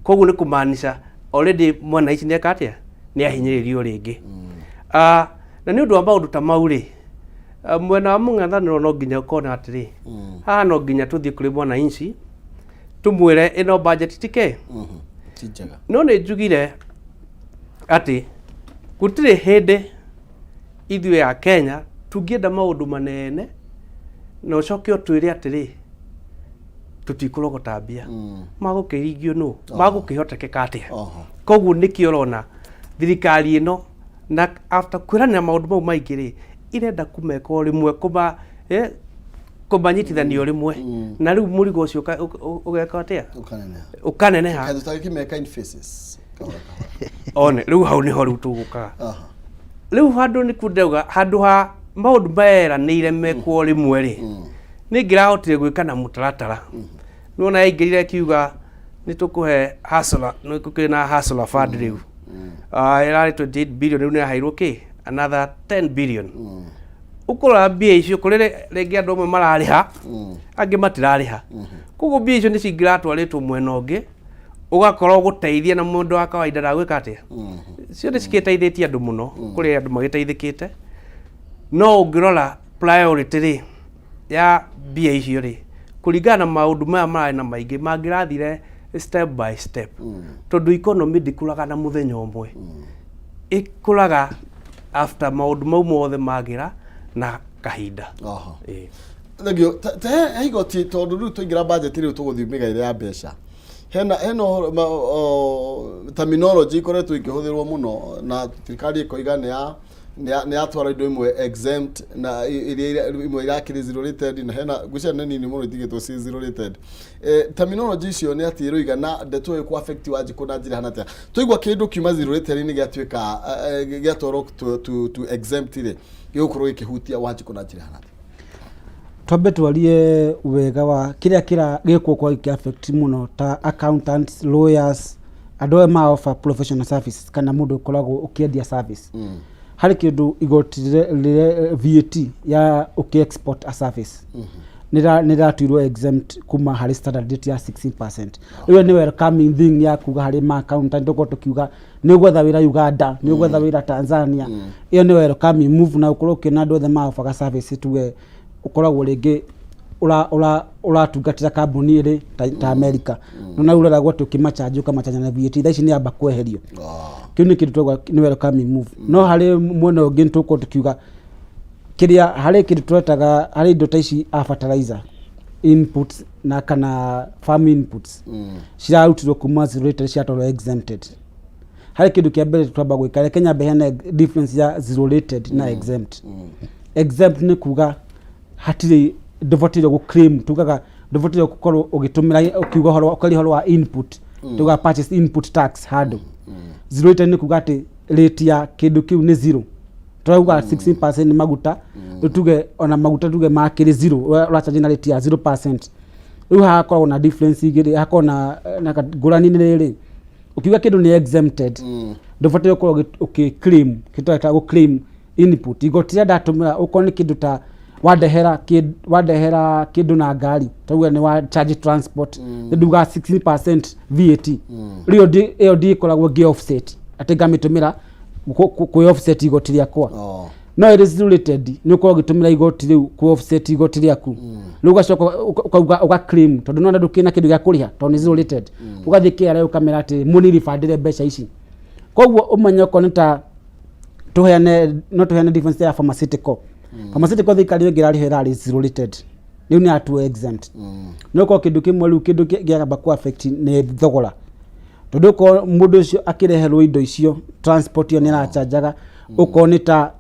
koguo ni kumaanisha already mwana ici ne katia ni ahinyiririo ringi na ni undu wa maundu ta mauri mwena wa mung'ethaniro no nginya ukona atiri haha no nginya tuthie kuri mwana inci tumwire ino budget tike tijega no ni njugire ati gutire hinde ithuĩ ya Kenya tungienda maundu manene na ucoke utwire atiri tutikurogota mbia magukirigio no magukihotekeka atia koguo nikio rona thirikari ino na after kwirana maundu mau maingi ri irenda kumeka rimwe kubanyitithania rimwe na riu murigo ucio ugeka atia ukaneneha kazi tukimeka in faces one riu hau niho riu tugukaga riu handu ni kundeuga handu ha maundu meranire mekwo rimwe ri ningirahotire gwika na mutaratara nona ingirire kiuga ni tukuhe hasla no kukina hasla fund riu irari 28 billion riu ni hairwo ki another 10 billion ukora mbia icio kuri ringi andu amwe marariha angi matirariha koguo mbia icio ni cingiratwaritwo mwena ungi ugakorwo guteithia na mundu wa kawaida ndagwika atia cio ni cikiteithĩtie andu muno kuri andu magiteithĩkĩte no ungirora priority ri ya mbia icio ri kuringana na maundu maya marari na maingi mangirathire step by step tondu economy ndikuraga na muthenya umwe ikuraga after maundu mau mothe magira na kahinda thegio te igoti tondu riu tuingira budget riu tuguthii migaire ya mbeca hena terminology ikoretwo ikihuthirwo muno na thirikari ikoiga ni atwara indo imwe exempt na imwe irakiri zero rated na hena gucana nini muno itigitwo si zero rated terminology icio ni ati ruiga na ndeto iko affect waji kuna njira hanatia tuigwa kindu kiuma zero rated ni giatuika giatoro to exempt ri gikukorwo ikihutia waji kuna njira hanatia twambe twarie wega wa kiria gikwo kwa affect muno ta accountants lawyers andu ma offer professional services kana mundu ukoragwo ukiendia service hari kindu igoti VAT ya export a service niratuirwo exempt kuma hari standard rate ya 16%. Iyo ni welcoming thing ya kuga hari ma accountant ndoko tukiuga ni gwetha wira Uganda ni gwetha wira Tanzania iyo ni welcoming move na ukorwo kina andu othe ma offer service tuwe ukoragwo ringi uratungatira kambuni iri ta America nona ureragwo tukimachanjo kamachanya na VAT thaici ni amba kweherio kiu ni kindu twagwa ni welcome move no hari mwena ungi ntuko tukiuga kiria hari kindu twetaga hari indo ta ici a fertilizer inputs na kana farm inputs cirarutirwo kuma zero rate ciatoro exempted hari kindu kia mbere twamba gwika Kenya behana difference ya zero rated na exempt exempt ni kuga hatire nduvotire gu claim tugaga nduvotire gukorwo ugitumira ukiuga horo ukari horo wa input tuga purchase input tax hado zero rate ni kuga ati rate ya kindu kiu ni zero tuga 16% maguta tuge ona maguta tuge makiri zero uracha na rate ya 0% riu hakora na difference igiri hakona na gurani niri ukiuga kindu ni exempted nduvotire gukorwo ukiclaim kitwa gu claim input igotira datumira ukoni kindu ta wadehera kindu na ngari tauga ni wa charge transport nduga 16% VAT rio di koragwo gi offset ati gamitumira ku offset igotiria kwa no it is related ni uko gitumira igoti riu ku offset igoti riaku riu gacoka uga claim tondu no ndukina kindu gya kuriha tondu is related ugathie KRA ukamera ati muni refundire mbeca ici koguo umenya ko nita tuheane difference ya pharmaceutical pharmaceutical thikari ngirari herari is related riu ni atu exempt no ko kindu kimwe riu kindu giagamba ku affect ni thogora tondu ko mundu ucio akireherwo indo icio transport yo ni arachajaga ukonita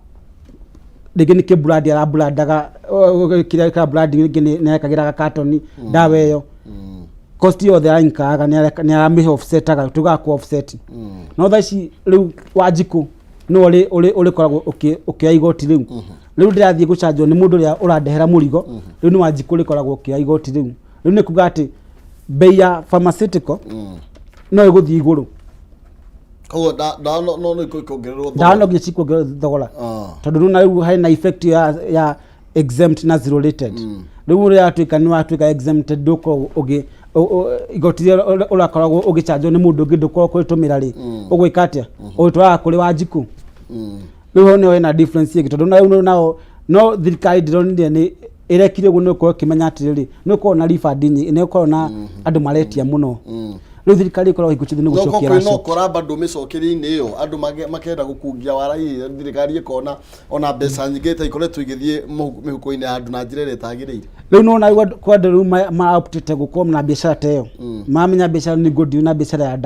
digini ke blood ara bloadaga kira ka blood ngini nekagira carton dawa yo cost yo the inkaga ni ara mi offset aga tuga ku offset no thaci riu wajiku no uri koragwo ukia igoti riu riu ndirathie gucanjwo ni mundu ria urandehera murigo riu ni wajiku uri koragwo ukia igoti riu riu ni kuga ati bei ya pharmaceutical no iguthie iguru koguo no ikuongererwo thogora dawa no nginya cikuongererwo thogora tondu na riu haina effect ya exempt na zero rated riu ria atuika ni watuika exempted duko ugi igoti urakoragwo ugicanjwo ni mundu ungi duko kwitumira ri ugwika atia ugitwara kuri wajiku riu ni wena difference igi tondu no thirikari ndironire ni irekire guno ko kimenya atiriri no ko na refund ni ko na andu maretia muno riu thirikari ikoragwo igucithia ni gucokia racio no kora bado micokeri-ini iyo andu makenda gukungia warai thirikari ikona ona mbeca nyingi ta ikoretwo igithie mihuko-ini ya andu na njira ira itagiriire riu no kwa andu ma optete gukorwo na biashara ta iyo mamenya biashara ni good na biashara ya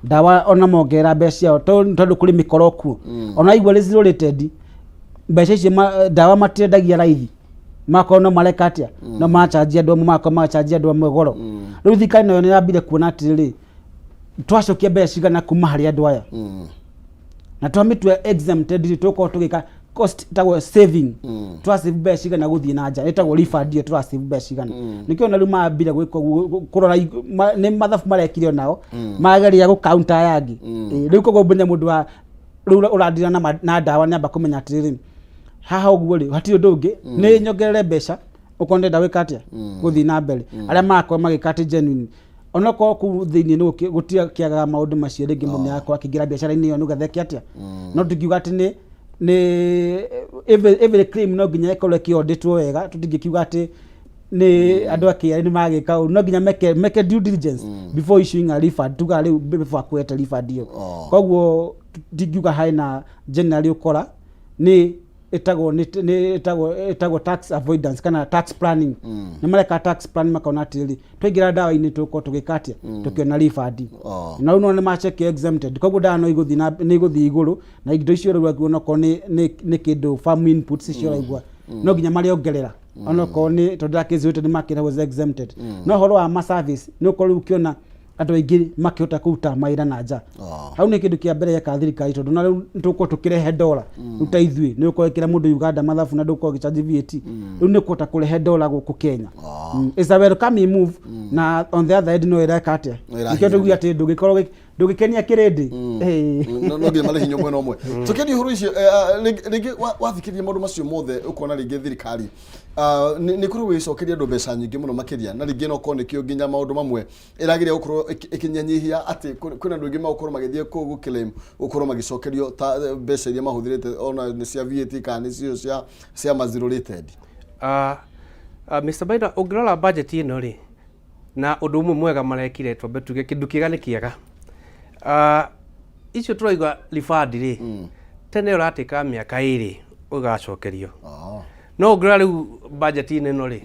dawa ona mongera mbeca yao tondu kuri mikoroku ona igwa zero rated mbeca icio dawa matiendagia raithi makona mareka atia no machanjia andu machanjia andu goro riu thikari nayo ni yambire kuona atiriri twacokia mbeca cigana kuma hari andu aya na twamitwe exempted tuko tugika cost tago saving twasave mbeca cigana guthie na nja etagwo refund iyo twasave mbeca cigana nikio na riu mambire kurora ni mathabu marekire nao mageria gu counter yangi riu kogo mbenya mundu wa riu uradira na dawa ni amba kumenya atiriri haha uguo ri hati undu ungi ni nyongerere mbeca ukonde dawa ikatia guthie na mbere aria makwa magikati genuine onako ku thiini ni gutia kiaga maundu macio ringi mundu yakwa akigira biashara-ini iyo nugatheki atia no tukiuga ati ni every claim no nginya ikorwo kiauditwo wega tutingikiuga ati ni andu akia ni magika no nginya make due diligence before issuing a refund tuga riu before kueta refund iyo koguo tingiuga haina generally ukora ni itago tax avoidance kana tax planning ni mareka tax planning makona atiri twigira dawa-ini tuko tugikatia tukiona refund na uno ni macheke exempted koguo dawa no iguthi ni iguthi iguru na indo icio riu akuona ko ni kindu farm inputs icio igwa no nginya mari ongerera onako ni tondu akizuite ni makira was exempted no horo wa service ni ukoru ukiona andu aingi makihota kuruta maira na nja hau ni kindu kia mbere ya thirikari tondu na riu tuko tukirehe dola ruta ithui ni ukwekira mundu Uganda mathabu na nduko gicharge VAT riu ni kuhota kurehe dola guku Kenya is a welcome move na on the other end no ireka atia nikio tugia ati ndugikorwo ndugikenia kirindi no ngi mari hinyo mwena omwe tukeni huru icio ringi wathikiria maundu macio mothe ukona ringi thirikari ni kuri wicokeria andu mbeca nyingi muno makiria na ringi no kone kio nginya maundu mamwe iragiria gukorwo ikinyanyihia ati kwina andu ingi magukorwo magithie ku claim gukorwo magicokerio ta mbeca iria mahuthirite ona ni cia VAT kana ni cio cia mazero rated Mr. Baida ungirora budget ino ri na undu umwe mwega marekire twambe tuge kindu kiega ni kiega icio turaiga refund ri tene uratika miaka iri ugacokerio no ngora riu budget ino ri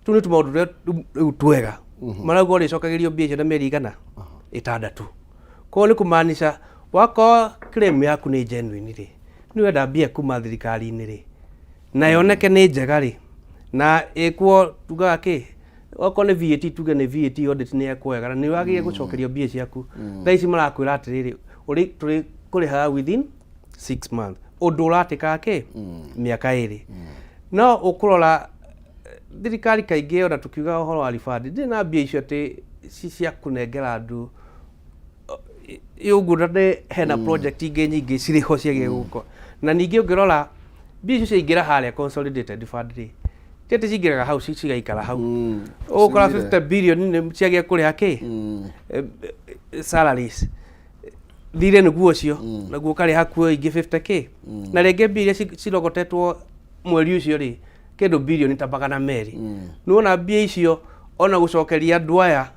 tu ni tumaundu riu twega marauga ri cokagirio mbia icio na mieri igana 6 ko ni kumaanisha wako claim yaku ni genuine ri ni wenda mbia kuma thirikari-ini ri na yoneke ni njega ri na ikuo tuga ki wako ni VAT tuge ni VAT audit ni ekwega na ni wagiye gucokerio mbia ciaku thaici marakwira atiriri uri turi kuriha within 6 months undu uratika ki miaka iri no ukurora thirikari kaingi ona tukiuga uhoro wa refund ndi na mbia icio ati cia kunengera andu yugu ndi hena project ingi nyingi ciriho ciagie guko na ningi ungirora mbia icio ciingira haria consolidated fund ri tete cigiraga hau cigaikara hau ukora 50 billion ni ciagia kuriha ki salaries thire niguo cio naguo kari hakuo ingi 50k na rege mbia cirogotetwo mweri ucio ri kindu bilioni ta 200 nuona mbia icio ona gucokeria andu aya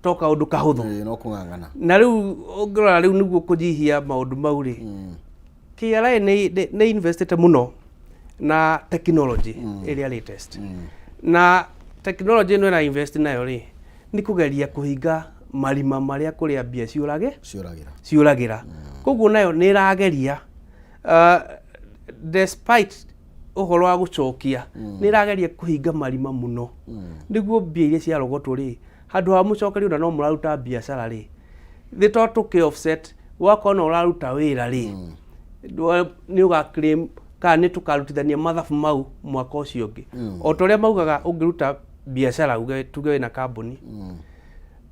toka undu kahuthu no kungangana na riu ungirora riu niguo kujihia maundu mau ri KRA ni investite muno na technology area latest na technology no na invest nayo ri ni kugeria kuhinga marima maria kuria mbia ciuragira koguo nayo ni irageria despite uhoro wa gucokia ni irageria kuhinga marima muno niguo mbia iria ciarogotwo ri handu ha mucokeri una no muraruta biacara ri thito tuki offset wakona uraruta wira ri ni uga claim ka ni tukarutithania mathabu mau mwaka ucio ungi o toria maugaga ungiruta biacara uge tuge na kambuni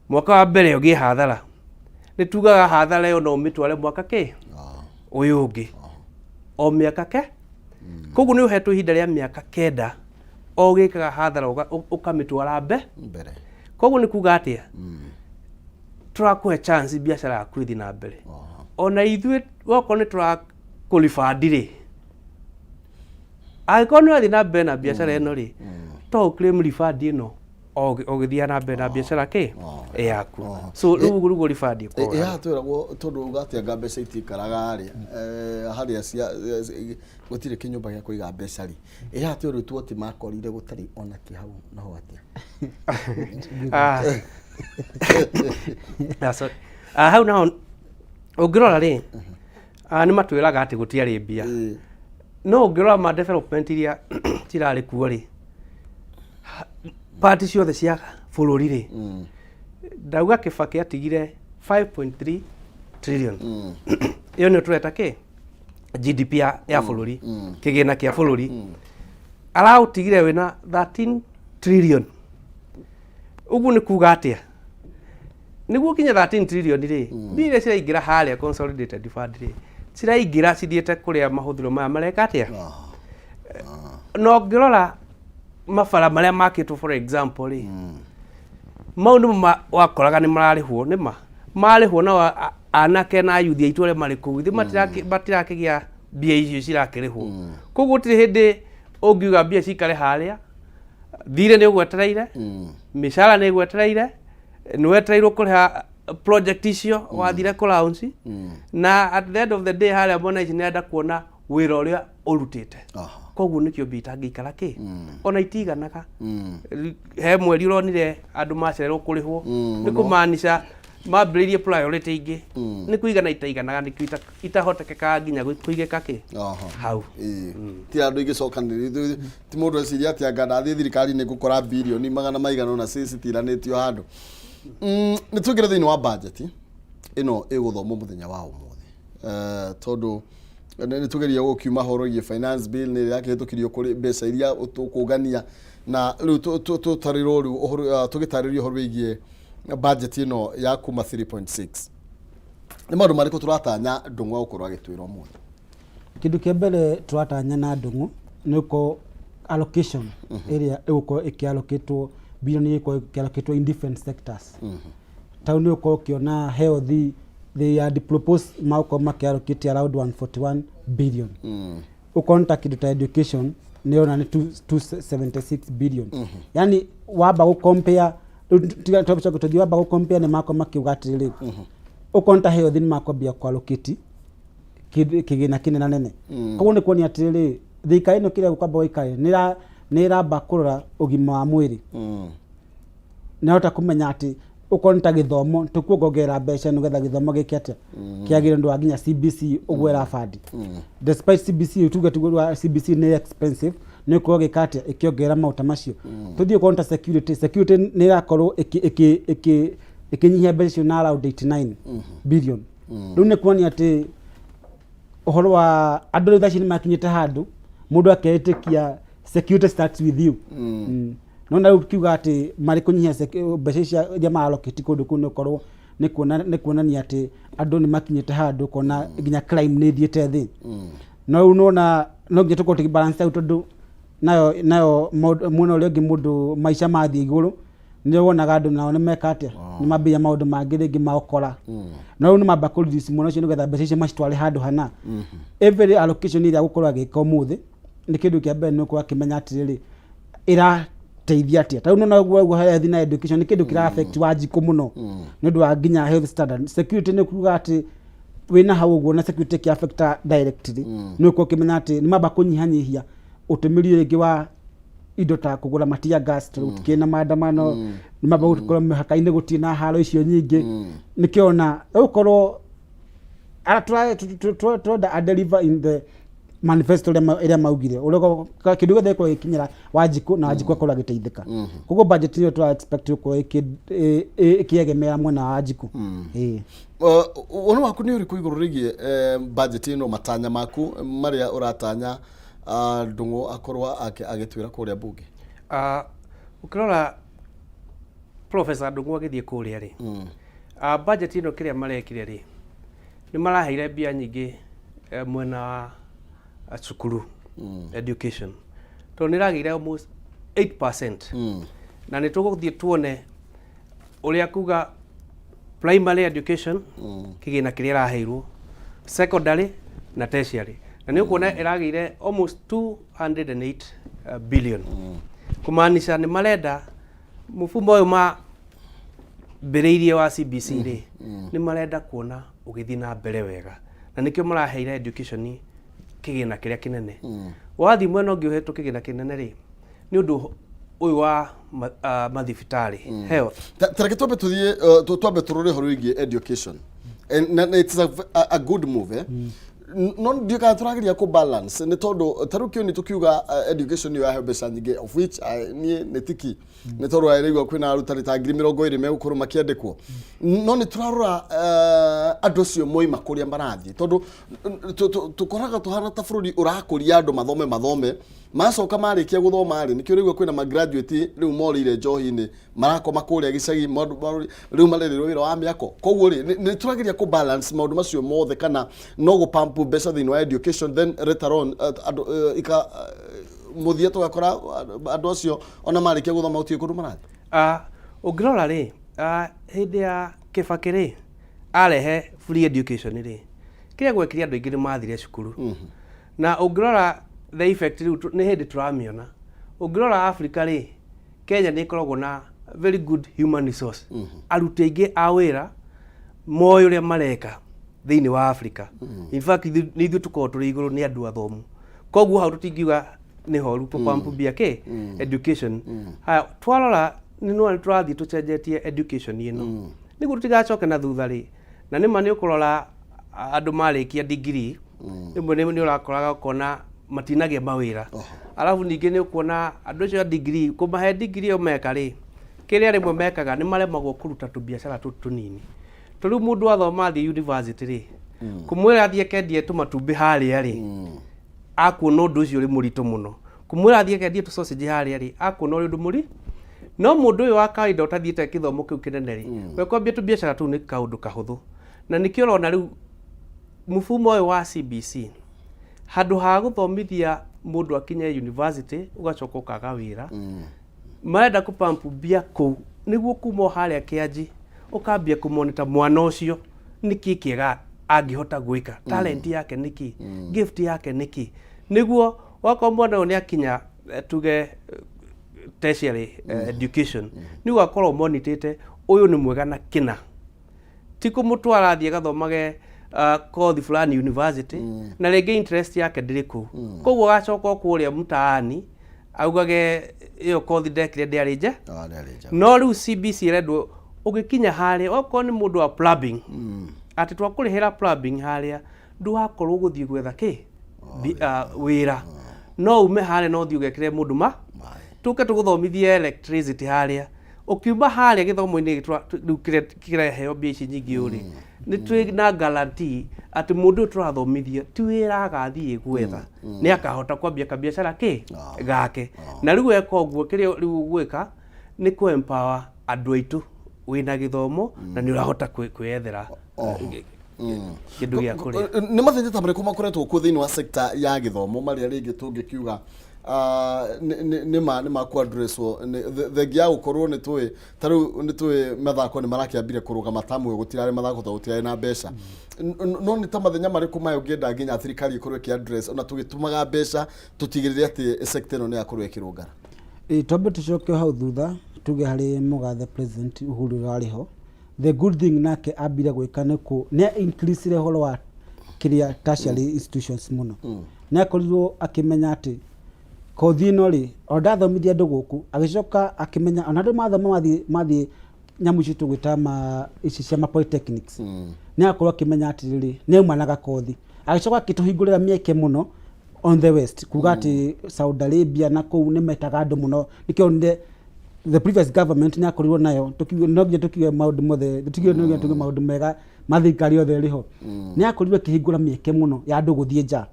mwaka wa mbere ugi hathara ni tugaga hathara yo no mitware mwaka ke uyu ungi o miaka ke koguo ni uhetwo ihinda ria miaka 9 o gikaga hathara ukamitwara mbere koguo ni kuga atia turakuhe chance biacara yaku ithi na mbere ona ithuĩ woko ni turakulifandire angĩkorwo nĩ wathi na mbere na biacara ĩno rĩ to claim refund ĩno ogithia na mbere na biacara ke yaku so rĩu rugo refund ĩko twĩragwo tondu ugatia mbeca itikaraga rĩ harĩa cia gũtirĩ kĩnyũmba gĩa kũiga mbeca rĩ twĩrwo tuoti makorire gũtarĩ ona kĩhau naho atia hau naho ũngĩrora rĩ nĩ matwĩraga atĩ gũtiarĩ mbia no ũngĩrora ma development iria cirarĩ kuo rĩ party ciothe cia bũrũri rĩ ndauga Kĩbakĩ atigire 5.3 trillion iyo nĩ tũreta kĩ GDP ya bũrũri kĩgĩna kĩa bũrũri arautigire wĩna 13 trillion ugu ni kuga atia niguo kinya 13 trillion ri mbia ciraingira haria consolidated fund ri ciraingira cithiete kuria mahuthiro maya mareka atia no ngirora mabara maria makitwo for example ri maundu wakoraga ni mararihwo nima marihwo na anake na youth aitu aria mari kuu thi matirakigia mbia icio cirakirihwo koguo tiri hindi ungiuga mbia cikare haria thire ni ugwetereire mishara ni ugwetereire ni wetereirwo kuriha project icio wathire kulaunci na at the end of the day haria bona ici nenda kuona wira uria urutite koguo nikio bitangikara ki ona itiganaga he mweri uronire andu macererwo kurihwo ni kumaanisha mambiririe priority ingi ni kuigana itaiganaga ni itahotekeka nginya kuigeka ki hau ti andu igicokanĩrĩrio ti mũndũ eciria atĩ anga ndathie thirikari nĩ gũkora bilioni magana maigana na citiranĩtio handũ nĩ tũngĩre thĩinĩ wa budget ĩno ĩgũthomwo mũthenya wa ũmũthĩ tondũ nĩ tũgeria gũkiuma horo igie finance bill nĩ yakĩhĩtũkirio kũrĩ mbeca iria tũkũngania na rĩu tũtarĩrwo rĩu tũgĩtarĩrio horo wĩgiĩ budget ĩno ya kuma 3.6 nĩ maũndũ marĩkũ tũratanya Ndung'u gũkorwo agĩtwĩra ũmũthĩ kindu kia mbere turatanya na Ndung'u nĩ ko allocation area ĩgũkorwo ĩkĩallocatwo bilioni ĩgũkorwo ĩkĩallocatwo in different sectors taũ nĩ ũkorwo ũkĩona health they are proposed mauko makiallocate around 141 billion ukonta kindu ta education nĩ ona ni 276 billion yani waba go compare tuthi waba go compare ni mako makiuga atiriri ukonta health ni mako bia kuallocate kigina kinene nene koguo ni kuonia atiriri thirikari ĩno kĩrĩa gũkamba gũikare nĩ ĩramba kũrora ũgima wa mwĩrĩ nĩhota kũmenya atĩ ukonta githomo tukuongerera mbeca nigetha githomo gĩkĩate kĩagĩrĩire ndũ nginya CBC ũgwera fund despite CBC tuge CBC nĩ expensive nĩ kuo gĩkate ĩkĩongerera mauta macio tuthie konta security nĩ irakorwo ĩkĩnyihia mbeca icio na around 89 billion rĩu nĩ kuonia atĩ ũhoro wa andũ thaci nĩ makinyĩte handũ mũndũ akeĩtĩkia security starts with you no na ukiuga ati mari kunyihia mbeca cia iria maallocate kundu kuu ni korwo ni kuonania ati andu ni makinyite handu kona nginya crime ni thiete thi no unaona no nginya tukote balance out tondu nayo mwena uria ungi mundu maisha mathi iguru nĩ wonaga andũ nao nĩ meka atĩa nĩ mambia maũndũ mangĩ rĩngĩ maokora na rĩu nĩ mamba kũ reduce mũno ũcio nĩgetha mbeca icio macitware handũ hana every allocation ĩrĩa gũkorwo agĩka ũmũthĩ nĩ kĩndũ kĩa mbere nĩ gũkorwo akĩmenya atĩrĩrĩ ĩrateithia atĩa ta rĩu nona guo health na education nĩ kĩndũ kĩra affect Wanjikũ mũno nĩ ũndũ wa nginya health standard security nĩ kuga atĩ wĩna hau ũguo na security kĩ affect directly nĩ ũkorwo ũkĩmenya atĩ nĩ mamba kũnyihanyihia ũtũmĩri rĩngĩ wa indo ta kũgũra matia gas tũtikĩna maandamano nĩ mamba gũkorwo mĩhaka-inĩ gũtirĩ na haro icio nyingĩ nĩkĩona ũkorwo tũrenda a deliver in the manifesto ĩrĩa maugire ũrĩa kĩndũ gĩothe gĩkorwo gĩkinyĩra Wanjikũ na Wanjikũ akorwo agĩteithĩka koguo budget nĩyo tũra expect gũkorwo ĩkĩegemera mwena wa Wanjikũ wona waku nĩ ũrĩkũ igũrũ rĩgiĩ budget ĩno matanya maku marĩa ũratanya Ndung'u akorwo agĩtwĩra kũrĩa bunge ukirora Professor Ndung'u agĩthiĩ kũrĩa rĩ budget ĩno kĩrĩa marekire rĩ nĩ maraheire mbia nyingĩ mwena wa cukuru education to nĩ ragĩire almost 8% na nĩ tũgũthiĩ tuone ũrĩa kuga primary education kĩgĩna kĩrĩa raheirwo secondary na tertiary na nĩ ũkuona ĩragĩire almost 208 billion kumaanisha nĩ marenda mũfumo ũyũ mbĩrĩirie wa CBC rĩ nĩ marenda kuona ũgĩthiĩ na mbere wega na nĩkĩo maraheire education kĩgĩna kĩrĩa kĩnene wathiĩ mwena ũngĩ ũhetwo kĩgĩna kĩnene rĩ nĩ ũndũ ũyũ wa mathibitarĩ health tareke twambe tũthiĩ twambe tũrore horo wĩgiĩ education and it's a good move no ndika tũrageria ku balance nĩ tondũ tarukio nĩ tukiuga education yo yahe mbeca nyingĩ of which niĩ nĩ tiki nĩ tondũ aĩrĩgwo kwĩna arutani ta 20,000 megũkorwo makĩandĩkwo no nĩ tũrarora andũ cio moima kũrĩa marathiĩ tondũ tũkoraga tũhana ta bũrũri ũrakũria andũ mathome macoka marĩkia gũthoma rĩ nĩkĩo rĩu kwĩna graduate rĩu morĩire njohi-inĩ marakoma kũrĩa gĩcagi rĩu marerĩrwo wĩra wa mĩako koguo rĩ nĩ tũrageria ku balance maũndũ macio mothe kana no gũpampu mbeca thĩinĩ wa education then later on mũthia tũgakora andũ acio ona marĩkia gũthoma gũtirĩ kũndũ marathiĩ ũngĩrora rĩ hĩndĩ ya Kĩbakĩ rĩ arehe free education rĩ kĩrĩa gwekire andũ aingĩ nĩ mathire cukuru na ũngĩrora the effect rĩu nĩ hĩndĩ tũramĩona ũngĩrora Africa rĩ Kenya nĩ ĩkoragwo na very good human resource aruti aingĩ a wĩra moĩ ũrĩa mareka thĩinĩ wa Africa in fact nĩ ithuĩ tũkoragwo tũrĩ igũrũ nĩ andũ athomu koguo hau tũtingiuga nĩ horu tũpampu mbia education haya twarora nĩ tũrathiĩ tũcenjetie education ĩno nĩguo tũtigacoke na thutha rĩ na nĩma nĩ ũkũrora andũ marĩkia degree rĩmwe nĩ ũrakoraga ũkona matinagia mawĩra alafu ningĩ nĩ ũkuona andũ acio degree kũmahe degree ĩyo meka rĩ kĩrĩa rĩmwe mekaga nĩ maremagwo kũruta tũbiacara tũnini tondũ mũndũ athoma thĩ university rĩ kũmwĩra athiĩ kendie tũmatumbĩ harĩa rĩ akuona ũndũ ũcio ũrĩ mũritũ mũno kũmwĩra athiĩ kendie tũsausage harĩa rĩ akuona ũrĩ ũndũ mũritũ no mũndũ ũyũ wa kawaida ũtathiĩte gĩthomo kĩu kĩnene rĩ we kwambia tũbiacara tũu nĩ kaũndũ kahũthũ na nĩkĩo ũrona rĩu mũfumo ũyũ wa CBC handũ ha gũthomithia mũndũ akinye university ũgacoka ũkaga wĩra marenda kũpampu mbia kũu nĩguo kuma harĩa kĩanji ũkambia kũmonita mwana ũcio nĩkĩ kĩega angĩhota gwĩka talent yake nĩkĩ gift yake nĩkĩ nĩguo wakorwo mwana ũyũ nĩ akinya tuge tertiary education nĩguo akorwo monitĩte ũyũ nĩ mwega na kĩna ti kũmũtwara athiĩ gathomage kothi fulani university na rĩngĩ interest yake ndĩrĩ kũu koguo agacoka kũrĩa mtaani augage ĩyo kothi ndekire ndĩarĩ nja no rĩu CBC ĩrendwo ũgĩkinya harĩa okorwo nĩ mũndũ wa plumbing atĩ twakũrĩhĩra plumbing harĩa ndũgakorwo gũthiĩ gwetha wĩra no ume harĩa no ũthiĩ ũgekĩre mũndũ tũke tũgũthomithie electricity harĩa ukiuma harĩa gĩthomo-inĩ rĩu kĩreheo mbia ici nyingĩ ũrĩ nĩ twĩ na guarantee atĩ mũndũ ũyũ tũrathomithia ti wĩra agathiĩ gwetha nĩ akahota kwambia kabiacara gake na rĩu eka ũguo kĩrĩa rĩu gwĩka nĩ ku empower andũ aitũ wĩna gĩthomo na nĩ ũrahota kwĩyethera kĩndũ gĩa kũrĩa nĩ mathĩnjĩta marĩkũ makoretwo kuo thĩinĩ wa sector ya gĩthomo marĩa rĩngĩ tũngĩkiuga nä makå addresswo thengia gå korwo nä twä tarä nä twä mathako nä marakäambire kå rå gama tamwe gå tirarä mathako ta gå tirarä na mbeca no nä ta mathenya marä kå mayo ngä enda nginya thirikari ä korwo ä address ona tå gä tåmaga mbeca tå tigä rä re atä sector ä no nä yakorwo ä kä rå ngara twambe tå coke hau thutha tuge harä mugathe president Uhuru warä ho the good thing nake ambire gwä ka nä increase re horo wa kiria tertiary institutions muno nä akorirwo akimenya atä kothi ĩno rĩ ondathomithia andũ gũkũ agĩcoka akĩmenya ona andũ mathoma mathiĩ nyamũ ici tũgwĩta ici cia polytechnics nĩ akorwo akĩmenya atĩrĩrĩ nĩ aumanaga kothi agĩcoka akĩtũhingũrĩra mĩeke mũno on the west kuga atĩ Saudi Arabia na kũu nĩ metaga andũ mũno nĩkĩo the previous government nĩ akorirwo nayo no nginya tũkiuge maũndũ mothe tũkiuge no nginya tuge maũndũ mega mathirikari yothe ĩrĩ ho nĩ akorirwo akĩhingũra mĩeke mũno ya andũ gũthiĩ nja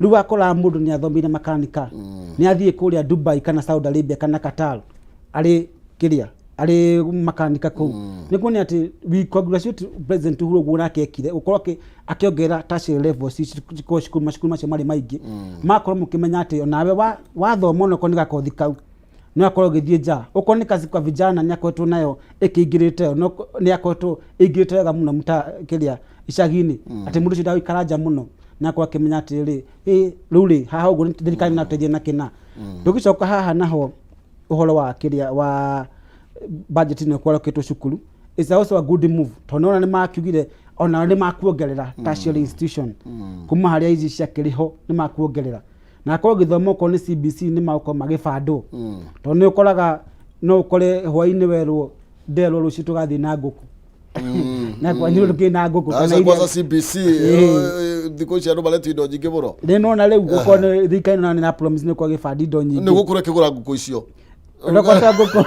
rĩu akora mũndũ nĩ athomeire makanika nĩ athiĩ kũrĩa Dubai kana Saudi Arabia kana Qatar arĩ makanika kũu nĩ kuonania atĩ we congratulate President Uhuru guo nake ekire gũkorwo akĩongerera tertiary levels cukuru macio marĩ maingĩ makorwo mũkĩmenya atĩ onawe wathoma onokorwo nĩ gakothi kau nĩ akorwo gĩthiĩ nja okorwo nĩ kazi kwa vijana nĩ akoretwo nayo ĩkĩingĩrĩte nĩ akoretwo ĩingĩrĩte wega mũno icagi-inĩ atĩ mũndũ ũcio ndagũikara nja mũno na kwa kimenya atĩrĩ rĩu rĩ haha ũguo nĩ thirikari na tũteithie na kĩna tũgĩcoka haha naho ũhoro wa wa budget ĩno kwaloketwo cukuru is also a good move tondũ ona nĩ makiugire ona nĩ makuongerera tertiary institution kuma harĩa ici ciakĩrĩ ho nĩ makuongerera na akorwo gĩthomo okorwo nĩ CBC nĩ maũkorwo magĩbandwo tondũ nĩ ũkoraga no ũkore hwaĩ-inĩ werwo nderwo rũciũ tũgathiĩ na ngũkũ na kwa nyiro kina ngoko kana ile kwa CBC thiko cia ndo baletu indo nyingi buro ni nona riu gukone thika ino na promise ni kwa gifandi indo nyingi ni gukure kigura ngoko icio ndakota ngoko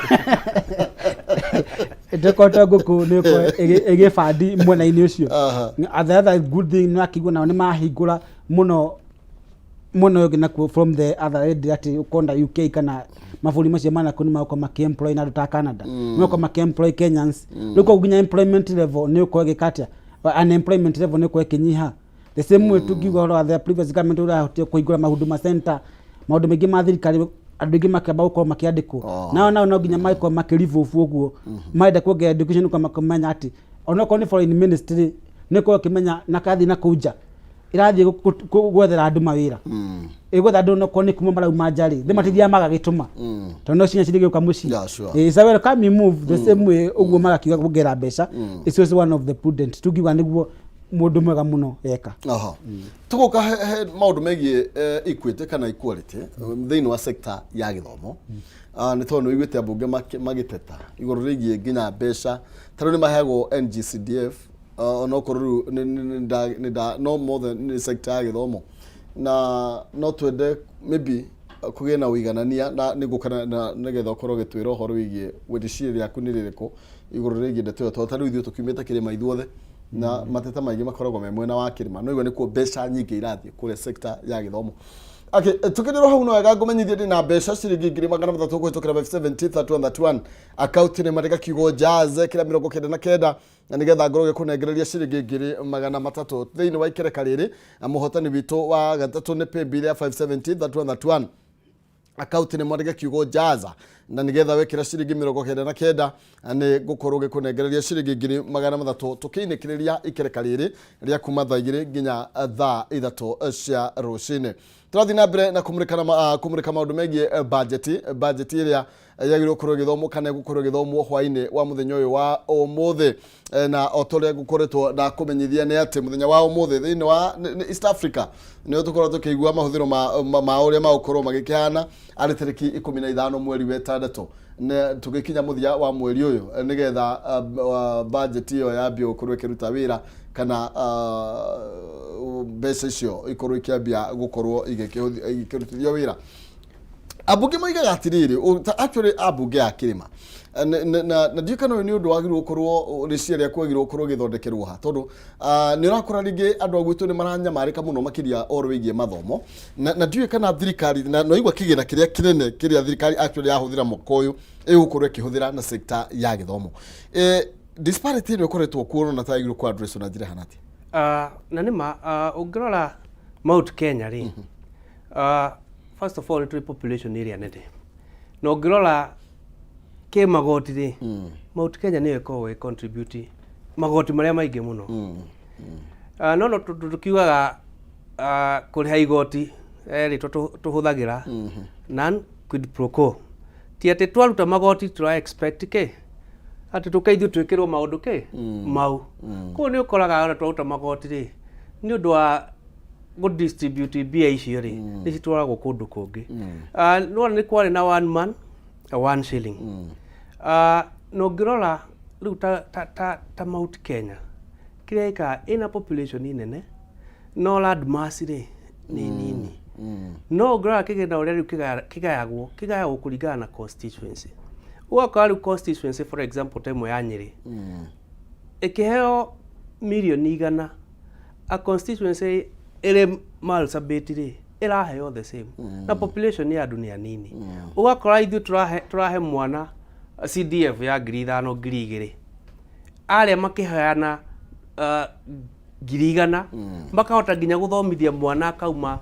ndakota ngoko ni kwa igifandi mwena-ini ucio other good thing ni akigwa na ni mahingura muno na from the other end ati ukonda UK kana mabũrũri macio mana kuni mako makiemploy na ta Canada mako makiemploy Kenyans rĩu gunya employment level nĩ uko gĩkatia unemployment level nĩ uko kinyiha the same way tugiuga ro the previous government urahotia kuigura mahuduma center maundu mengi ma thirikari andũ ingĩ makamba gũkorwo makĩandĩkwo nao no nginya maiko makĩrivofu ũguo maenda kuongerera education kwa makamenya ati onokorwo ni foreign ministry nĩ kwa kimenya na kathi na kuja irathiĩ gwethera andũ mawĩra gwetha andũ no kone kuma marauma njari thimatithia magagĩtũma tondũ no cinya cirĩgĩũka mũciĩ is a welcome move the same way ũguo magakiuga kuongerera mbeca is also one of the prudent tugiuga nĩguo mũndũ mwega mũno eka tugoka maũndũ megiĩ equity kana equality thĩinĩ wa sector ya gĩthomo nĩ tondũ igwĩte ambunge magĩteta igũrũ rĩgiĩ nginya mbeca tarĩu nĩ maheagwo NGCDF no koruru no more than sector ya gĩthomo na no twende maybe kũgĩe na ũiganania na nĩgũkana na nĩgetha ũkorwo gĩtwĩra ũhoro wĩgiĩ wĩtĩcirĩria rĩaku nĩ rĩrĩkũ igũrũ rĩgiĩ ndeto tondũ tarĩu ithuĩ tũkiumĩte kĩrĩma ithuothe na mateta maingĩ makoragwo me mwena wa kĩrĩma no igua nĩkuo mbeca nyingĩ irathiĩ kũrĩa sector ya gĩthomo tukĩrĩrwo hau no wega ngũmenyithie ndĩ na mbeca ciringi 300 kũhĩtũkĩra 57031 akaunti nĩ marĩga kiugo jaze kĩra 99 na nĩgetha ngorwo gĩkũnengereria ciringi 300 thĩinĩ wa ikereka rĩrĩ mũhotani witũ wa gatatũ nĩ paybill ya 57031 akaunti nĩ marĩga kiugo jaza na nĩgetha wekĩra ciringi 99 nĩ gũkorwo gĩkũnengereria ciringi 300 tũkĩinĩkĩrĩria ikereka rĩrĩ rĩa kuma thaa 2 nginya thaa 3 cia rũcinĩ tũrathiĩ na mbere na kũmũrĩka maũndũ megiĩ budget ĩrĩa yagĩrĩirwo gũkorwo ĩgĩthomwo kana gũkorwo ĩgĩthomwo hwaĩ-inĩ wa mũthenya ũyũ wa ũmũthĩ na o ta ũrĩa ngũkoretwo ndakũmenyithia nĩ atĩ mũthenya wa ũmũthĩ thĩinĩ wa East Africa nĩyo tũkorwo tũkĩigua mahũthĩro ma ũrĩa magũkorwo magĩkĩhana arĩ tarĩki 15 mweri wa 6 tũgĩkinya mũthia wa mweri ũyũ nĩgetha budget ĩyo yambie gũkorwo ĩkĩruta wĩra kana mbeca icio ikorwo ikĩambia gũkorwo igĩkĩrutithio wĩra ambunge moigaga atĩrĩrĩ actually ambunge ya kĩrĩma na ndiũ kana nĩ ũndũ wagĩrĩirwo gũkorwo rĩciria rĩaku wagĩrĩirwo gũkorwo gĩthondekerwo ha tondũ nĩ ũrakora rĩngĩ andũ agwitũ nĩ maranyamarĩka mũno makĩria ũhoro wĩgiĩ mathomo na ndiũ kana thirikari na igua kĩgĩna kĩrĩa kĩnene kĩrĩa thirikari actually yahũthĩra mwaka ũyũ ĩgũkorwo ĩkĩhũthĩra na sector ya gĩthomo disparity nĩ ũkoretwo kuo na ta igũrũ kwa address na njĩra hana atĩa na nĩma ũngĩrora Mount Kenya rĩ first of all, population area nede. No grora ke magoti ri. Mount Kenya niyo ko contribute magoti maria maige muno. No tukiugaga kuriha igoti ri tuhuthagira nan quid pro quo. Ti ati twaruta magoti tura expect ke ati tukaithio twikirwo maundu ke mau. Ko ni ukoraga ona twaruta magoti ri ni undu wa go distribute bia icio ri ni citwaragwo kundu kungi. No ni kwari na one man one shilling. No grora riu ta Mount Kenya kireka ina population nene no land mass ri ni nini. No grora kigenda uria riu kigayagwo kuringana na constituency. Ugakora riu constituency for example temo ya Nyeri ikiheo milioni 100 a constituency ere Marsabit ri iraheo the same na population ya dunia nini. Ugakora ithu turahe mwana CDF ya 5,000 aria makiheana 100 makahota nginya guthomithia mwana akauma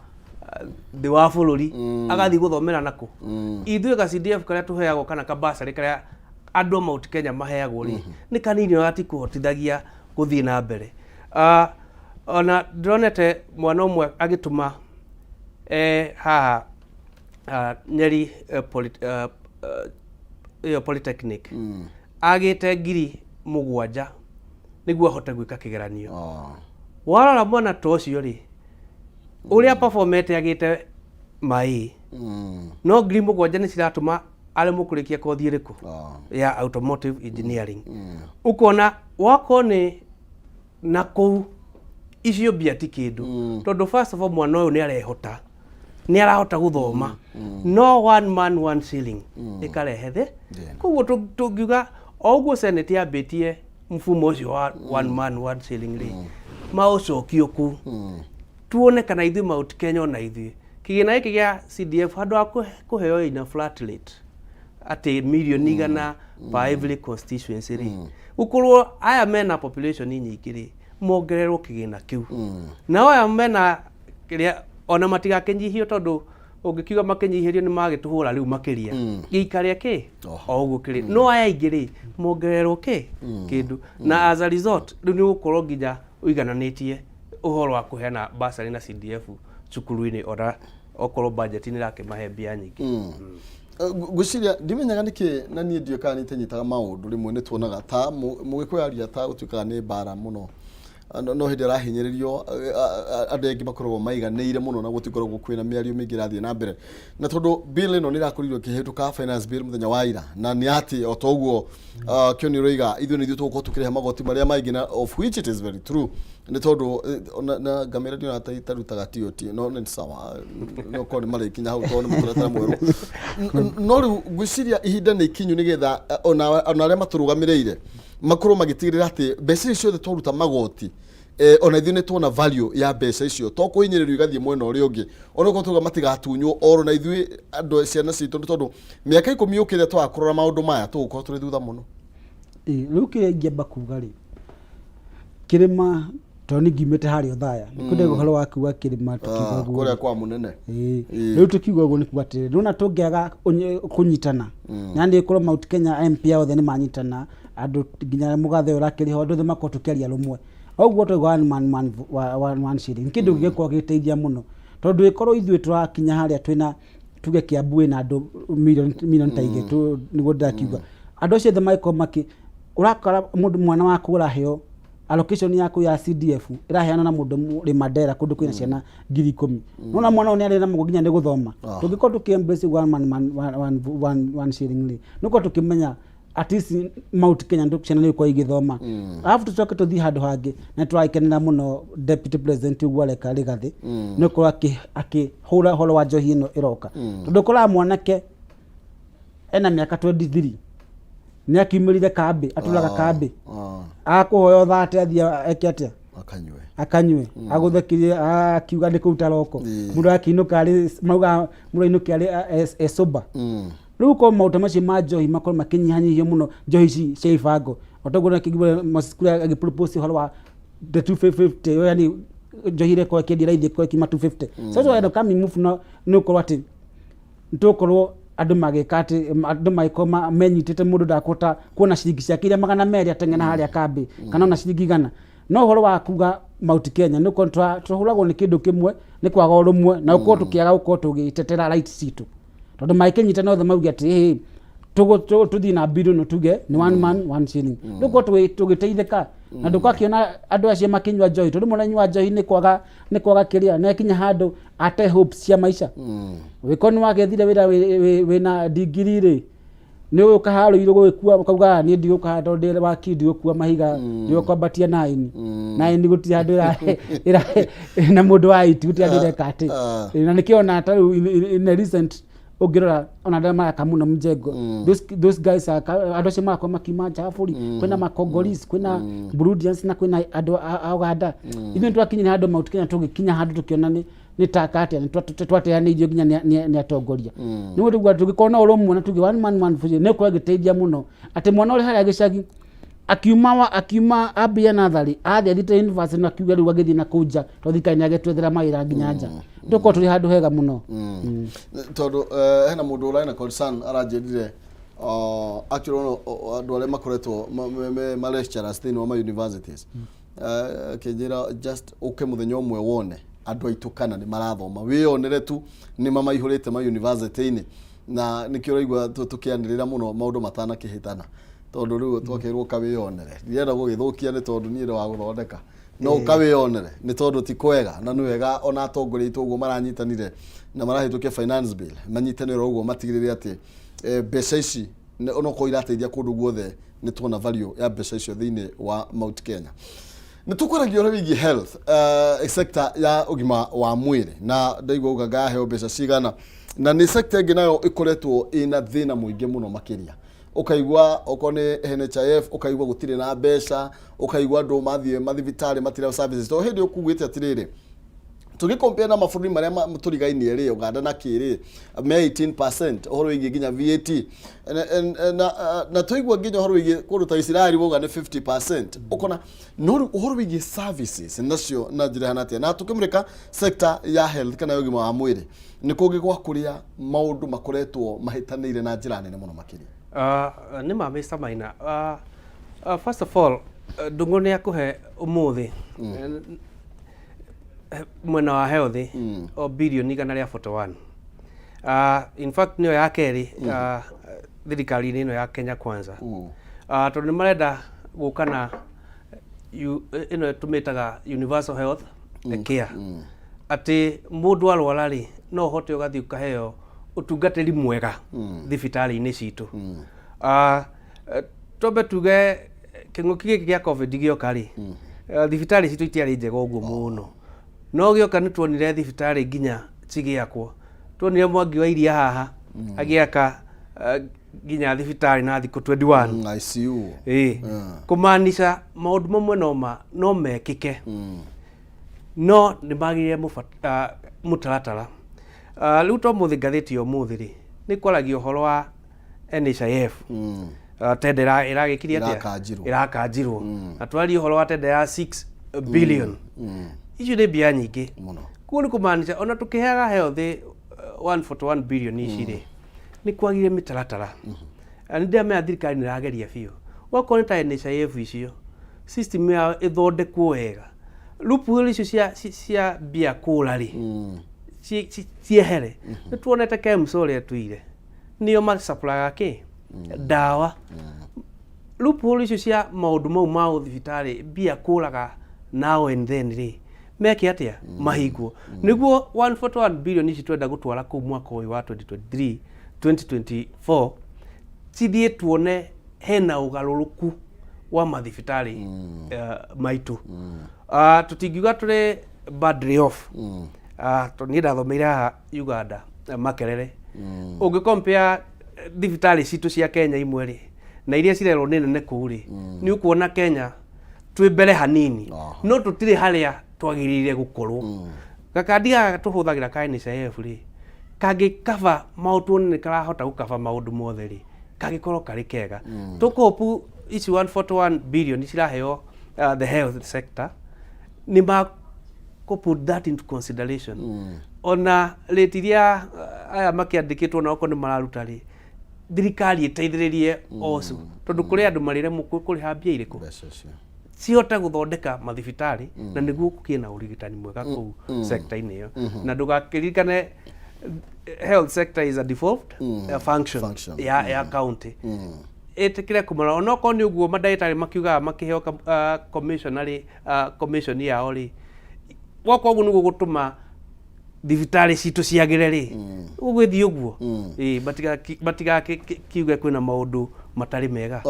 the wa bururi agathi guthomera nako. Ithuĩ ga CDF karia tuheagwo kana ka basari karia andu Mount Kenya maheagwo ri ni kanini gati kuhotithagia guthii na mbere. Ona ndronete mwana umwe agituma haha Nyeri polytechnic agite 7,000 niguo ahote gwika kigeranio. Warora mwana tocio ri uria performete agite mai no 7,000 ni ciratuma ale mukurikia kothi iriku ya automotive engineering. Ukona wako ni na kou icio bia ti kindu tondu first of all mwana uyu ni arehota ni arahota guthoma no one man one shilling ikarehe koguo tungiuga oguo senate yabitie mfumo ucio wa one man one shilling ri maucokio ku tuone kana ithu Mount Kenya na ithu kigina giki gia CDF handu akuheo ina flat rate ati milioni 100 per every constituency ri ukorwo aya mena population nyingi ri mongererwo kigina kiu na aya mena kiria ona matiga kenyihio tondu ungikiuga makenyihirio ni magituhura riu makiria gikaria ki oguo kiri no aya ingiri mongererwo ki kindu na as a result riu ni ukorwo nginya uigananitie uhoro wa kuheana basari na CDF cukuru-ini ora okorwo budget ni rake mahe mbia nyingi. Guciria ndimenyaga niki na nie ndio kana nitenyitaga maundu rimwe ni tuonaga ta mugikwaria ta utuikaga ni bara muno no hindi rahinyiririo andu engi makorwo maiganeire muno na gutikorwo kwina miario mingi rathie na mbere na tondu bill ino ni rakorirwo kihituka finance bill muthenya wa ira na ni ati otoguo kioni roiga ithu ni thuko tukireha magoti maria maingi na of which it is very true ni tondu na gamera ndio atarutaga TOT no ni sawa no kone mari kinya hau tondu muturatara mweru no ru gwiciria ihinda ni kinyu nigetha ona aria maturugamirire makuru magitigirira ati mbeca icio the twaruta magoti ona ithu ni tuona value ya mbeca icio to kuhinyiririo igathie mwena uria ungi ona ko tuga matigatunywo oro na ithu andu ciana citu tondu miaka 10 ukire twakurora maundu maya tugukorwo turi thutha muno. Riu kiria ingiamba kuga ri kirima toni ngimete hario thaya nikude guhoro waku wa kirima tukiuga guo kuria kwa munene riu tukiuga guo ni kugatire runa tungiaga kunyitana na ndi ikorwo Mount Kenya MP othe ni manyitana andu nginya mugathe urakiriho andu the makotu kiaria rumwe oguo to one man shilling kindu gigekwo giteithia muno tondu ikorwo ithu turakinya haria twina tuge Kiambu na andu million taige tu niguo ndakiuga andu cio the maiko maki urakora mundu mwana waku uraheo allocation yaku ya CDF iraheana na mundu ri Mandera kundu kwina ciana 10,000 nona mwana oni ari na muginya ndi guthoma tugikorwo tukiembrace one shilling ri nuko tukimenya at least Mount Kenya ndu ciana ni kwa igithoma alafu tucoke tuthi handu hangi na twaikenera muno deputy president Gwaleka Rigathi nuko akihura horo wa njohi ino iroka tondu kora mwanake ena miaka 23 ni akimirire kambi atulaga kambi akuhoyo thate athia ekiatia akanywe aguthakirie akiuga ndi kuruta roko mundu akinuka ari mauga mundu inuka ari esoba riu ko mauta macio ma njohi makorwo makinyihanyihio muno njohi ici cia ibango otogona kigwa masikura agipropose horo wa the 250 yo yani njohi ile kwa kidi raidi kwa kima 250 sasa ndo kama move no ukorwo ati ntukorwo andu magikati andu maikoma menyitite mundu ndakota kuona ciringi ciake iria 200 ateng'ena haria kambi kana ona ciringi 100 no horo wa kuga Mount Kenya ni tuhuragwo ni kindu kimwe ni kwaga urumwe na uko tukiaga uko tugitetera rights citu tondu maikinyite no the maugi ati tuthi na bill no tuge ni one man one shilling nuko tugiteithika na ndukakiona andu acio makinywa joy tondu munanywa joy ni kwaga kiria na kinya handu ate hopes cia maisha wikoni wagethire wira wina degree ri ni ukaharo iro gwikua ukauga ni ndio ukahando ndire wakindi ukua mahiga ndio kwambatia 9 guti handu ira na mundu wa itu guti handu reka ati na nikiona ata in a recent ogirora ona ndama kamuna mjengo those guys are adoshe mako makimanja afuri kwena makongolis kwena Burundians na kwena ado Uganda ino twakinya hado Mount Kenya tugikinya hado tukiona ni takati ni twateane idio ginya ni atongoria ni mundu gwa tugikona urumwe na tugi one man one fuji ne kwa giteithia muno ati mwana uri haria gicagi akiuma abia nathari athite university na kiuga riu agithi na kuja tothikanya agetwethera maira nginya nja tuko tuli handu hega muno tondu hena mundu uraina concern aranjirire actually andu aria makoretwo ma lecturers thini wa universities kijira just uke muthenya umwe wone andu aitukana ni marathoma wionere tu ni mamaihurite ma university ini na nikio raigwa tukianirira muno maundu matana kihitana tondu riu twakirwo kawionere ndienda gugithukia ni tondu ni ndo wa guthondeka no kawionere ni tondu ti kwega na ni wega ona atongoria itu uguo maranyitanire na marahitukia finance bill manyitanire uguo matigirire ati mbeca ici ono ko irateithia kundu guothe ni tuona value ya mbeca icio thini wa Mount Kenya ni tukwaragia ora wigi health sector ya ugima wa mwiri na ndaigwa ugaga heo mbeca cigana na ni sector ingi nayo ikoretwo ina thina muingi muno makiria ukaigwa okone NHIF ukaigwa gutire na mbeca ukaigwa andu mathibitari matire services to hindi ukugwite atiriri tugicompare na mabũrũri maria turigainie ri Uganda na kiri me 18% uhoro wigi ginya VAT na tuigwa ginya uhoro wigi kuruta Israeli boga ni 50% ukona no uhoro wigi services nacio na njira hanatia na tukimurika sector ya health kana ugima wa mwiri ni kugigwa kuria maundu makoretwo mahitanire na njira nene muno makiri ni mamisa maina first of all ndungone yakuhe umuthi mwena wa health o bilioni 141 in fact niyo ya keri thirikari ino ya Kenya kwanza tondu ni marenda gukana ino tumitaga universal health care ati mundu arwara ri no hote ugathi ukaheo utungatiri mwega thibitari-ini citu tobe tuge king'uki giki gia covid gioka ri thibitari citu itiari njega uguo muno no gioka ni tuonire thibitari nginya cigiakwo tuonire Mwangi wa iria haha agiaka nginya thibitari na thiku 21 ICU kumaanisha maundu mamwe no mekike no ni magire mutaratara riu to muthi ngathiti yo muthi ri ni kwaragia uhoro wa NHIF tendera iragikiria atia irakanjirwo na twari uhoro wa tendera 6 billion icio ni mbia nyingi muno kuo ni kumaanisha ona tukiheaga health 141 billion ici ri ni kwagire mitaratara ani ndia me thirikari ni rageria biu wakoni ta NHIF icio system ya ithondekwo wega loophole icio cia bia kula ri ciehere ni tuonete KEMSO tuire niyo ma supply ki dawa loophole icio cia maundu mau ma uthibitari bia kulaga now and then ri meke atia mahigwo niguo 141 billion ici twenda gutwara ku mwaka uyu wa 2023 2024 cithie tuone hena ugaruruku wa mathibitari maitu tutingiuga turi badly off to ni ndathomeira Uganda Makerere ungicompare thibitari citu cia Kenya imwe ri na iria cirerwo ni nene kuri ni ukuona Kenya twi mbere hanini no tutire haria twagirire gukorwo gakandiga tuhuthagira ka NHIF ri kagi cover maundu ni karahota gukava maundu mothe ri kagikorwo kari kega tukopu ici 141 billion ciraheo the health sector ni ma put that into consideration ona retiria aya makiandikitwo na oko ni mararuta ri thirikari iteithiririe ocu tondu kuri andu marire kuri hambia iriku cihote guthondeka mathibitari na niguo kukie na urigitani mwega kuu sector-ini iyo na ndugakirikane health sector is a devolved function ya county etikire kumara onoko ni uguo madaitari makiuga makiheo commission yao ri wako uguo niguo gutuma thibitari citu ciagire ri ugwithi uguo batiga kiuge kwina maundu matari mega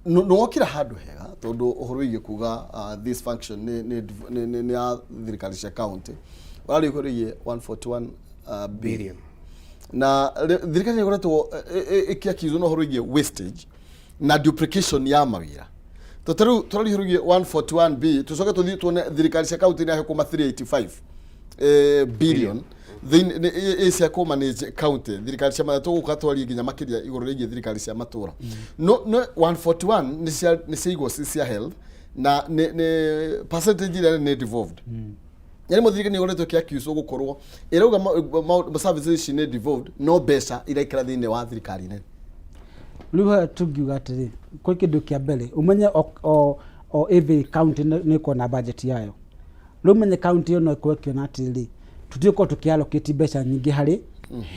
no wokira handu hega tondu uhoro igie kuga this function ni ya thirikari cia county wali ukoriye 141 billion na thirikari ni goretwo ikiakizwo no uhoro igie wastage na duplication ya mawira totaru turali horogie 141 b tucoke tuthi tuone thirikari cia county ni ahekoma 385 billion then is ya manage county thirikari cia matatu gukatwari nginya makiria iguru rigi thirikari cia matura no 141 ni cigo cia health na ni percentage ile ni devolved yani muthirike ni goretwo kiakiuso gukorwo irauga ma services ni devolved no besa ira ikira thine wa thirikari ne riu tugiuga atiri kwa kindu kia mbere umenye o every county ni kona budget yayo riu menye county yo no ikiona atiri tutiko tukiallocate mbeca nyingi hari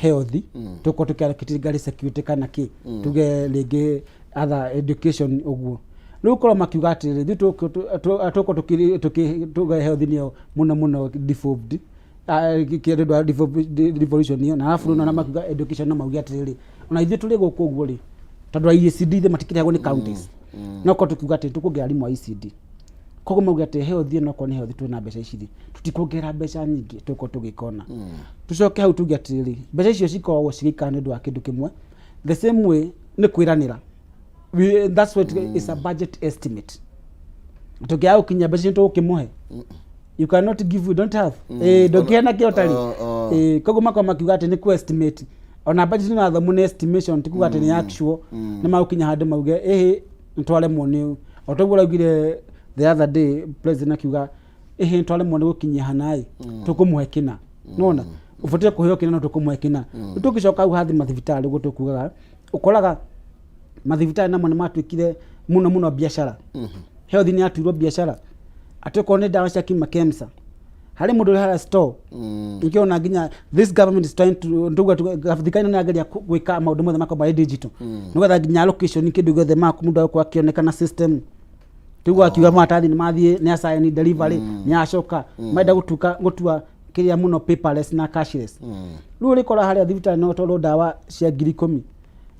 health tuko tukiallocate gari security kana ki tuge lege other education uguo riu korwo makiuga atiri tuko tuge health niyo muno devolved kiendo devolution niyo na alafu na makiuga education no mauga atiri ona ithe tuli guku uguo ri tondu ICD the matikiragwo ni counties no ko tukiuga atiri tukugira arimu ICD kogo mauga ati health no ko ni health twina mbeca ici tutikuongerera mbeca nyingi tuko tugikona tucoke hau tuge atiri mbeca icio cikoragwo cigikana ndu wa kindu kimwe the same way ni kwiranira that's what is a budget estimate tukia ukinya mbeca tukimuhe you cannot give you don't have dokiana kiotari kogo mako makiuga ati ni ku estimate ona budget ni atha mun estimation tikuga ati ni actual ni maukinya hande mauge ntwale moni otogura gire the other day president akiuga ntwale moni gukinya hanai tukumuhe kina nona ufutie kuheo kina no tukumuhe kina tukicoka au hathi mathibitari gutukugaga ukoraga mathibitari namo ni matwikire muno biashara health ni atuirwo biashara atiko ni dawa cia kimakemsa hari mundu hari store ikiona nginya this government is trying to nduga thikaina na ageria gwika maundu mothe makobari digital nugatha nginya allocation kindu gothe maku mundu akwa kionekana system tugo akiuga matathi ni mathie ni assign delivery ni acoka maida gutua kiria muno paperless na cashless riu rikora hari thibitari no tolo dawa cia 10,000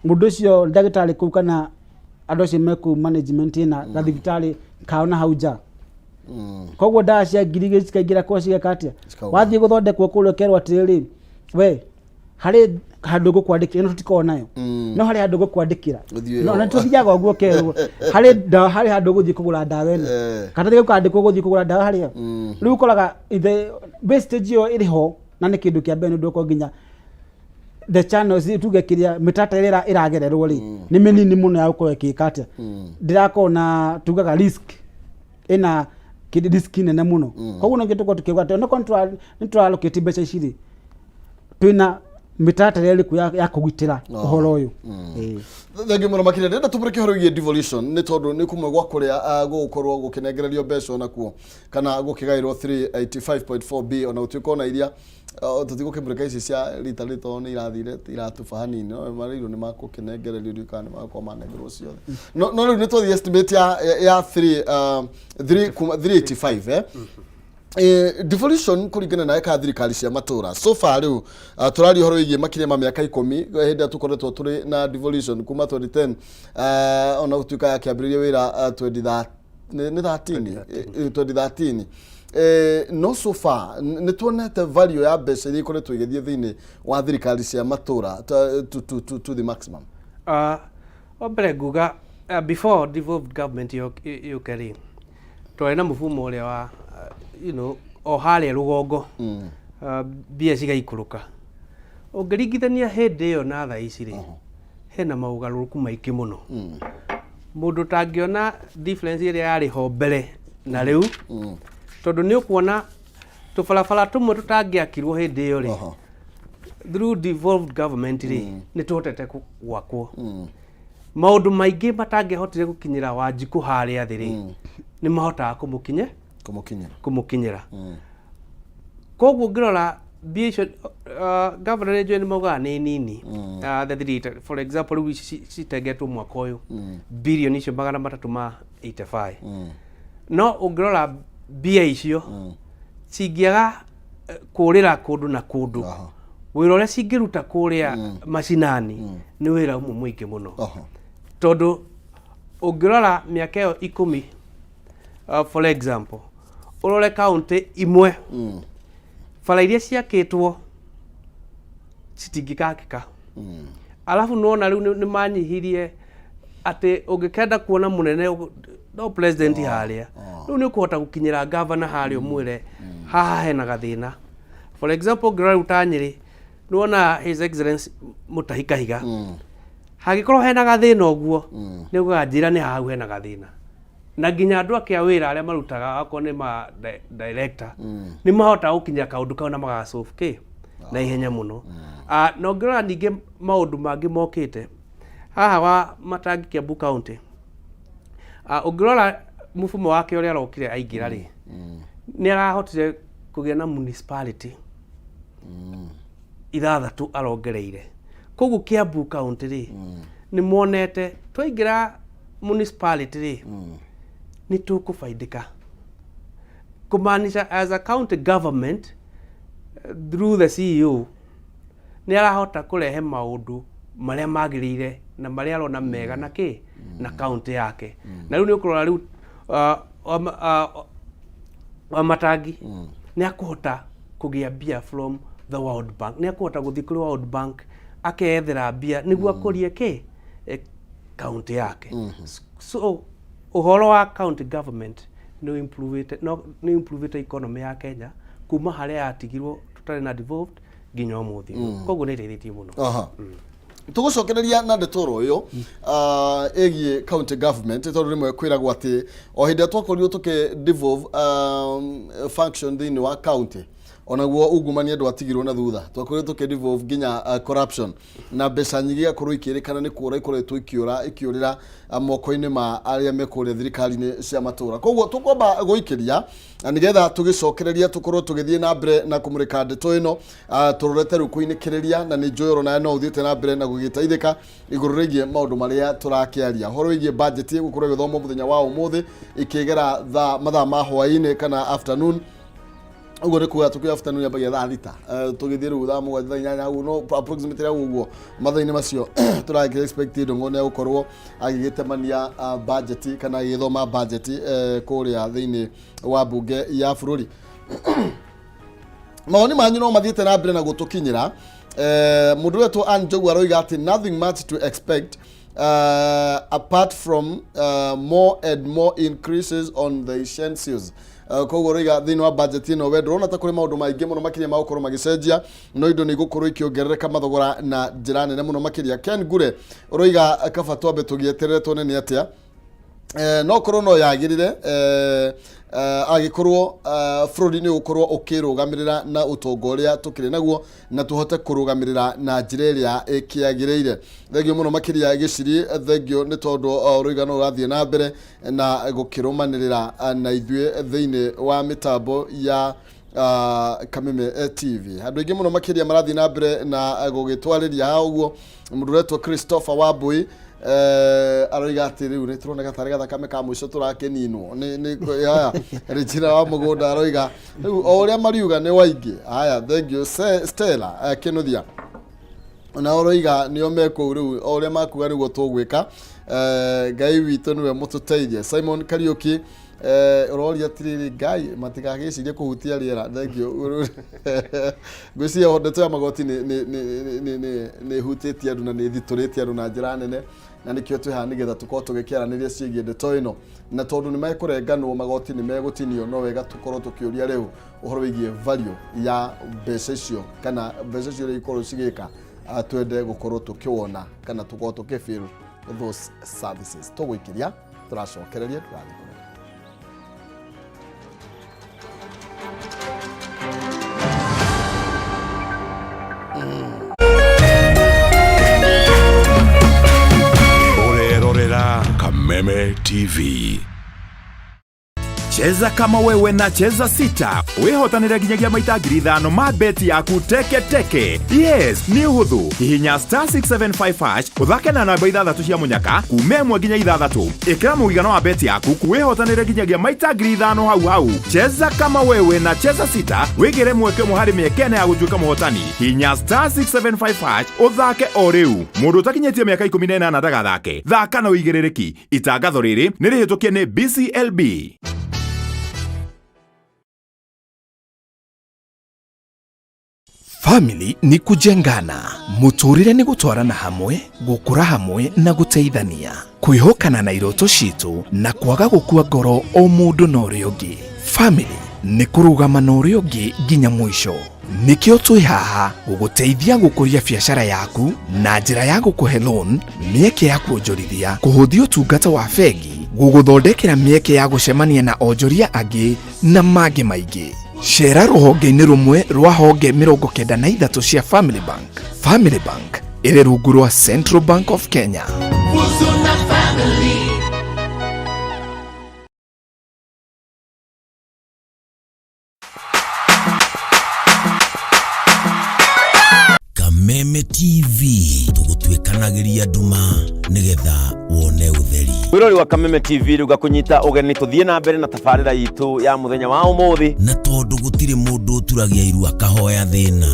mundu ucio ndagitari kuu kana andu acio meku management na thibitari kaona hauja koguo dawa cia 2,000 cikaingira kwa cigakatia wathie guthondekwo kurekerwo atiriri we hari handu gukwandikira no tutiko nayo no hari handu gukwandikira no na tuthiaga uguo kerwo hari handu guthie kugura dawa ene kana thige ukandikwo guthie kugura dawa hari riu koraga the wastage yo iriho na ni kindu kia bene nduko nginya the channels tugekiria mitaterera iragererwo ri ni minini muno ya uko ekikatia ndirakona tugaga risk ina kidi risk nene muno koguo no gituko tukiuga no control allocate mbeca iciri twina mitaterera ku ya kugitira uhoro uyu thagi muno makire ndenda tupure kihoro ye devolution ni tondu ni kumwe gwa kuria gukorwo gukinengererio mbeca nakuo kana gukigairwo 385.4 b ona utiko na iria tutiko kimureka ici cia rito ni irathire iratufa hanini no mariro ni makukinengererio rikani makwa manengerwo ciothe no ni to the estimate ya 385 devolution kuringana na eka thirikari cia matura so far riu turari horo igie makinya ma miaka 10 henda tukoretwo turi na devolution kuma 2010 ona utuika ya kiambiriria wira 2013 no so far ni tuonete value ya mbeca iria ikoretwo igithie thiini wa thirikari cia matura to the maximum obere guga before devolved government you carry twaina mufumo uria wa o hale rugongo bia cigaikuruka ungiringithania hindi iyo na tha ici ri hena maugaruruku maiki muno mundu tangiona difference iria yari ho mbere na riu tondu ni ukuona tubarabara tumwe tutangiakirwo hindi iyo ri through devolved government ri ni tuhotete gwakwo maundu maingi matangihotire gukinyira Wanjiku haria thi ri ni mahotaga kumukinyira koguo ngirora biation governor rejo ni mauga ni nini the three for example we citengetwo mwaka uyu billion icio 385 no ungirora bia icio cingiaga kurira kundu na kundu wira uria cingiruta kuria macinani ni wira umwe mwingi muno tondu ungirora miaka iyo 10 for example urore county imwe bara iria ciakitwo citingikakika alafu nona riu ni manyihirie ati ungikenda kuona munene no president haria riu ni kuhota gukinyira governor haria umwire haha hena gathina for example ngirora riu ta Nyeri nona his excellency Muthi Kahiga hagikorwo hena gathina uguo ni guganjira ni haha hena gathina na nginya andu akia wira aria marutaga akwo ni ma director ni mahota gukinya kaundu kau na magacoke na ihenya muno no ngirora ninge maundu mangi mokite haha wa Matangi Kiambu county ungirora mufumo wake uria arokire aingira ri ni arahotire kugia na municipality ithathatu arongereire koguo Kiambu county ri ni monete twaingira municipality ri ni tukufaidika kumanisha as a county government through the CEO ni arahota kurehe maundu maria magirire na maria arona mega na ki na county yake na riu ni ukurora riu wa Matangi ni akuhota kugia bia from the World Bank ni akuhota guthi kuri World Bank akeethera bia niguo akurie ki county yake so uhoro wa county government no improve economy ya Kenya kuma haria atigirwo tutari na devolved nginya umuthi koguo ni rithitie muno tugucokereria na ndetoro uyu egie county government tondu rimwe kwiragwo ati o hindi twakorirwo tuke devolve function thini wa county onaguo ungumania ndu atigirwo na thutha twakorirwo tuke devolve nginya corruption na mbeca nyingi gakorwo ikirikana ni kuura ikoretwo ikiurira moko-ini ma aria mekuria thirikari-ini cia matura koguo tukomba guikiria nigetha tugicokereria tukorwo tugithie na mbere na kumurika ndeto ino turorete rukuinikireria na ni njoyoro na no uthiete na mbere na gugitaithika iguru rigie maundu maria turakiaria horo wigie budget gukorwo githomo muthenya wa umuthi ikigera mathaa ma hwaini kana afternoon ugo ni kuga tukia afternoon yabagia thaa thita tugithie ru thaa mugwanja inyanya no approximately uguo mathaa-ini macio turagi expected ngone gukorwo agigitemania budget kana agithoma budget kuria thiini wa bunge ya bururi maoni manyu no mathiete na mbere na gutukinyira mundu wetu Anjogu aroiga ati nothing much to expect apart from more and more increases on the essentials koguo riga thini wa budget ino wendro na ta kuri maundu maingi muno makiria ma gukorwo magicenjia no indo ni gukorwo ikiongerereka mathogora na njira nene muno makiria Ken Gure uroiga kaba twambe tugieterere tone ni atia no korwo no yagirire agikorwo bururi ni gukorwo ukirugamirira na utongoria tukiri naguo na tuhote kurugamirira na njira iria ikiagirire thegio muno makiria giciri thegio ni tondu ruiga no gathie na mbere na gukirumanirira na ithue thiini wa mitambo ya Kameme TV andu ingi muno makiria marathie na mbere na gugitwariria ha uguo mundu retwo Christopher Wambui aroiga ati riu ni turona gatari gathakame ka mwico turakininwo ni haya Regina wa mugunda aroiga riu o uria mariuga ni waingi haya thank you Stella kinuthia na aroiga nio meko riu o uria makuga niguo tugwika ngai witu niwe mututeithie Simon Kariuki uroria tiriri ngai matigagicirie kuhutia riera thank you gwiciria hondeto ya magoti ni hutitie andu na ni thituritie andu na njira nene na nikio tuha nigetha tukorwo tugikiaraniria ciigie ndeto ino na tondu ni mekurenganwo magoti ni megutinio no wega tukorwo tukiuria riu uhoro wigie value ya mbeca icio kana mbeca icio ri ikorwo cigika twende gukorwo tukiwona kana tukorwo tukifeel those services tugwikiria turacokereria turathikura Kameme TV. Cheza kama wewe na cheza sita. Wehotanire ginyagia maita 5,000 ma beti yaku teke teke. Yes, ni uhuthu. Hihinya *675# uthake na namba 6 cia munyaka kume 1 nginya 6. Ikira muigano wa beti yaku kuwehotanire ginyagia maita 5,000 hau. Cheza kama wewe na cheza sita. Wigire mweke muhari miekene ya gutuika muhotani. Hihinya *675# uthake o riu. Mundu utakinyetie miaka 18 ndagathake. Thaka na uigirereki. Itangatho riri ni rihitukie ni BCLB. Family ni kujengana, muturire ni gutwarana hamwe, gukura hamwe na guteithania, kwihokana na iroto citu na kwaga gukua ngoro o mundu na uria ungi. Family ni kurugama na uria ungi nginya mwisho. Nikio twi haha guguteithia gukuria biashara yaku na njira ya gukuhe loan, mieke ya kuonjorithia, kuhuthia utungata wa bengi, guguthondekera mieke ya gucemania na onjoria angi na mangi maingi. Shera ruhonge-ini rumwe rwa honge 93 cia Family Bank. Family Bank iri rungu rwa Central Bank of Kenya. Kameme TV tugutwikanagiria nduma nigetha wone utheri. Wirori wa Kameme TV ruga kunyita ugeni tuthie na mbere na tafarira yitu ya muthenya wa umuthi na tondu gutire mundu turagia iru akahoya thina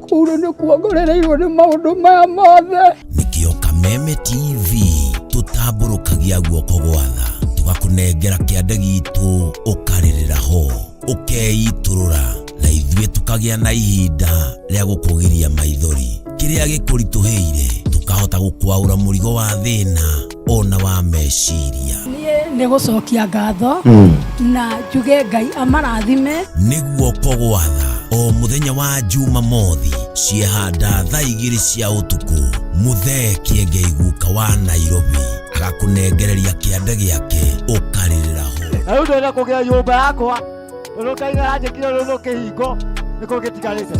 kuru ni kuongorereirwo ni maundu maya mothe. Nikio Kameme TV tutamburukagia guoko gwatha tugakunengera kiande gitu ukaririra ho ukeiturura na ithuĩ tukagia na ihinda rĩa gukugiria maithori kiria gikurituheire tukahota gukwaura murigo wa thina ona wa meciria. Ni gucokia ngatho na njuge Ngai amarathime niguo kogwatha o muthenya wa Jumamothi ciehanda thaa 2 cia utuku Muthee Kiengei guka wa Nairobi agakunengereria kiande giake ukaririra ho. Ayo ndona kugia nyumba yakwa urukaigara njikire runo kihingo niko gitigarite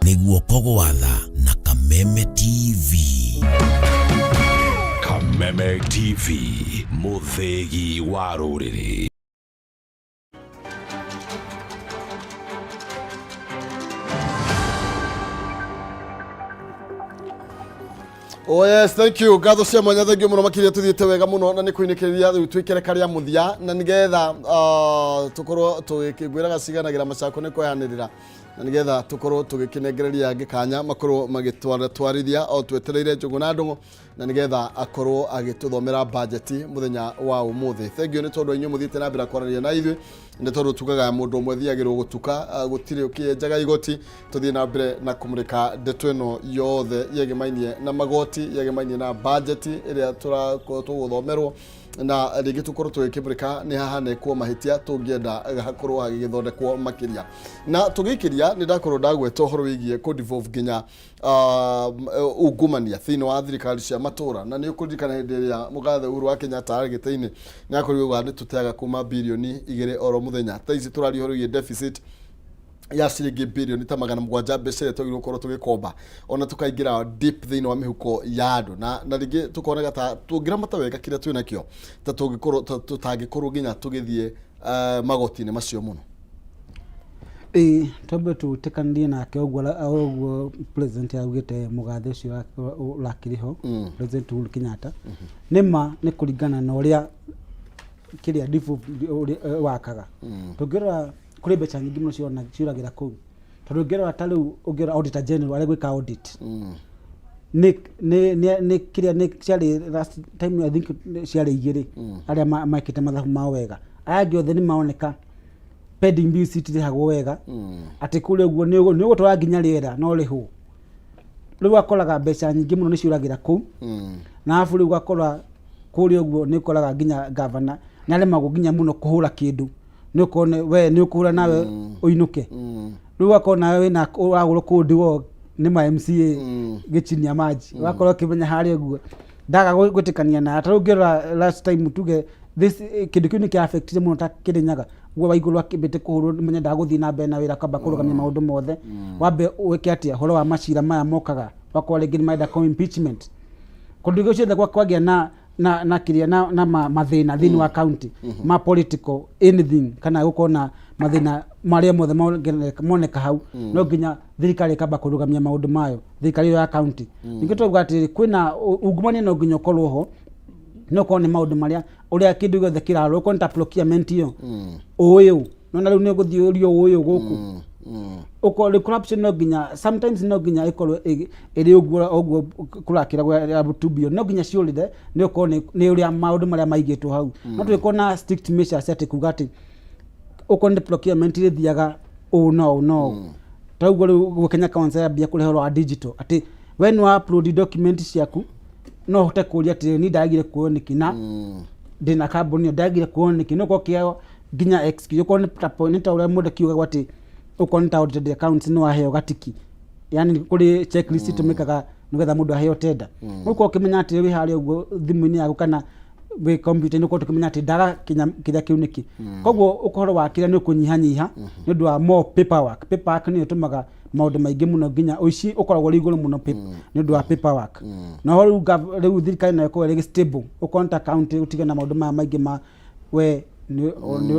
niguo kogwatha na Kameme TV. Kameme TV, muthegi wa ruriri. Oh yes, thank you. Gatho cia mwanya, thank you muno makiria tuthiete wega muno na nikuinikiria twikire karia muthia na nigetha tukorwo tugikigwiraga ciganagira macako ni kwehanirira na nigetha tukorwo tugikinengereria gikanya makorwo magitwarithia o twetereire Njuguna Ndung'u na nigetha akorwo agituthomera budget muthenya wa umuthi. Thank you ni tondu inyu muthiite na mbira kwarania na ithui ni tondu tugaga mundu umwe thiagirwo gutuka gutire ukienjaga igoti tuthie na mbere na kumurika ndeto ino yothe yegemainie na magoti yegemainie na budget iria tuguthomerwo na rigi tukorwo tugikimurika ni haha nekwo mahitia tungienda gakorwo hagithondekwo makiria na tugikiria ni ndakorwo ndagweta uhoro wigie ku devolve nginya ungumania thini wa thirikari cia matura na ni ukurikana hindi iria mugathe Uhuru wa Kenyatta arigite-ini ni akorwo gwa tuteaga kuma bilioni 2 oro muthenya taici turari horo ye deficit ya ciringi bilioni ta 700 mbeca tugirwo korwo tugikomba ona tukaingira deep thini wa mihuko ya andu na ringi tukonaga ta tungira mata wega kira twina kio ta tugikorwo tutangikorwo nginya tugithie magoti-ini macio muno. Tobe tutekanirie nake ogwo president augite mugathe ucio lakiriho president Uhuru Kenyatta nima ni kuringana na uria kiria difu wakaga tugira kuri becha nyingi muno ciuragira kuu tondu ngira atari ugira auditor general ari gwika audit ni kiria ni ciari last time I think ciari igiri aria makite mathabu ma wega aya giothe ni maoneka pending bill city hagwo wega ati kule uguo ni ugutwara nginya riera no rihu riu akoraga mbeca nyingi muno ni ciuragira kuu na afu riu akora kule uguo ni koraga nginya governor na ale maguginya muno kuhura kindu ni ukone we ni ukuhura nawe uinuke riu akona we na uraguro kundiwo ni ma MCA gichinia maji wakora kimenya hari uguo ndaga gwitikania na atarungira last time tuge this kindu kiu ni ki affected muno ta Kirinyaga gwo waiguru akibite kuhuru menya ndaguthi na mbere na wira kamba kurugamia maundu mothe wambe weke atia horo wa macira maya mokaga wakore ngini maida kwa impeachment kundu cio cia kwagia na na kiria na mathina thini wa county ma political anything kana guko na mathina maria mothe moneka hau no nginya thirikari kamba kurugamia maundu mayo thirikari ya county ningi tuga ati kwina ungumania no nginya korwo ho no ko ni maundu maria uria kindu gothe kiraro ko nta procurement iyo uyu no na riu ni guthiurio uyu guku uko the corruption no nginya sometimes no nginya ikorwo iri uguo kurakira gwa butubio no nginya ciurire ni uko ni uria maundu maria maigitwo hau no twiko na strict measures ati kuga ati uko ni procurement ri thiaga no taugo ri Kenya Council ya bia kurehorwa digital ati when you upload document ciaku no hote kuria ati ni ndagire kuoneki na ndina carbon ndagire kuoneki no ko kiao nginya excuse uko ni point ura mundu kiuga ati uko ni audited accounts no aheo gatiki yani kuri checklist tumikaga nigetha mundu aheo tenda uko kimenya ati wi hari ugo thimu-ini yaku kana we computer ni ko tukimenya ati ndaga kinya kiu niki koguo ukoro wakira ni kunyihanyiha ni ndu wa more paperwork ni tumaga maundu maingi muno nginya uici ukoragwo riguru muno ni ndu wa paperwork na ho riu thirikari na ko ri stable ukonta account utige na maundu maingi ma we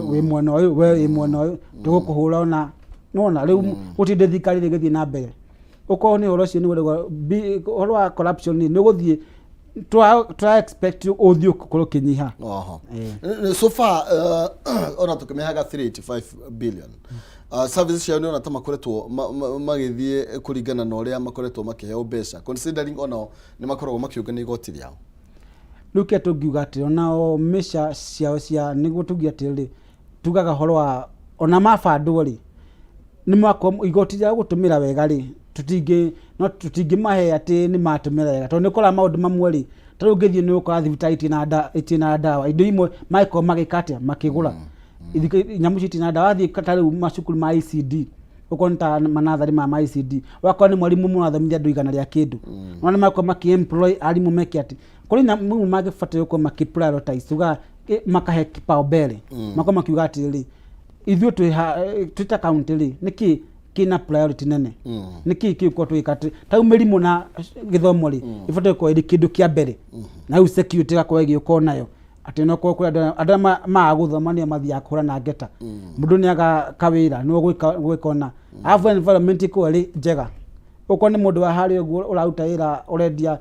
we mwana uyu we mwana uyu tugukuhura ona nona riu utinde thirikari rigithie na mbere uko ni horo cio ni horo wa corruption ni guthie try expect uthio kukorwo kinyiha so far ona tukimehaga 385 billion services cia ona tamakoretwo magithie kuringana na uria makoretwo makiheo mbeca considering ona ni makoragwo makiungana igoti riao luke tugiuga ati ona mesha cia niguo tugia ati tugaga horo wa ona mabandwo ri ni mako igoti ria gutumira wega ri tutingi mahe ati ni matumira wega to nikora maundu mamwe ri taru ngithie ni ukora thibitari itina dawa indo imwe maiko magikatia makigura nyamu citina dawa thi kataru macukuru ma ICD ukonta manathari ma ICD wako ni mwalimu munathomithia andu igana ria kindu none mako maki-employ arimu meke ati kuri nyamu magifata yuko maki-prioritize tuga makahe kipaumbele mako makiuga ati ri ithuĩ twita county ri niki kina priority nene niki kiko twikati tau mirimu na githomo ri ifate ko iri kindu kia mbere na u security gakwa igiko nayo ati no ko kuri andu maguthomania mathia kura na ngeta mundu ni aga kawira no gwikona have environment ko ri njega uko ni mundu wa hari uguo urauta ira urendia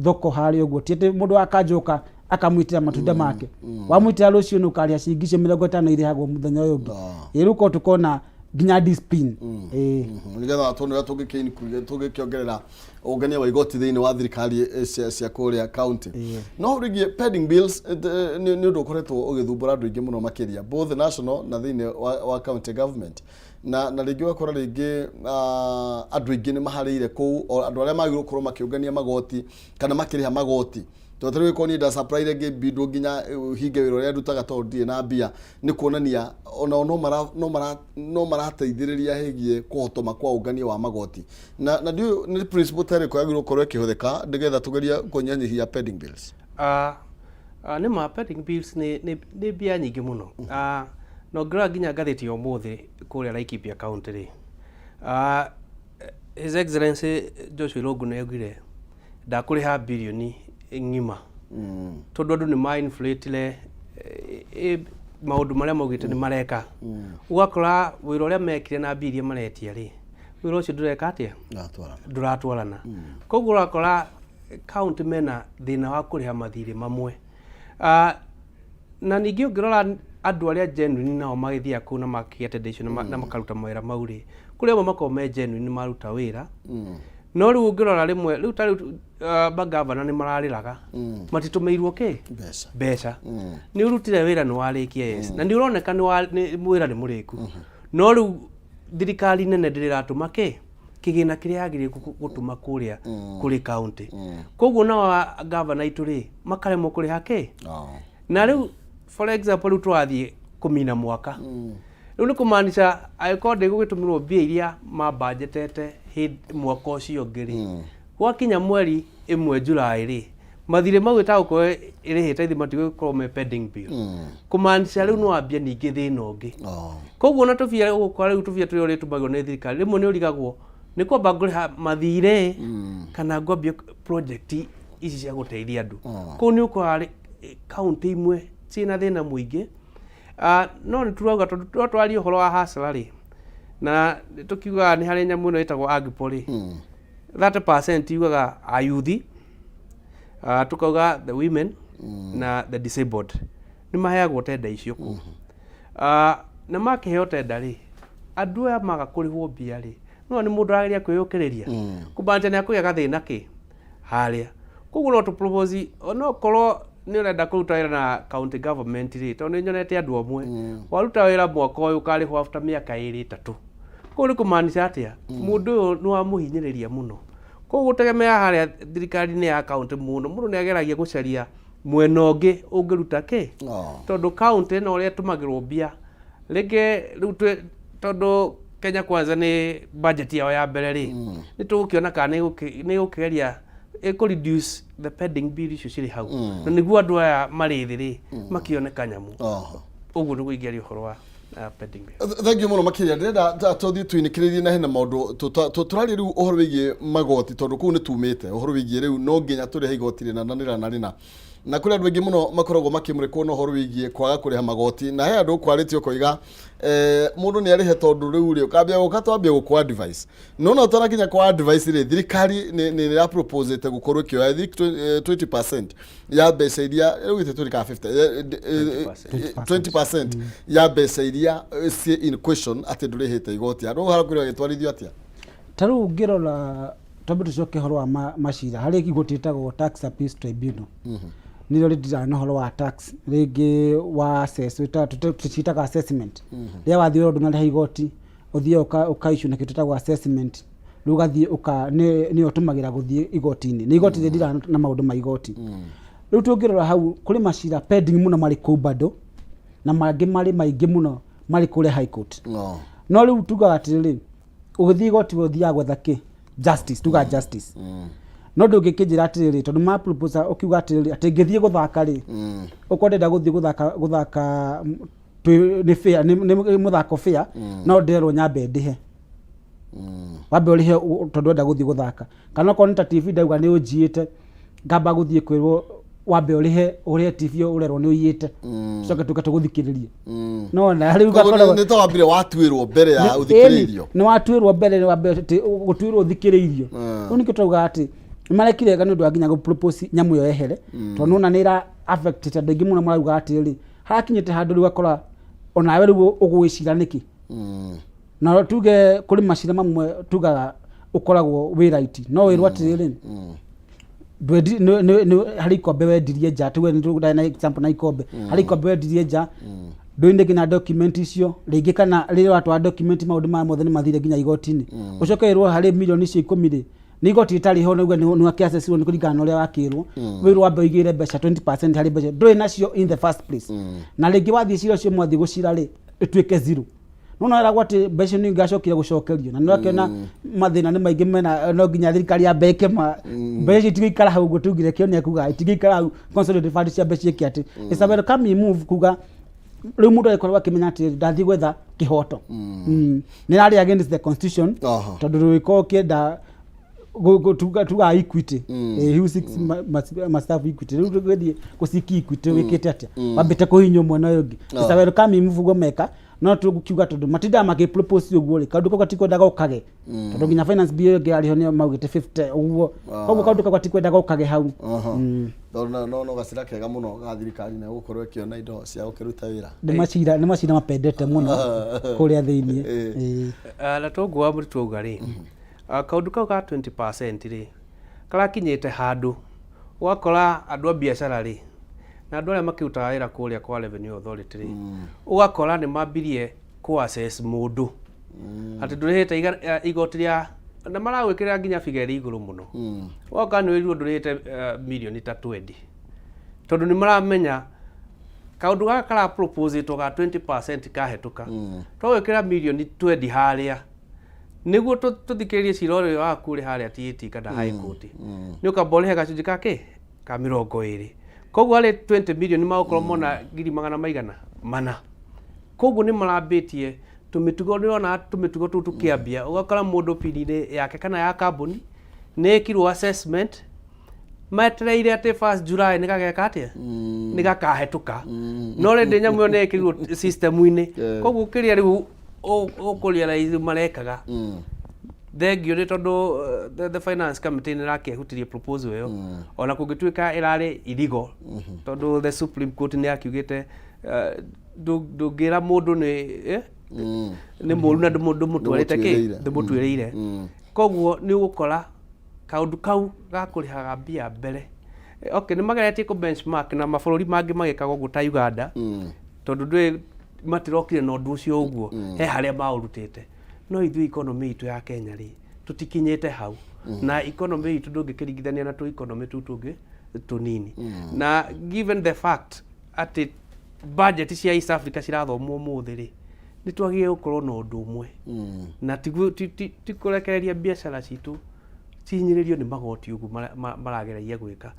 thoko hari uguo tiete mundu akajuka akamwitira matunda make wamwitira rucio no karia cingice 50 irihagwo muthenya uyu ungi iruko tukona ginya dispin nigetha tonera tugikiongerera ungania wa igoti thiini wa thirikari cia kuria county no rigi pending bills ni undu ukoretwo ugithumbura andu ingi muno makiria both national na thiini wa county government na rigi wakora rigi andu ingi ni maharire ku andu aria magirwo korwo makiungania magoti kana makiriha magoti totero ko ni da supply rege bido ginya hige wiro ya dutaga to die na bia ni kuonania ona no marateithiriria hegie kuhotoma kwa ungania wa magoti na ndio ni principle tare ko agiro korwo kihotheka ndigetha tugeria kunyanyihia pending bills ni ma pending bills ni bia nyingi muno no gra ginya gatheti omuthi kuria Laikipia county ri His Excellency Joshua Logu negire ndakuriha bilioni ngima tondu andu ni ma inflate le maundu maria maugite ni mareka ugakora wira uria mekire na biria maretia ri wira ucio ndureka atia nduratwarana koguo urakora county mena thina wa kuriha mathiri mamwe na ningi ungirora andu aria genuine nao magithia ku na makiatedation na makaruta mawira mauri kuria mako me genuine maruta wira no riu ngirora rimwe riu tari bagavana ni marariraga matitumeirwo ke mbeca ni urutire wira ni warikia yes na ni uroneka ni wira ni muriku no riu thirikari nene ndiriratuma ke kigina kiria agire gutuma kuria kuri county koguo na governor ituri makaremo kuri hake na riu for example riu twathie kumina mwaka riu ni kumaanisha aikode gugitumirwo mbia iria mabudgetete mwaka ucio ngiri gwakinya mweri 1 Julai ri mathire mau itaguko irihite ithi matigo me pending bill kumaanisha riu no ambia ningi thina ungi koguo na tubia gukora riu tubia turi uri tubagwo ni thirikari rimwe ni urigagwo ni kwamba nguriha mathire kana ngwambia project ici cia guteithia andu ko ni ukora county imwe cina thina muingi no ni turauga tondu twari uhoro wa hasla ri na tukiuga ni hari nyamu no itagwo agipoli 30% yugaga ayuthi tukauga the women na the disabled ni maheagwo tenda icio ku na makiheo tenda ri andu aya maga kurihwo mbia ri no ni mundu ageria kwiyukiriria kubanja ni akuya gathina ki haria koguo no to propose no korwo ni urenda kuruta wira na county government ri tondu nyonete andu omwe waruta wira mwaka uyu ukarihwo after miaka 2-3 koguo ni kumaanisha atia mundu uyu ni wamuhinyiriria muno koguo tegemea haria thirikari-ini ya county mundu ni ageragia gucaria mwena ungi ungiruta ki tondu county no uria tumagirwo mbia rege tondu Kenya Kwanza ni budget yao ya mbere ri ni tugukiona kana ni gukigeria iko reduce the pending bill icio ciri hau na niguo andu aya mari thi ri makioneka nyamu uguo ni guigeria uhoro wa pending bill. Thank you muno makiria ndenda tuthie tuinikiririe na hena maundu turari riu uhoro wigie magoti tondu kuu ni tumite uhoro wigie riu no nginya turi igoti rina na kuri andu aingi muno makoragwo makimurikwo no uhoro wigie kwaga kuriha magoti na he andu kwaritio koiga mundu ni arihe tondu riu ri ukambia ukatwambia gukwa advice no no tona kinya kwa advice ri thirikari ni ya propose te gukorwo kio I think 20% ya mbeca iria riu gite turi ka 20% ya mbeca iria in question ati ndurihite igoti andu harakwira gitwarithio atia taru ngirora tondu tucoke horo wa macira hari igoti itagwo tax appeals tribunal nilo ridana horo wa tax rigi wa assess tutitaga assessment ria wathi ro nduna igoti uthie ukaishu na kitu tagwo assessment rugathie ni otumagira guthie igoti-ini ni igoti rindira na maundu ma igoti riu tungirora hau kuri macira pending muno mari ku bado na mangi mari maingi muno mari kuri high court no riu tugaga atiriri uthie igoti uthia gwetha ki justice tuga justice no ndungikijira atiriri tondu ma proposal ukiuga atiriri ati ngithie guthaka ri ukwenda guthie guthaka ni fair ni muthako fair no nderwo nyambe ndihe wambe urihe tondu ndenda guthie guthaka kana ko nta TV ndauga ni unjiite ngamba guthie kwirwo wambe urihe TV urerwo ni uyite coke tuguthikiririe no na riu gakorwo ni tawambire watwirwo mbere ya uthikiririo ni watwirwo mbere wambe gutwirwo uthikiririo uni kitauga ati marekire gani ndu aginya go propose nyamu yo ehere tondu na nira affected andu ingi muno marauga ati ri harakinyite handu riu akora ona we riu ugwicira niki na tuge kuri macira mamwe tugaga ukoragwo wi right no wirwo ati ri hari ikombe wendirie nja tuge na example na ikombe hari ikombe wendirie nja nduinde nginya document icio ringi kana riri watwa document maundu ma mothe ni mathire nginya igoti-ini ucoke irwo hari milioni icio 10 ni igoti itari ho niguo ni akiaccessirwo ni kuringana na uria wakirwo wirwo wambe igire mbeca 20% hari mbeca ndui nacio in the first place na ringi wathie cira cio mwathie gucira ri ituike zero no no eragwo ati mbeca ni ngacokire gucokerio na nwakiona mathina ni maingi mena no nginya thirikari ya mbeke mbeca itigikara hau guo tugire kio ni akuga itigikara hau consolidated fund cia mbeca iki ati it's a welcome move kuga riu mundu akorwo akimenya ati ndathi gwetha kihoto ni rari against the constitution tondu ruiko kienda tuga equity who seeks must have equity riu twethie kusiki equity wikite atia wambite kuhinyo mwana yongi it's a welcome move go meka no tugukiuga tondu matinda magi propose uguo ri kaundu ko gatikwenda gukage tondu nginya finance bill gari ho ni maugite 50 uguo koguo kaundu ko gatikwenda gukage hau no gacira kega muno ga thirikari na gukorwo kiona indo cia gukiruta wira ni macira mapendete muno kuria thiini na tugwa muri tuga ri kaundu kau ka 20% ri karakinyite handu wakora andu a biashara ri na andu aria makirutaga wira kuria kwa revenue authority ri ugakora ni mambirie ku assess mundu ati ndurihite igoti ria na maragwikira nginya figure iguru muno woka ni wiru ndurihite milioni ta 20 tondu ni maramenya kaundu gaka kara propose to ga 20% kahetuka twawikira milioni 20 haria niguo tuthikiririe cirore wa kuri haria TT kana high court ni ukambole gacunji kake ka 20 koguo ari 20 million maukoro mona ngiri magana maigana mana koguo ni marambitie tumitugo ndiona tumitugo tu tukiambia ugakora mundu pinine yake kana ya kambuni ne kirwo assessment Matereire ati 1st July nigageka atia nigakahetuka no rende nyamu yo nekirwo system-ini koguo kiria riu ukuria raithi marekaga thengio ni tondu the finance committee nirakehutirie proposal iyo ona kungituika irari illegal tondu the Supreme Court ni akiugite ndungira mundu ni muru na mundu mutwarite ki ndimutwiriire koguo ni gukora kaundu kau gakurihaga mbia mbere okay ni mageretie ku benchmark na mabururi mangi magikaga uguo ta Uganda tondu ndwi matirokire na undu ucio uguo he haria maurutite no ithui economy itu ya Kenya ri tutikinyite hau na economy itu ndungikiringithania na tu economy tu tungi tunini na given the fact ati budget cia East Africa cirathomwo muthi ri ni twagie gukorwo na undu umwe na tikurekereria biashara citu cinyiririo ni magoti ugu marageragia gwika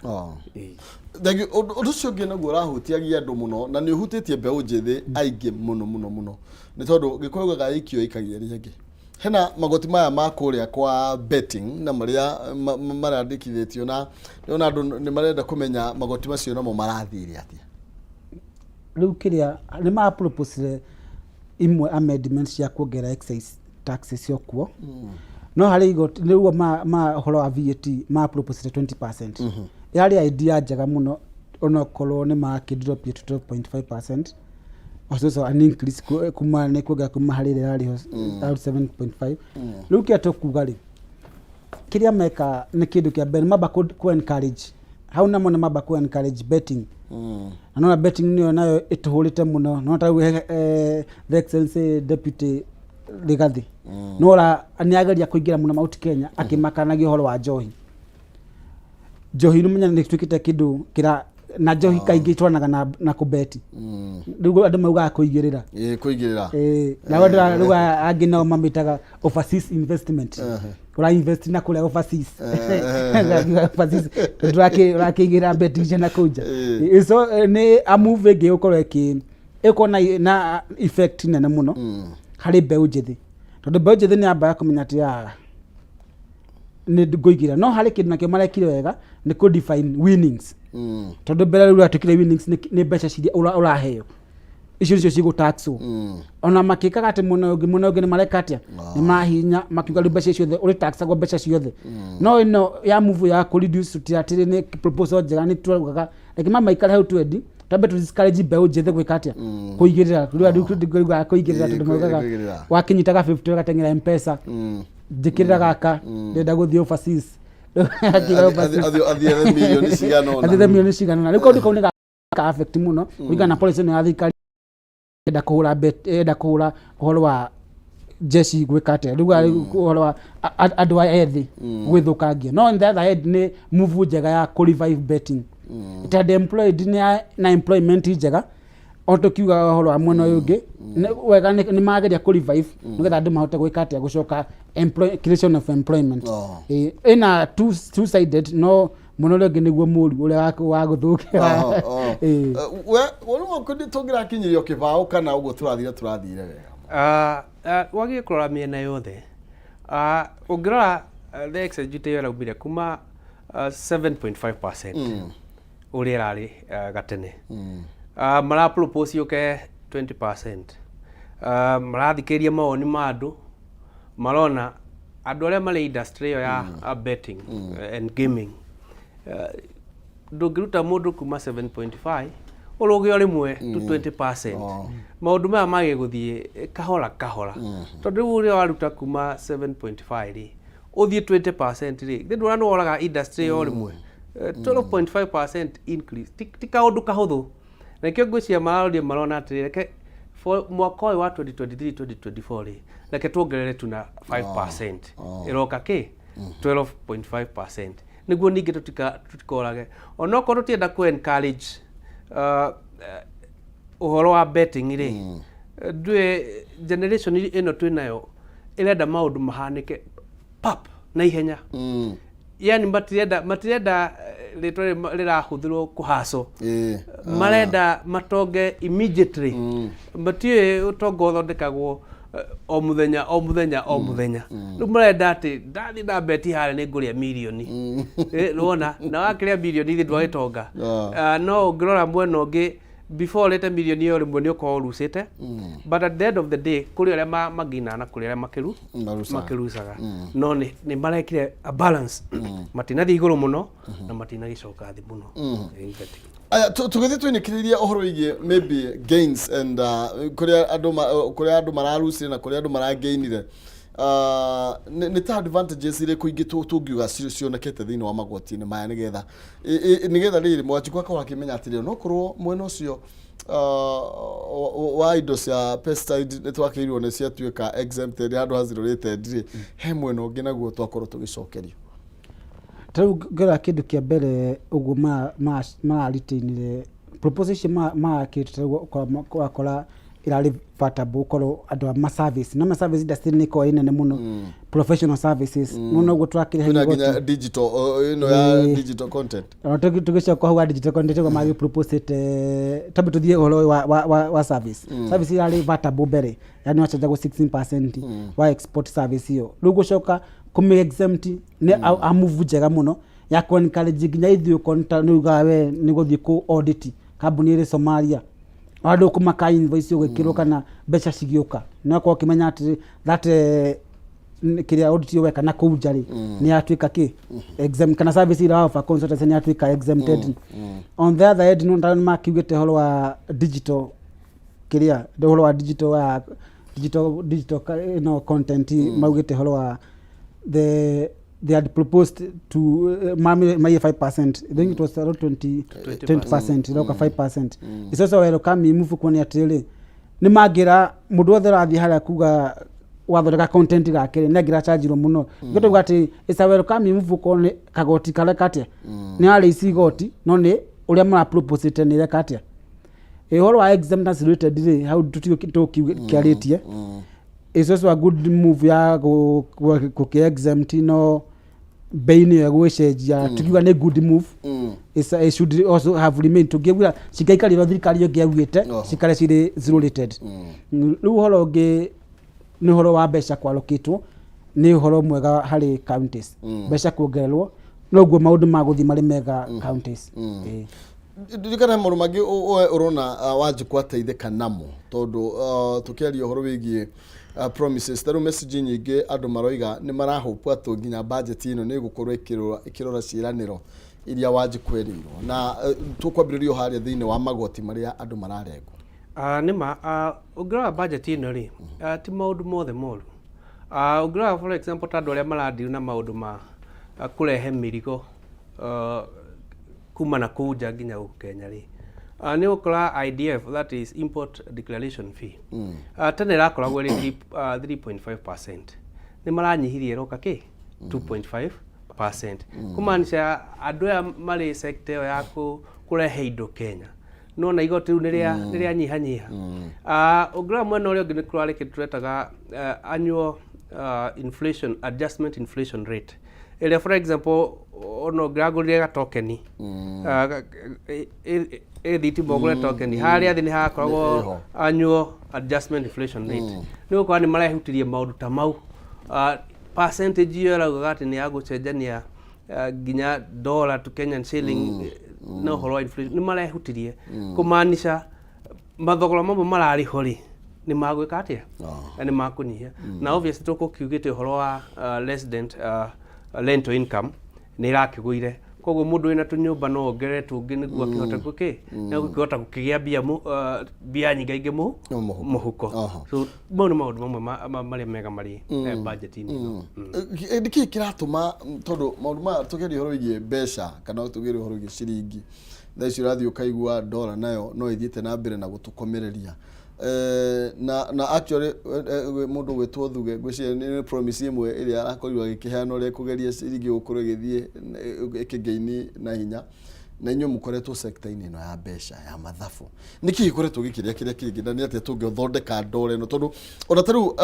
thagi undu cio ngi naguo rahutiagia andu muno na ni uhutitie mbeu njithi aingi muno ni tondu gikoigaga ikio ikagia ringi hena magoti maya ma kuria kwa betting na maria marandikithitio na niona andu ni marenda kumenya magoti macio namo marathire atia riu kiria ni ma propose imwe amendments cia kuongera excise taxes cio kuo no hari igoti riu ma horo wa VAT ma propose 20%. Yari idea njega muno ona kolwo ni ma drop to 12.5%. Also an increase kuma ne kuga kuma hari yari 7.5. Riu kia tokuga ri kiria meka ni kindu kia ben maba ku encourage how na mona maba ku encourage betting anona betting nayo ituhurite muno no ta the excellency deputy Rigathi nora aniageria kuingira muno Mount Kenya akimakanagia horo wa njohi numenya ni twikite kindu kira na njohi kaingi twanaga na kubeti riu andu mauga kuigirira na wanda riu angi no mamitaga overseas investment ura invest na kule overseas rakigira beti na kuja so ni a move ge ukoro eko na effect nene muno hari mbeu njithi tondu mbeu njithi ni amba kumenya ati ni ngoigira no hari kindu nakio marekire wega ni ku define winnings tondu mbere riu atukire winnings ni mbeca ciria uraheo icio nicio cigutaxwo ona makikaga ati muno ngi ni mareka atia ni mahinya makiuga mbeca ciothe uri taxagwo mbeca ciothe no ino ya move ya ku reduce tiatiri ni proposal njega ni tugaga like mama ikara hau twendi tabe tu discourage mbeu njithi gwika atia kuigirira riu kuigirira tondu maugaga wakinyitaga 50 gatengera M-Pesa ndikirira gaka ndenda guthii overseas athie million cigana riu kaundu kau ni ka affect muno kuiga na policy ni athikari enda kuhura uhoro wa jeshi gwika atia riu uhoro wa andu ethi gwithukangia no on the other hand ni move njega ya ku revive betting ita employed na employment njega onto kiuga horo amwe no yungi wega ni mageria ku revive nigetha andu mahote gwika atia gucoka creation of employment ina two sided no muno rengi niguo muri uria wa guthukia we wono kundi tungira kinyirio kibao kana ugo turathire wega wagi kurora miena yothe ungirora the executive yo raubire kuma 7.5% uria rari gatene mara propose yoke 20%. Marathikiria mawoni ma andu marona andu aria mari industry ya betting and gaming ndugiruta mundu kuma 7.5 urugi rimwe to 20%. Maundu maya mage guthie kahora tondu uria waruta kuma 7.5 ri uthie 20% ri ndu no oraga industry yo rimwe 12.5% increase tika undu kahuthu na kio ngwiciria marona atiri reke mwaka wa 2023-2024 ri reke tuongerere tuna 5% iroka ki 12.5% niguo ningi tutikorage ona korwo tienda ku encourage uhoro wa betting ri ndwe generation ino twinayo irenda maundu mahanike pap na ihenya yani matirenda ritwa rirahuthirwo kuhaso marenda matonge immediately matie utongo thondekagwo o muthenya riu murenda ati ndathi na beti hare ni nguria milioni ruona na wakiria milioni ithi ndwagitonga no ngirora mwena ungi before lete milioni iyo rimwe ni ukorwo urusite but at the end of the day kuri aria magina na kuri aria makirusaga no ni marekire a balance matinathi iguru muno na matinagicoka thi muno aya tugithi twinikiriria uhoro igie maybe gains and kuria andu mararusire na kuria andu maragainire ni ta advantages ile kuingi tungiuga cionekete thiini wa magoti-ini maya nigetha riri mwachikwa kwa kimenya atiri no korwo mwena ucio wa indo cia pesticide nitwakirirwo ni ciatuika exempted handu hazirurated he mwena ungi naguo twakorwo tugicokerio tau ngera kindu kia mbere uguo mararitainire proposition makirite kwa irari vatable ukorwo andu ma service na service industry ni ko inene muno professional services no guo twakire hinya digital ya digital content tugicoka hau digital content ko mari propose tabu tuthie horo wa service service irari vatable mbere yani wachaja go 16% wa export service hiyo rugucoka kume exempt ni amuvu njega muno ya ko encourage ginya ithio konta ni ugawe ni guthie ku audit kambuni iri Somalia ado kumaka invoice gwikirwo kana becha cigioka no kwa kimenya ati that kiria audit yo weka na kujari ni atwika ki exempt kana service ira offer consultancy ni atwika exempted on the other hand no ndani makigete holo wa digital kiria holo wa digital content maugete holo wa they had proposed to my 5%. I think it was around 20%, like 5%. It's also welcome move kwani atele ni magira mundu othe rathi haria kuga wathoreka content gake negira charge ro muno gito gati it's a welcome move kwani kagoti kale kate ni ali sigoti no ni uria mara propose tenire kate horo wa exemptions related how to kiaritie it's also a good move ya go exempt no beini ya gwicejia tukiwa ni good move it should also have remained to give cikaikari ro thirikari yo giagwite cikare ciri zero rated riu horo ngi ni horo wa mbeca kwalokitwo ni horo mwega hari counties mbeca kuongererwo no guo maundu maguthi mari mega counties ndikana maundu mangi urona wajikwa teithika namo tondu tukiaria horo wigie promises taru message nyingi andu maroiga ni marahopa to nginya budget ino ni gukorwo ikirora ciraniro iria wajikwerirwo na tukwambiririo haria thiini wa magoti maria andu mararengwo nima ugira budget ino ri ti maundu mothe moru ugira for example tandu aria maradiru na maundu ma kurehe mirigo kuma na kuja nginya guku Kenya ri ni ukora IDF, that is import declaration fee tene rakoragwo ri 3.5%. ni maranyihirie roka ki 2.5%. kumaanisha andu ya mari sector ya kurehe indo Kenya no na igoti riu niria nyihanyiha ugira mwena uria ngi kurari kituretaga annual inflation adjustment inflation rate ile for example ono gragulire ga tokeni editi bogule tokeni haria thini hakoragwo annual adjustment inflation rate ni kwa ni marehutirie maundu ta mau percentage yo rauga ati ni yagucenjania ginya dollar to Kenyan shilling no horo inflation ni marehutirie kumaanisha mathogora mamwe marari hori ni magwika atia ni makunyihia na obviously tukukiugite horo wa resident rental income ni rakiguire koguo mundu ina tunyumba no ongere tungi niguo akihota guki na gukihota gukigia bia nyinga ingi muhuko so bono maundu mamwe mari mega mari budget ini ndiki kiratuma tondu maundu ma tugerio horo igie mbeca kana tugerio horo igie ciringi thaici rathi ukaigua dola nayo no ithiete na mbere na gutukomereria na actually mundu gwetwo thuge ngwiciria ni promise imwe iria arakorirwo agikiheana uria kugeria ciringi gukorwo githie ikigeini na hinya na inyo mukoretwo sector-inĩ ino ya mbeca ya mathabu niki gikoretwo gikiria kiria kingi na ni ati tungithondeka ndore no tondu ona taru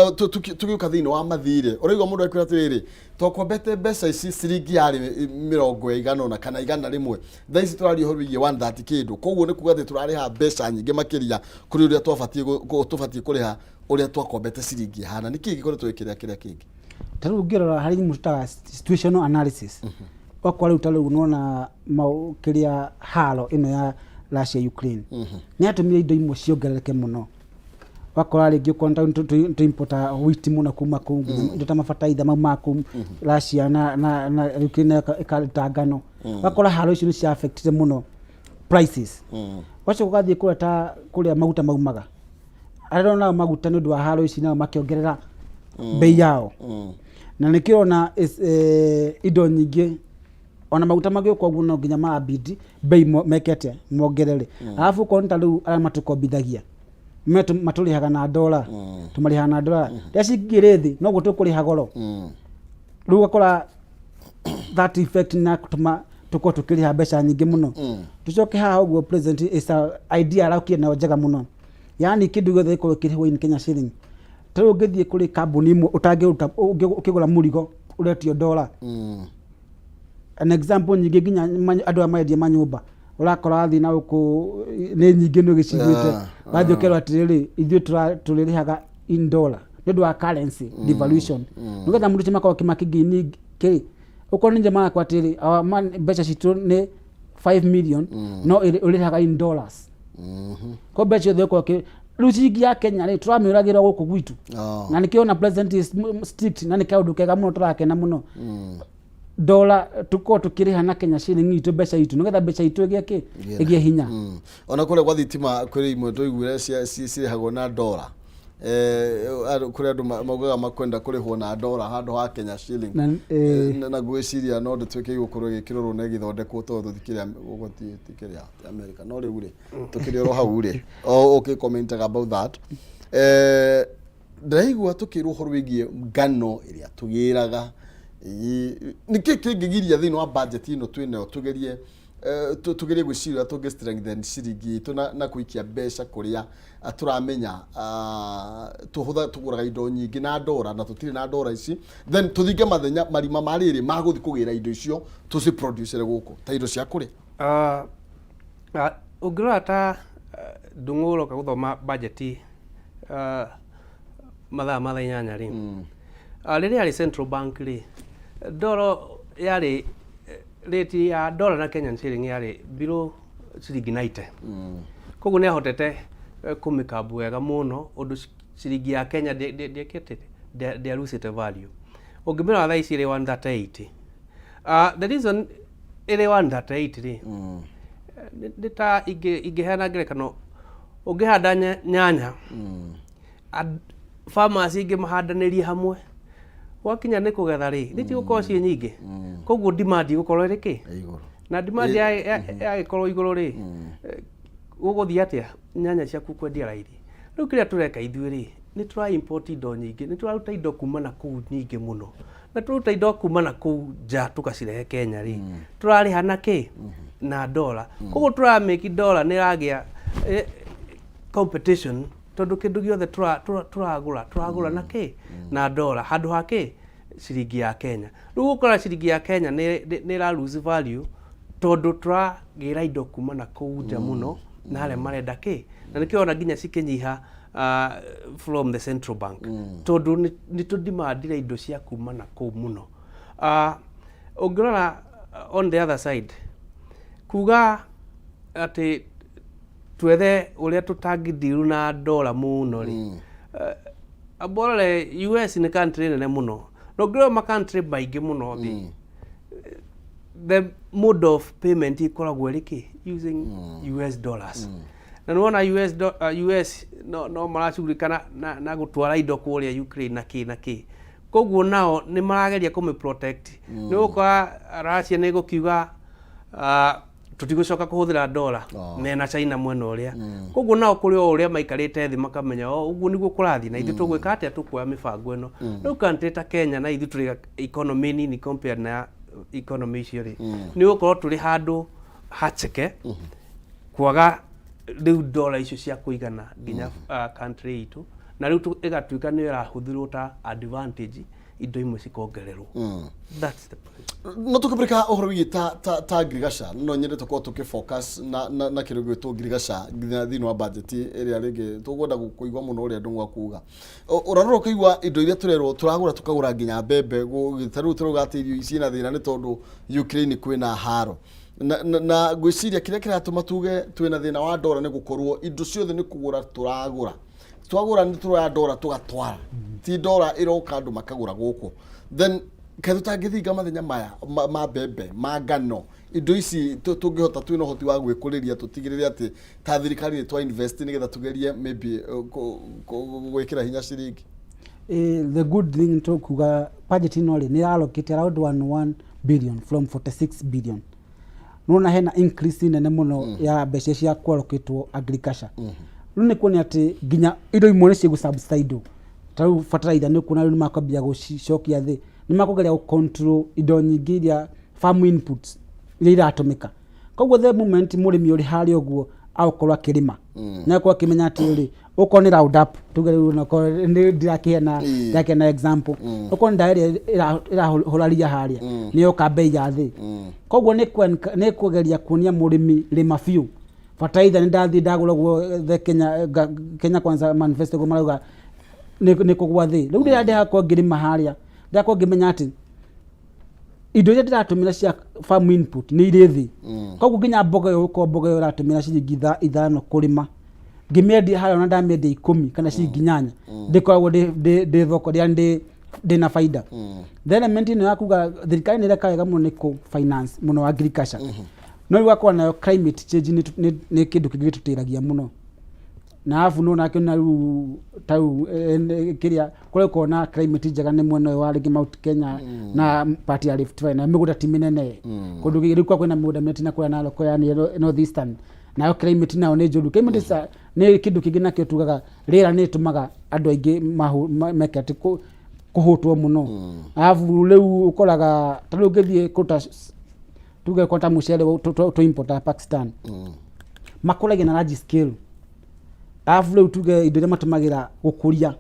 tugiuka thiini wa mathire uraigwa mundu akwira atiriri twakwambete mbeca ici ciringi yari 150 na kana 100 thaici turari horigie 130 kindu koguo ni kuga ati turariha mbeca nyingi makiria kuri uria twafatie kuriha uria twakwambete ciringi hana niki gikoretwo gikiria kiria kingi taru ngirora hari mutaga situational analysis wakwa riu taru unaona kiria halo ino ya Russia Ukraine ni atumire indo imwe ciongerereke muno wakora ringi ukonta to importa wheat muno kuma ku indo ta mafataitha mau maku Russia na Ukraine ikaritangano wakora halo icio ni cia affected muno prices wacho kugathie kureta kuria maguta maumaga arona maguta ni ndu wa halo ici na makiongerera bei yao na nikirona indo nyingi ona maguta magio kwa guno nginya mabidi bei mekete mongerere alafu konta riu ara matukombithagia maturihaga na dola tumarihaga na dola yacingirithi no gutukuriha goro riu gakora that effect na kutuma tuko tukiriha mbeca nyingi muno tucoke haha uguo president is idea arakia na njega muno yani kindu gothe iko kirihwo in Kenya shilling tero ngithie kuri kambuni imwe utangiruta ukigura murigo uretio dola an example nyingi nginya andu amaendia manyumba urakora athi na uku ni nyingi no gicigwite bathio kero atiriri ithuĩ turirihaga in dollar ndu wa currency devaluation nugetha mundu chimaka kimakigini ke uko ninje mara kwa atiri mbeca citu ni 5 million no uririhaga in dollars ko mbeca thoko ke rucingi ya Kenya ri turamiragira guku gwitu na nikiona president is strict na nikaundu kega muno turakena muno dola tuko tukiriha na Kenya shilling itu mbeca itu nugetha mbeca itu igie hinya ona kule kwa thitima kuri imwe tuiguire cirihagwo na dola kuri andu maugaga makwenda kurihwo na dola handu ha Kenya shilling na gwiciria no ndutwike gukorwo gikirorwo na githondekwo to thuthikiria gutikiria America no riu ri tukirioro hau ri okay comment about that ndaigua tukirwo horwigie ngano iria tugiraga niki kingigiria thini wa budget ino twine tugerie gwiciria tungi strengthen ciringi itu na kuikia mbeca kuria turamenya tuhutha tuguraga indo nyingi na dola na tutire na dola ici then tuthinge mathenya marima mariri maguthi kugira indo icio tuci produce guku ta indo cia kuri ungirora ta ndunguro ka guthoma budget mathaa inyanya ri riri ari central bank ri dola yari rate ya dola na Kenyan shilling yari below ciringi 90 koguo ni ahotete kumikabu wega muno undu ciringi ya Kenya de lose value ungimira thaa ici ri 138 the reason iri 138 ri ndita igihana ngerekano ungihanda nyanya farmers ingi mahandanirie hamwe wakinya ni kugetha ri niti gukorwo ci nyingi koguo demand gukorwo ri ki na demand ya ikorwo iguru ri guguthia atia nyanya ciaku kwendia raithi riu kiria tureka ithuĩ ri ni tura import indo nyingi ni turaruta indo kuma na kuu nyingi muno na turuta indo kuma na kuu nja tukacirehe Kenya ri turariha na ki na dola koguo tura make dola ni ragia competition tondu kindu giothe turagura na ki na dola handu hake ciringi ya Kenya riu gukora ciringi ya Kenya ni ra lose value tondu turagira indo kuma na kuu nja muno na hale marenda ki na nikiona nginya cikinyiha from the central bank tondu ni tudimandire indo cia kuma na kuu muno ungirora on the other side kuga ati twethe uria tutangidiru na dola muno ri aborale US ni country nene muno no grow ma country baigi muno the mode of payment ikoragwo riki using US dollars na nuona US no maracurikana na gutwara indo kuria Ukraine na ki koguo nao ni marageria kume protect ni ukora Russia ni gukiuga tutigucoka kuhuthira dola mena China mwena uria koguo nao kuri uria maikarite thi makamenya uguo niguo kurathi na ithu tugwika atia tukuoya mibango ino riu country ta Kenya na ithu turi economy nini compared na economy icio ri ni ukorwo turi handu hacheke kwaga riu dola icio cia kuigana nginya country itu na riu igatuika ni irahuthirwo ta advantage indo imwe cikongererwo. That's the point. No tukipeleka uhoro wigi ta grigasha no nyende tukwa tukifocus na kirugo to grigasha nginya thini wa budget area rege tugoda kuigwa muno uri andu gwakuga uraroro kuigwa indo iria turerwo turagura tukagura nginya mbembe gitaru turugate irio ici na thina ni tondu Ukraine kwina haro na gwiciria kiria kiratuma tuge twina thina wa ndora ni gukorwo indo ciothe ni kugura turagura twagura ni turaya ndora tugatwara ti ndora iroka andu makagura guku then ketho tangithinga mathenya maya ma mbembe ma ngano indo ici tungihota twina hoti wa gwikuriria tutigirire ati ta thirikari ni twa invest ni getha tugerie maybe gwikira hinya ciringi. The good thing to kuga budget inole ni allocate around 1 billion from 46 billion. Nuna hena increase nene muno ya mbeca cia kuallocatwo agriculture. Nune kuoni ati ginya indo imwe ni cigu subside. Tau fertilizer ni kuna ni makambia gushokia thi. Ni makogeria ku control indo nyingi iria farm inputs iria iratumika. Koguo the moment murimi uri hari oguo aukorwa kirima. Na kwa kimenya ati ri uko ni round up tugere na ko ndi ndirakiena ndakena example uko ndaire ira holaria haria ni ukambei ya thi. Koguo ni kugeria kuonia murimi rima fiu. Fertilizer ni ndathi ndaguragwo the Kenya Kwanza manifesto ko marauga ni kugwa thi. Riu ndirande ko ngirima haria ndako ngimenya ati indo iria ndiratumira cia farm input ni iri thi. Koguo nginya mboga yo ratumira ciringi 5 kurima ngimendi hayo na ndamendi 10 kana ciringi 8 ndikoragwo ndi thoko ria ndi na faida. The element ino yakuga thirikari ni rekaga muno ku finance muno agriculture. No iwakwa na climate change ni kindu kingitutiragia muno na afu no na kiona ru tau kiria kule kona climate njega ni mwena wa rigi Mount Kenya na part ya Rift Valley na miguda timinene kundu girikwa kwina miguda minene na kula nalo kwa yani North Eastern na climate nayo ni njuru climate sa ni kindu kingina kio tugaga rira ni tumaga andu aingi mekati kuhutwo muno afu riu ukoraga tari ngithie kuta tuge kota mucere to import Pakistan makulagia na large scale afu riu tuge indo iria matumagira gukuria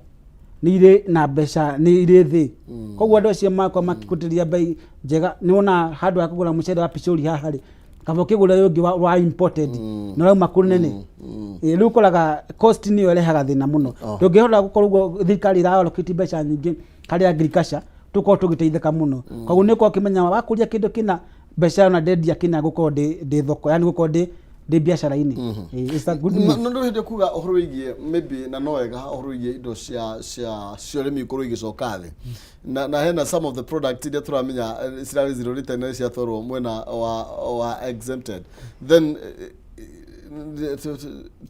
ni ire na mbeca ni ire thi. Koguo andu acio makwa makikutiria bei njega ni wona handu ha kugura mucere wa picori haha ri kabo kigura yongi wa imported no rau makunene riu koraga cost ni yorehaga thina muno tungihora gukorwo thirikari ira allocate mbeca nyingi kari agriculture tuko tugiteitheka muno. Koguo ni kwa kimenya wakuria kindu kina mbeca na dendia kina gukorwo ndi thoko yani gukorwo ndi biashara ini. Is that good? No ndo hinde kuga ohoro igie maybe na noega ohoro igie indo cia remi kuru igicoka thi na hena some of the product iria turamenya sirari zero rita na cia thoro mwena wa exempted then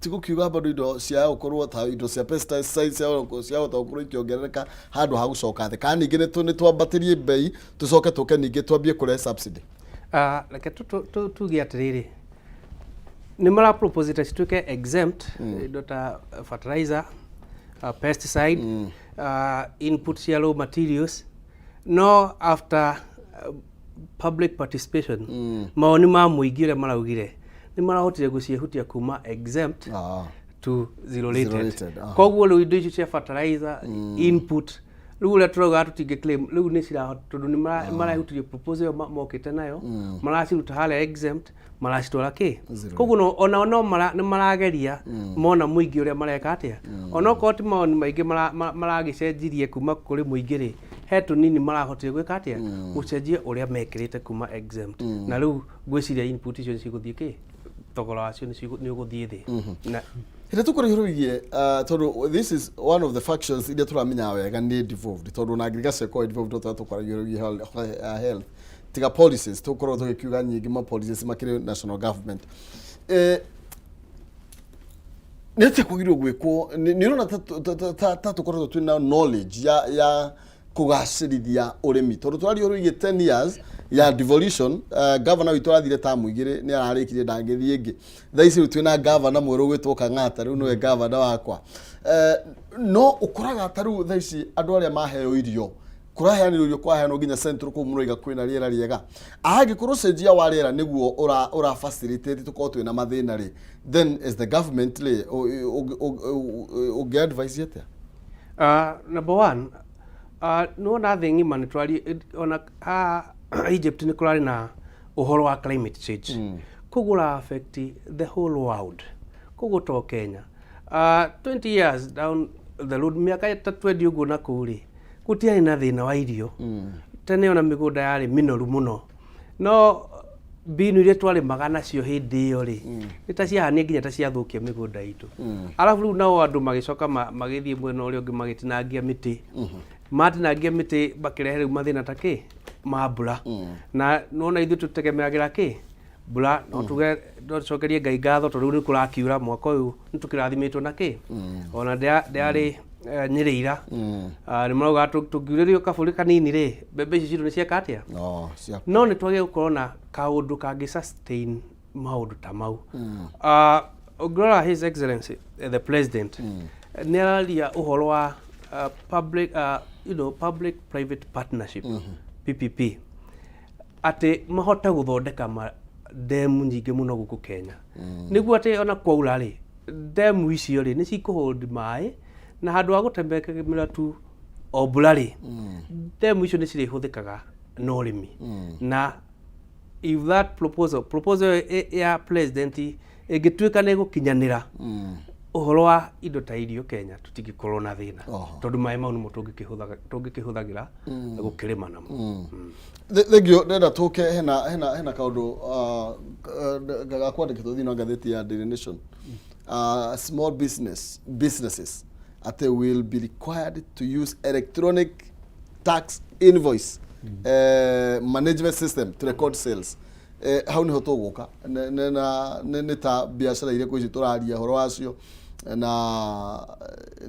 tikukiuga bado indo cia ukorwo ta indo cia pesticides cia ukorwo ikiongerereka handu ha gucoka thi kana ningĩ ni twambatirie bei tucoke tuke ningĩ twambie kure subsidy. Like tuge atiriri ni mara propose ita cituke exempt dota fertilizer pesticide input cia raw materials no after public participation maoni ma muingi ria maraugire ni marahotire guciehutia kuma exempt to zero rated. Koguo riu indo icio cia fertilizer input riu ria turoga tutinge claim riu ni cirahota tondu ni marahutirie proposal mokite nayo maraciruta haria exempt maracitwara ki. Koguo no ona ni marageria mona muingi uria mareka atia ona ko ti maoni maingi maragicenjirie kuma kuri muingi ri he tunini marahotire gwika atia gucenjia uria mekirite kuma exempt na riu gwiciria input icio ciguthie ki thogora wacio ni uguthie thi na ira tukore hiruigie tondu this is one of the factions iria turamenya wega ni devolved tondu na agriculture ko devolved to tukore hiruigie health tiga policies tukorwo tugikiuga nyingi ma policies makire national government nete kugirwo gwikwo ni rona ta tukorwo twina knowledge ya kugacirithia urimi tondu twari uruigie 10 years ya devolution governor witu athire ta muigire ni ararikire ndangithie ingi thaici twina governor mweru gwitwo Kang'ata riu no governor wakwa no ukoraga taru thaici andu aria maheo irio kuraheanirwo kwaheanwo nginya central ko muroiga kwina riera riega agi kurucenjia wa riera niguo ura facilitate tuko twina mathina ri then is the government le o advice yete number one no na thingi man twali ona Egypt ni kurari na uhoro wa climate change kugura affect the whole world kuguto Kenya 20 years down the road miaka tatwendi uguo na kuri kutia ina thina wa irio tene ona migunda yari minoru muno no binu ile twali magana cio hindi iyo ri nitaciahani nginya taciathukia migunda itu alafu riu nao andu magicoka magithie mwena uria ungi magitinangia miti matinangia miti bakirehe riu mathina taki mabura na nona ithu tutegemeagira ki bura no tuge cokerie ngai ngatho tondu ni kurakiura mwaka uyu nitukirathimitwo na ki ona ndiari nyirira ni mauga tugiuririo kaburi kanini ri mbembe ici citu ni cieka atia no ni twage gukorwo na kaundu kangi sustain maundu ta mau Ogrora His Excellency the President ni araria uhoro wa public public private partnership PPP ate mahota guthondeka demu nyingi muno guku Kenya niguo ate ona kwaura ri demu icio ri ni cikuhold mai na handu wa gutembekemira tu obulari demu icio ni cirihuthikaga no rimi na if that proposal ya president igituika ni gukinyanira uhoro wa indo ta irio Kenya tutigikorwo na thina tondu mai mau nimo tungikihuthagira gukirima namo thegio ndenda tuke hena kaundu gakwandikitwo thina ngatheti ya Daily Nation small businesses they will be required to use electronic tax invoice management system to record sales how ni hotoguka na ta biashara ile ko turaria horo wacio na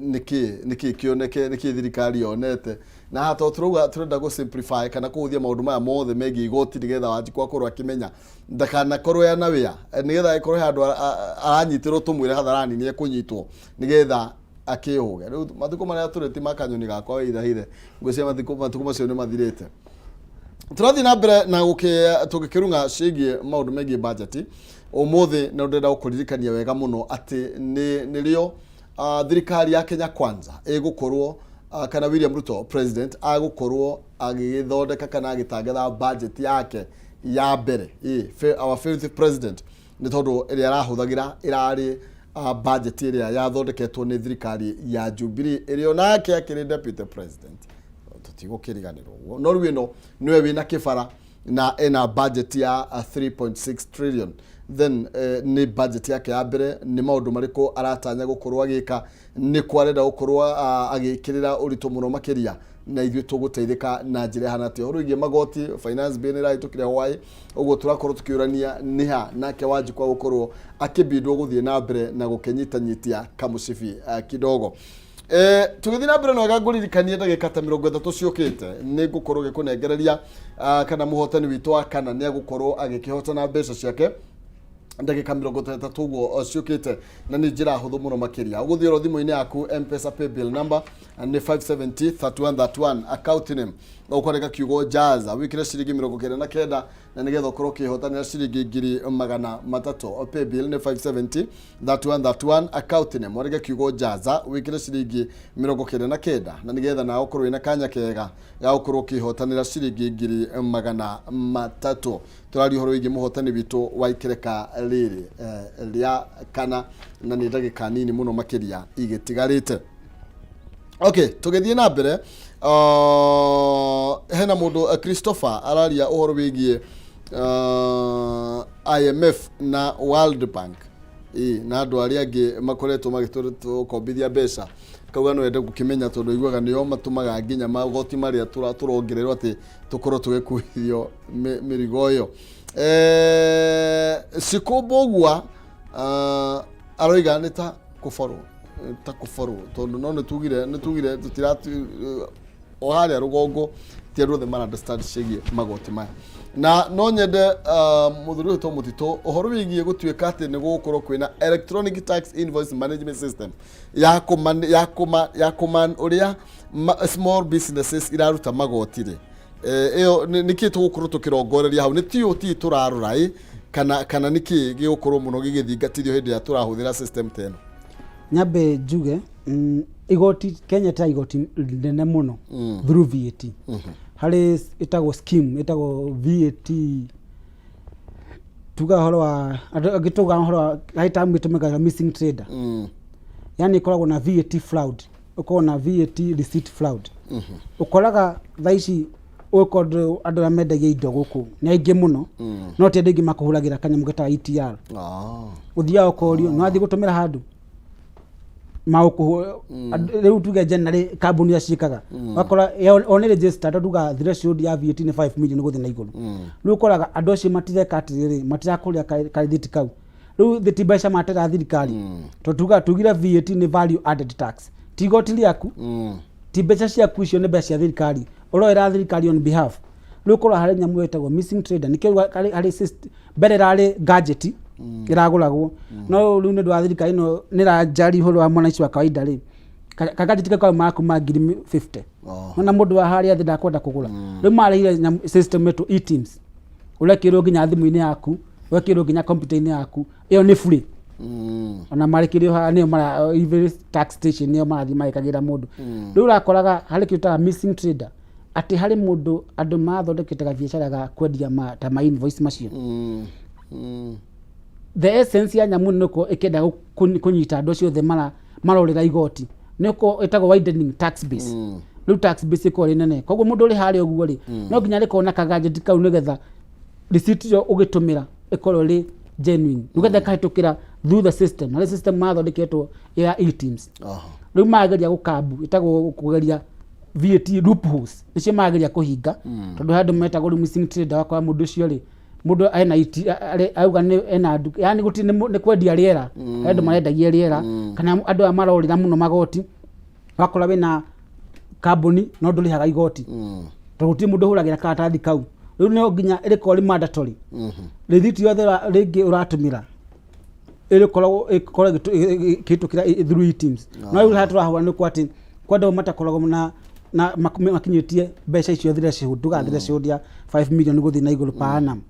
niki kioneke niki thirikari yonete na hato turenda go simplify kana kuthia maundu maya mothe megi igoti nigetha wanji kwa korwa kimenya ndakana korwo ya na wia nigetha ikorwo handu aranyitirwo tumwire hatharani ni ekunyitwo nigetha akihuge riu mathuko maria tureti makanyoni gakwa hithe ngwĩcia mathuko macio ni mathirite turathi na mbere na tugikirunga cigie maundu megie budget umuthi na ndenda gukuririkania wega muno ati ni rio thirikari ya Kenya Kwanza igukorwo kana William Ruto president agukorwo agithondeka kana agitangatha budget yake ya mbere our favorite president ni tondu iri arahuthagira irari budget iria yathondeketwo ni thirikari ya Jubilee iri onake akiri deputy president tutigukiriganirwo no rwino niwe wina kibara na ena budget ya 3.6 trillion then ni budget yake ya mbere ni maundu mariko aratanya gukorwo agika ni kwarenda gukorwo agikirira urito muno makiria na ithuĩ tuguteithika na njira hana ti horo igie magoti finance bill ira itukire hwai uguo turakorwo tukiurania niha nake wanji kwa gukorwo akibindwo guthie na mbere na gukenyitanyitia kamucibi kidogo tugithi na mbere no gaguririkanie ndagika ta 30 ciukite ni gukorwo gikunengereria kana muhotani witu wa kana ni agukorwo agikihotana mbeca ciake ndagika 30 uguo ciukite na ni njira huthu muno makiria uguthiro thimu-ini yaku M-Pesa pay bill number ni 570 3131 account name ukoreka kiugo jaza wikire ciringi 99 na nigetha ukorwo kihotanira ciringi 300 pay bill ni 570 3131 account name ukoreka kiugo jaza wikire ciringi 99 na nigetha na ukorwo ina kanya kega ya ukorwo kihotanira ciringi 300 turari horo igi muhotani bitu wa ikireka riri ria kana na ni ndagika nini muno makiria igitigarite. Okay, tugithie na mbere hena mundu Christopher araria uhoro wigie IMF na World Bank na andu aria angi makoretwo magitukombithia mbeca kauga no ende gukimenya tondu iguaga nio matumaga nginya magoti maria turongererwo ati tukorwo tugikuithio mirigo yo sikobogwa aroiga nita kufaru tondu no nitugire tutiratu o haria rugongo ti ruothe mara understand cigie magoti maya na no nyende muthuri to mutito uhoro wigie gutuika ati ni gukorwo kwina electronic tax invoice management system ya command uria small businesses iraruta magotire iyo niki tugukorwo tukirongoreria hau ni TOT turarura kana niki gigukorwo muno gigithingatithio hindi ya turahuthira system teno nyambe njuge igoti Kenya ta igoti nene muno through VAT hari itago scheme itago VAT tuga horo wa agituga horo wa haita mitumika missing trader yani ikoragwo na VAT fraud uko na VAT receipt fraud ukoraga thaici ukondo andu amendagia indo guku ni aingi muno no ti andingi makuhuragira kanyamu geta ETR uthia ukorio no athi gutumira handu mauku riu tuge generally kambuni ya cikaga wakora on register tuga threshold ya VAT ni 5 million guthi na iguru riu ukoraga andu acio matireka atiriri matirakuria credit kau riu thitibaisha matera thirikari to tuga tugira VAT ni value added tax tigoti liaku tibecha ciaku icio ni beca cia thirikari uroera thirikari on behalf riu kora hari nyamu etagwo missing trader nikio hari mbere rari gadget iraguragwo no riu ni ndwa thirikari no nirajari horo wa mwanaici wa kawaida ri kagadget kwa maku ma 50 na mundu wa hari athi ndakwenda kugura riu marehire system yetu e-teams urekirwo nginya thimu-ini yaku wekirwo nginya computer-ini yaku iyo ni free ona marekirio ha ni mara even tax station ni marathi maikagira mundu riu rakoraga hari kiuta missing trader ati hari mundu andu mathondekete ga biashara ga kwendia ta ma invoice macio the essence ya nyamu nuko ikenda kunyita andu cio the marorera igoti niko itago widening tax base riu tax base ko nene koguo mundu ri hari oguo ri no nginya ri kona kagadget kau nigetha receipt yo ugitumira ikoro ri genuine nigetha kahitukira through the system na system mathondeketwo ya e-teams riu mageria gukambu itago kugeria VAT loopholes nicio mageria kuhinga tondu handu metagwo missing trader wakwa mundu ucio ri mundu ena auga ni ena andu yani guti ni kwendia riera andu marendagia riera kana andu amarorira muno magoti wakora wina kambuni no ndurihaga igoti tondu ti mundu huragira karatathi kau riu no nginya irikori mandatory receipt yothe ringi uratumira irikoragwo kitukira through e-teams no riu haturahura ni kwati kwenda matakoragwo na makinyitie mbeca icio thire cihuduga thire cihudia 5 million guthi na iguru pa annum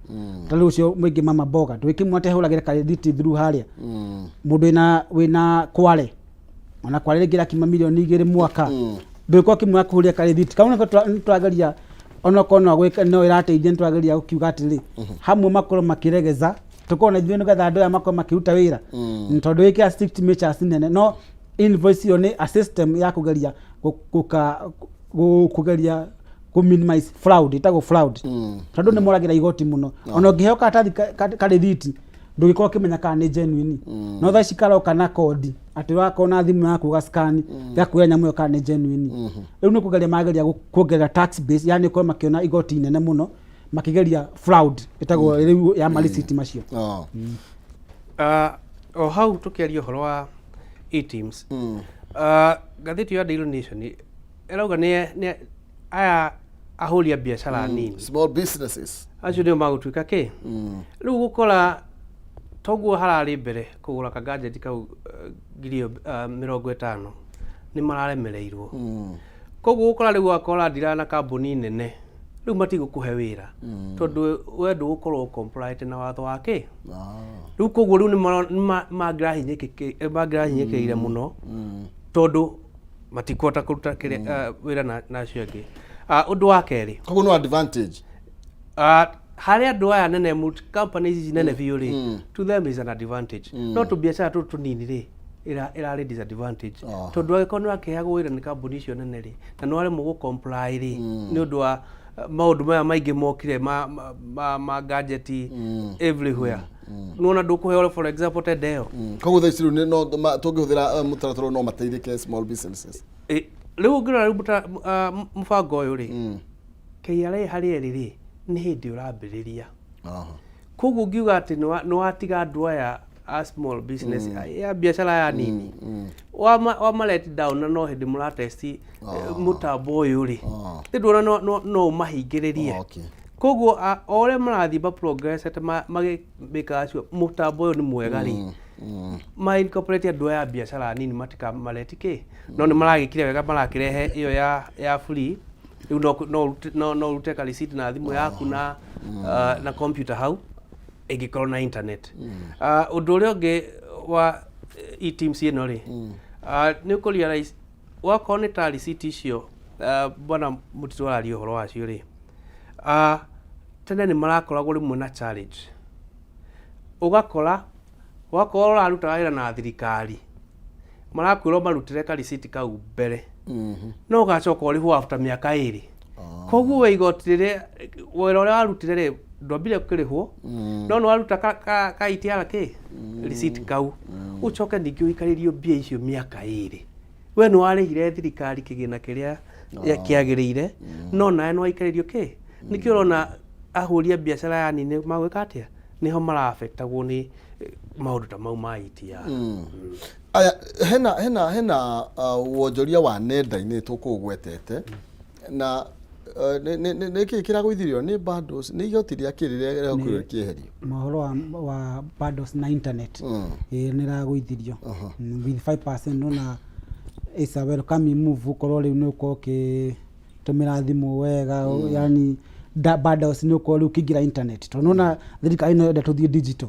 tariu cio mwingi mama boga twikimwate huragira credit through haria mundu wina kware ona kware ringira kima milioni 2 mwaka ndiko kimwe kuhuria credit kauna twageria ona kono gwika no irateithia twageria ukiuga atiri hamwe makoro makiregeza tukona ithuĩ nigetha andũ aya makorwo makiruta wĩra tondu wĩkĩra strict measures nene no invoice iyo ni a system ya kugeria kugeria ku minimize fraud itago fraud tondu ni moragira igoti muno ona ngiheo karithiti ndugikorwo kimenya kana ni genuine no tha cikaro kana code ati wakona thimu yaku ga scan ya kuya nyamu yo kana ni genuine riu ni kugeria mageria kuongerera tax base yani kwa makiona igoti nene muno makigeria fraud itago riu ya maliciti macio o hau tukiaria horo wa e-teams gatheti ya Daily Nation erauga ni aya ahuria biashara nini small businesses acio ndio magutuika ki riu gukora toguo harari mbere kugura ka gadget kau girio 50 ni mararemereirwo koguo gukora riu akora ndira na kambuni nene riu matigukuhe wira tondu we ndugukorwo compliant na watho wake riu koguo riu ni magrahinyikire muno tondu matikota kuruta kire wira na cio ngi undu wa keri koguo no advantage hari andu aya nene companies ici nene biũ ri to them is an advantage no tu biashara tu tunini ri ira disadvantage tondu agĩkorwo nĩ wakĩheagwo wĩra nĩ kambuni icio nene ri na no aremwo gũ-comply ri nĩ ũndũ wa maũndũ maya maingĩ mokire ma gadget everywhere nona ndũkũheo for example tendeo koguo tha ici no tũngĩhũthĩra mũtaratara no mateithĩke small businesses rĩu ũngĩrora rĩu mũbango ũyũ ri KRA harĩ eri ri nĩ hĩndĩ ũrambĩrĩria koguo ngiuga atĩ nĩ watiga andũ aya a small business ya biashara ya nini wa let down na no hĩndĩ mũratesti mũtambo ũyũ ri ndĩruona no ũmahingĩrĩrie koguo ore marathi ba progress ate magika acio mutambo uyu ni mwega ri ma incorporate andu ya biashara nini matika maletike no ni maragikire wega marakirehe iyo ya free riu no rute receipt na thimu yaku na computer hau igikorwo na internet undu uria ungi wa e-teams ino ri ni ukurealize wakorwo ni ta receipt icio bwana Muthi arari uhoro wacio ri tene ni marakoragwo rimwe na challenge ugakora wakorwo uraruta wira na thirikari marakwirwo marutire ka receipt kau mbere no ugacoka uriho after miaka 2 koguo we igotire wira uria warutire ri ndwambire kukirihwo no no waruta ka ITRK receipt kau ucoke ningi uikaririo mbia icio miaka 2 we no warihire thirikari kigina kiria kiagirire no nae no waikaririo ki nikio urona ahuria biashara ya nini magwika atia niho mara affectagwo ni maundu ta mau ma ITR aya hena wonjoria wa nenda-ini tukugwetete na niki kiragwithirio ni bundles ni igotiria kirire okurio kieherio mahoro wa bundles na internet niragwithirio with 5% na is a welcome move ukorwo riu ni uko tumira thimu wega yani bundles ni uko riu kingira internet tonona thirikari no enda tuthie digital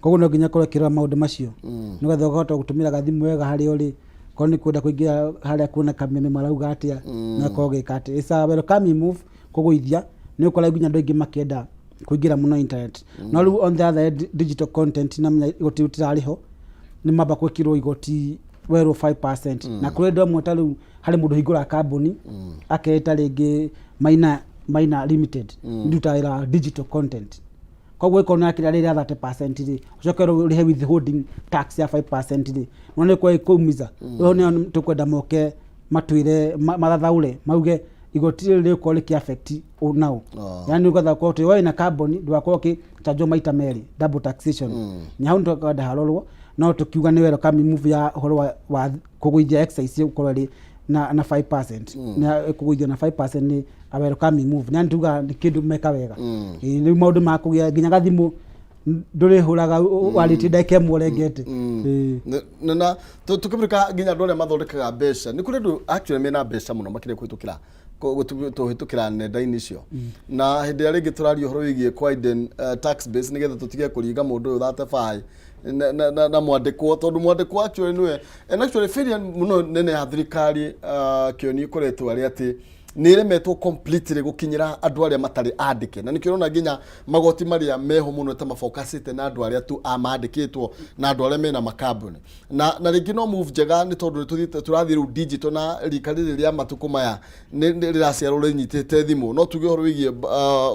koguo no nginya kurekera maundu macio nigetha ukahota gutumira gathimu wega hari uri ko ni kwenda kuingira haria kuna Kameme marauga atia na kogeka ati is a welcome move kuguithia ni ukora nginya ndu ingi makenda kuingira muno internet no riu on the other digital content na igoti utirariho ni mamba kwikirwo igoti wero 5% na kure ndo mweta riu hari mundu hingura kambuni aketa ringi minor limited ndutaira digital content koguo ikona kira riri 30% ri ucokero rihe withholding tax ya 5% ri none kwa ikumiza one tukwenda moke matwire marathaure mauge igoti riri ko riki affect now yani ugatha ko tu wewe na carbon ndwako ki tajo maita meri double taxation nyau ndo kwenda harorwo no tukiuga ni wero kami move ya horo wa kuguithia excise ukorwo ri na 5% na kuguithia na 5% ni a welcome move na nduga kindu meka wega ni maundu makugia nginya gathimu nduri huraga waliti ndeke murengete na tukibirika nginya ndore mathondekaga mbeca ni kuri ndu actually mena mbeca muno makire kwitukira tuhitukira nenda-ini icio na hindi ya ringi turari uhoro wigie kwiden tax base nigetha tutige kuringa mundu uyu 35 na mwandikwo tondu mwandikwo actually niwe and actually failure muno nene ya thirikari kioni ikoretwo ari ati niremetwo completely gukinyira andu aria matari andike na nikirona nginya magoti maria meho muno ta mafocusite na andu aria tu amandikitwo na andu aria mena makambuni na ringi no move njega ni tondu turathi ru digital na rikari ria matuku maya ni riraciarwo rinyitite thimu no tuge horo wigie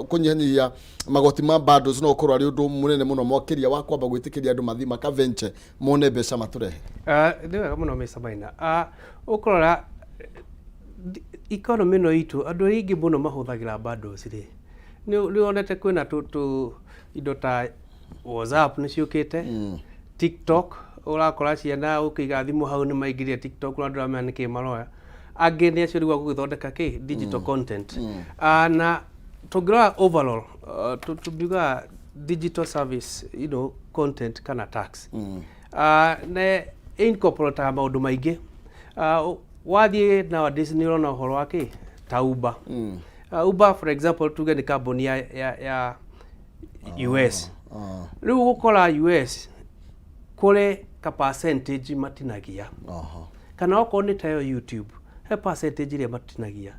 kunyihanyihia magoti ma bundles no korwo ari undu munene muno mokiria wa kwamba gwitikiria andu mathima ka venture mone mbeca maturehe ni wega muno mesa maina ukorora economy no itu andu aingi muno mahuthagira bundles ri ni onete kwina indo ta WhatsApp ni ciukite TikTok urakora ciana ukiga thimu hau ni maigiria TikTok na ndura mane ke maroya angi ni acio rigwa gugithondeka ki digital content na tugira overall tubiga digital service content kana tax ne incorporate maundu maingi wathie nowadays ni urona uhoro wake ta Uber Uber for example tuge ni kambuni ya US riu gukora US kule ka percentage matinagia kana oko ni tayo YouTube he percentage ria matinagia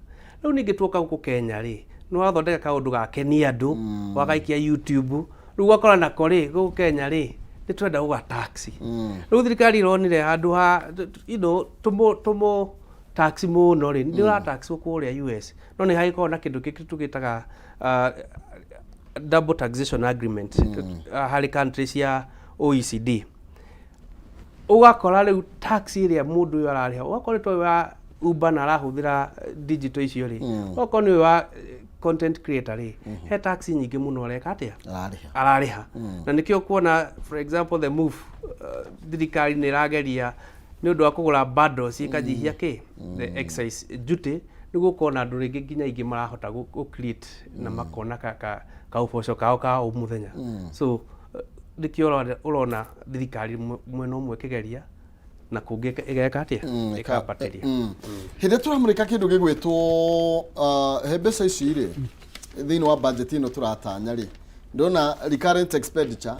riu ningi tuoka guku Kenya ri no wathondeka kaundu gakenia andu wakaikia YouTube riu gukora na kore guku Kenya ri ni twenda uga taxi riu thirikari ironire handu ha tumo taxi muno ri ni ura tax kuria US no ni haiko na kindu kiki tugitaga double taxation agreement hari countries ya OECD ugakora riu taxi ria mundu uyu arariha ugakoretwo wa Uber na arahuthira digital icio ri ugakorwo ni wa content creator ri he taxi nyingi muno areka atia arariha na nikio kuona for example the move thirikari ni rageria ni undu wa kugura bundles ikajihia ki the excise duty nigukorwo na andu ringi nginya ingi marahota gu create na makona ka uboco kao ka o muthenya so ndikio urona thirikari mwena umwe kigeria na kungi igeka atia ikapatiria hinde turamurika kindu gigwitwo he mbeca ici ri thiini wa budget ino turatanya ri ndona recurrent expenditure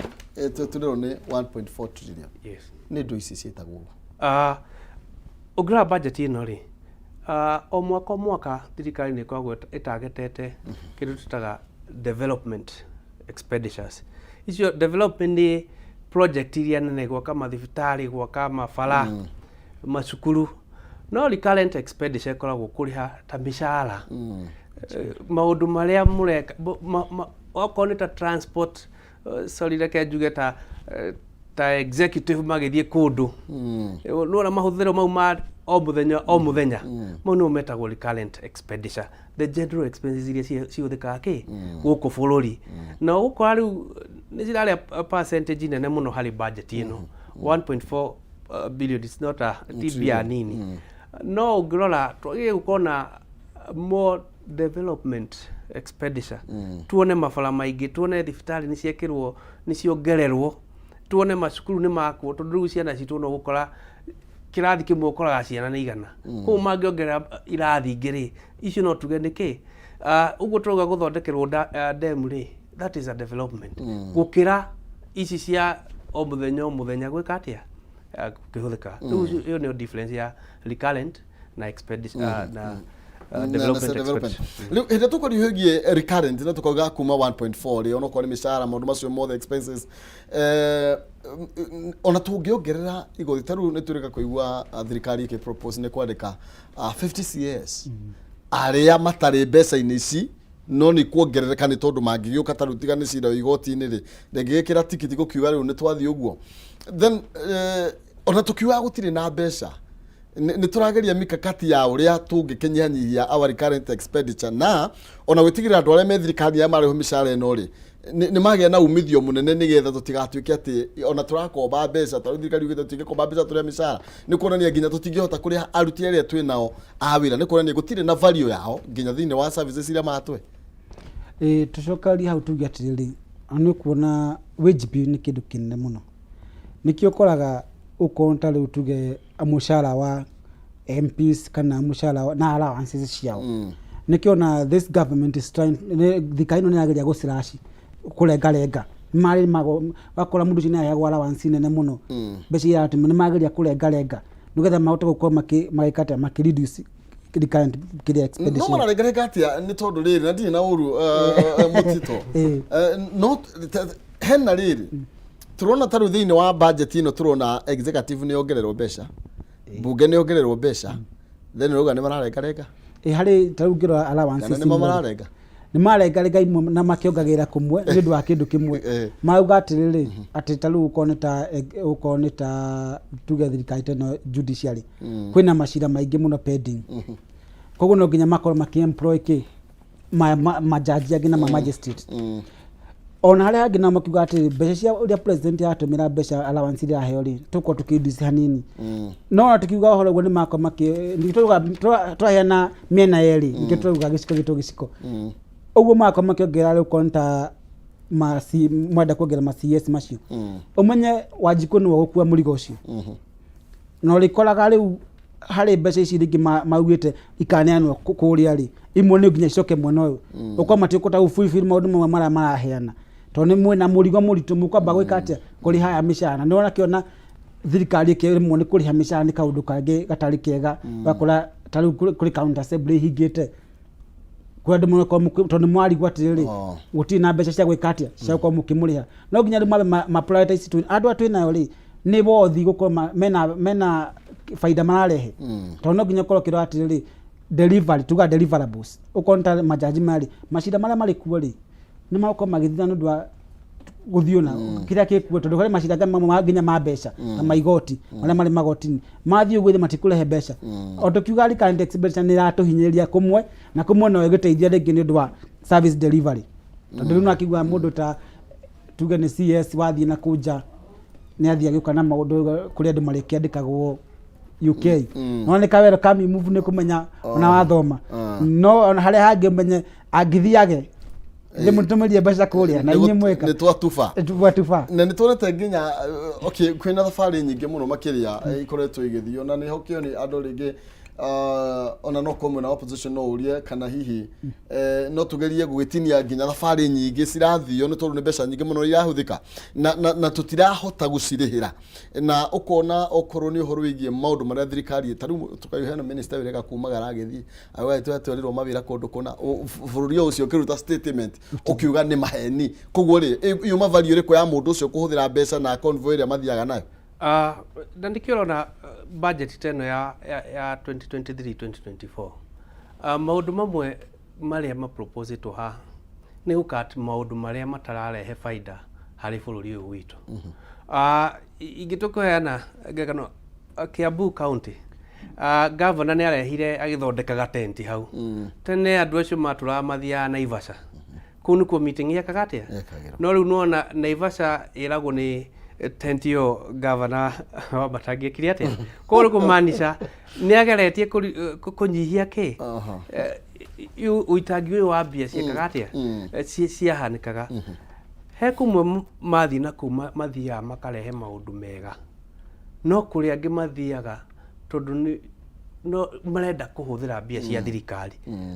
turiro ni 1.4 trillion yes ni ndo ici cietagwo ugra budget ino ri o mwaka thirikari ni kwagwo itagetete kindu tutaga development expenditures icio development ni project iria nene gwaka mathibitari gwaka mabara macukuru no recurrent expenditure ikoragwo kuriha ta mishahara maundu maria mureka okorwo ni ta transport sorry reke njuge ta executive magithie kundu nora mahuthiro mau ma o muthenya mau no metagwo recurrent expenditure the general expenses iria ciuthikaga ki guku bururi na gukora riu ni cirarĩa percentage nene muno hari budget ino 1.4 billion is not a tibia nini no ngirora twagire gukorwo na more development expenditure tuone mabara maingi tuone thibitari ni ciekirwo ni ciongererwo tuone macukuru ni makwo tondu riu ciana citu no gukora kirathi kimwe ukoraga ciana ni igana ku mangiongerera irathi ngiri icio no tuge niki uguo turuga guthondekerwo dam ri that is a development gukira ici cia o muthenya gwika atia kuhuthika iyo ni difference ya recurrent na expenditure na development. Hĩndĩ tũkũriũhĩgie recurrent na tũkauga kuma 1.4 ri ona kwa mishahara maũndũ macio mothe expenses ona tũngĩongerera igoti taru nĩ tũrĩka kũigua thirikari ĩkĩ propose nĩ kwandĩka 50 CS arĩa matarĩ mbeca-inĩ ici no ni kuongerereka ni tondu mangĩgĩũka taru tigane cira igoti-inĩ ri ndĩngĩgĩkĩra tikiti gũkiuga rĩu nĩ twathiĩ ũguo then ona tũkiuga gũtirĩ na mbeca ni turageria mikakati ya uria tungĩkinyanyihia our recurrent expenditure na ona gwĩtigĩrĩra andũ arĩa me thirikari ya marĩho mĩcara ĩno rĩ nĩ magĩa na umithio mũnene nĩgetha tũtigatuĩke atĩ ona tũrakomba mbeca tarĩ thirikari ugĩte tũtigĩkomba mbeca tũrĩa mĩcara nĩ kuonania nginya tũtingĩhota kũrĩha aruti arĩa twĩnao a wĩra nĩ kuonania gũtirĩ na value yao nginya thĩinĩ wa services iria matwe tucokaria hau tuge atĩrĩrĩ nĩ kuona wage bill nĩ kĩndũ kĩnene mũno nĩkĩo ũkoraga ukonta rĩu tuge mushahara wa MPs kana mushahara na allowances ciao nikio na this government is trying thikaino ni ageria gusirashi kurengarenga mari bakora mundu cina ya gwara allowance nene muno beci ya ati ni mageria kurengarenga nigetha mahote gukoma magikata makireduce recurrent expenditure no mararengarenga atia ni tondu riri na ndini na uru mutito not hena riri turona taru thiini wa budget ino turona executive ni ongererwo mbeca bunge ni ongererwo mbeca then ruga ni mararengarenga hari tarugirwa allowances ni mararenga ni marengarenga imwe na makiongagira kumwe ni ndu wa kindu kimwe mauga atiriri ati taru ukoneta tuge thirikari no judiciary kwina mashira maingi muno pending koguo no nginya makoro makiemploy ki majaji agina ma magistrate ona haria ngina makiuga ati mbeca cia uria president atumira mbeca allowance iria aheo ri tukwo tukidisi hanini no tukiuga horo gwo ni mako twaheana miena yeri ngi turuga giciko uguo mako makiongera ri konta mwenda kuongera ma CS macio umenye Wanjiku ni gukua murigo ucio no rikoraga riu hari mbeca ici ringi maugite ikaneanwo kuria ri imwe ni nginya icoke mwena uyu ukwa matiukota ufulfill maundu mamwe mara maraheana tone mwena murigo muritu mukwamba gwika atia kuriha mishahara niona kiona thirikari kĩrimwe ni kuriha mishahara ni kaundu kangi gatari kega bakora tari kuri counter assembly hingite kwenda muno tone mwari gwatiriri guti na mbeca cia gwika atia cia kwa mukimuriha no nginya ri ma prioritize tu andu atu nayo ri ni bothi gukoma mena faida mararehe tono nginya korwo kiro atiriri delivery tuga deliverables ukonta majaji mari mashida mari kuo ri ni mako magithina ndu wa guthiona kiria kikuo tondu kare mashida kama maginya mabeca na maigoti mari magotini mathio gwithe matikurehe beca otokiuga ri current expenditure ni ratuhinyiria kumwe na kumwe no giteithia ringi ni ndu wa service delivery tondu no akigwa mundu ta tuge ni CS wathie na kuja ni athia gĩuka na maũndũ kũrĩa andũ marĩkĩandĩkagwo UK no ni kawero kami move ni kumenya ona wathoma no ona hale hage menye agithiage ndi mutumirie mbeca kuria na inye mweka ni twatufa na ni twonete nginya okay kwina thabari nyingi muno makiria ikoretwo igithio na ni hokio ni andu ringi ona no komwe na opposition no urie kana hihi no tugerie gwitinia nginya thabari nyingi cirathio ni tondu ni mbeca nyingi muno irahuthika na tutirahota gucirihira na ukona okorwo ni uhoro wigie maundu maria thirikari itaru tukayuhena minister wirega kumagara agithi awe twatwirirwo mawira kundu kuna bururi ucio kiruta statement ukiuga ni maheni koguo ri yuma value riko ya mundu ucio kuhuthira mbeca na convoy iria mathiaga nayo ndandikiro na budget teno ya 2023-2024 maundu mamwe maria ma propose to ha ni ukat maundu maria matararehe faida hari bururi uyu witu ingitukoheana ngakano Kiambu County governor ni arehire agithondekaga tent hau tene andu acio matura mathia Naivasha kunu ko meeting ya kagatia no riu nona Naivasha iragwo ni tent yo governor wa Batangi kiriate ko kumaanisha ni ageretie kunyihia ki uitagi wa mbia cia kagatia cia hanikaga he kumwe mathi na kuma mathia makarehe maundu mega no kuri angi mathiaga tondu no marenda kuhuthira mbia cia thirikari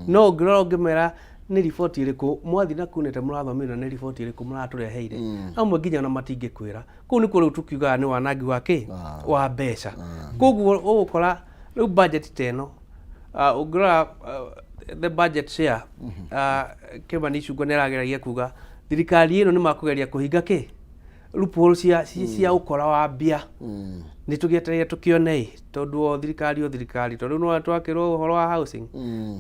no ngirora ngimera ni report iriku mwathi na kunete murathomira ni report iriku muratureheire amwe nginya na matingikwira ku ni kuri tukiuga ni wanagi wake wa mbeca koguo ugukora riu budget teno ungirora the budget share Kimani Ichung'wah nerageragia kuga thirikari ino ni makugeria kuhinga ki loophole cia ukora wa mbia ni tugietereire tukione tondu thirikari tondu no twakirwo uhoro wa housing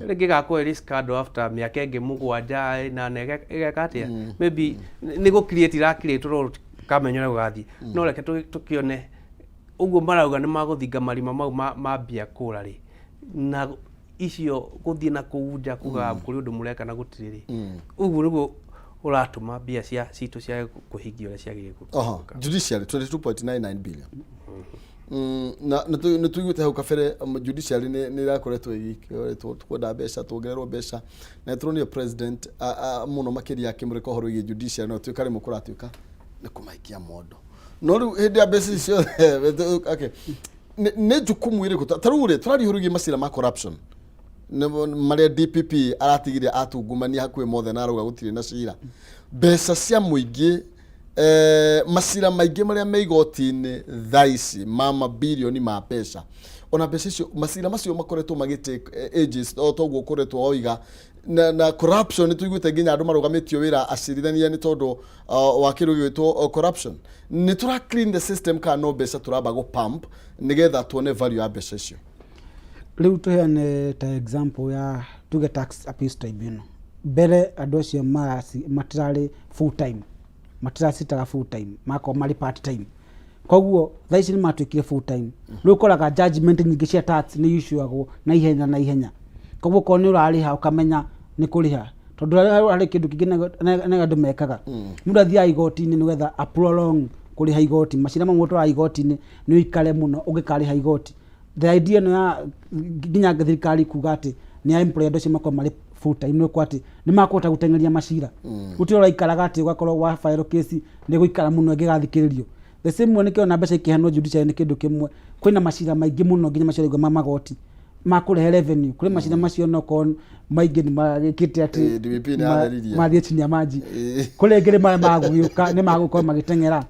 ringi gakwo risk card after miaka ingi mugwanja na negekatia maybe ni go create ro kamenyore gugathi no reke tukione uguo marauga ni maguthinga marima mau ma mbia kura ri na icio guthie na kuunja kuga kuri undu mureka na gutiriri uguo niguo uratuma mbia cia citu cia kuhingio cia giku judiciary 22.99 billion na tuiguite hau kabere judiciary ni rakoretwo igikoretwo twenda mbeca tuongererwo mbeca na turonio president muno makiria akimureka horo igi judiciary no twikare mukuratuika ni kumaikia mondo no riu hindi mbeca icio okay ne jukumu ire kutarure turarihurugie masira ma corruption maria DPP aratigire atungumania hakwe mothe na aruga gutire na cira mbeca cia muingi masira maingi maria meigotini thaici mama bilioni ma mbeca ona mbeca icio masira macio makoretwo magite ages toguo koretwo oiga na corruption tuiguite nginya andu marugamitio wira acirithania ni tondu wa kiru gitwo corruption ni tura clean the system ka no mbeca turamba go pump nigetha tuone value ya mbeca icio riu tuheane ta example ya tuge tax appeal tribunal mbere andu acio matirari full time matiracitaga full time mako mari part time koguo thaici ni matwikire full time riu koraga judgment nyingi cia tax ni issueagwo na ihenya koguo ko ni urariha ukamenya ni kuriha tondu hari kindu kingi na andu mekaga mundu athia igoti-ini nigetha a prolong kuriha igoti macira mamwe twa igoti-ini ni uikare muno ugikariha igoti the idea no ya nginya thirikari kuga ati ni employed acio mako mari full time no kwati ni makota gutengeria macira utiro ikaraga ati ugakorwo wa file case ni guikara muno ngigathikiririo the same one kiona mbeca ikihano judiciary ni kindu kimwe kwina macira maingi muno nginya macira igwa magoti makurehe revenue kuri macira macio no kon maingi ni magikite ati DPP ni atheriria magitinia maji kule ngire maguka ni magukorwo magitengera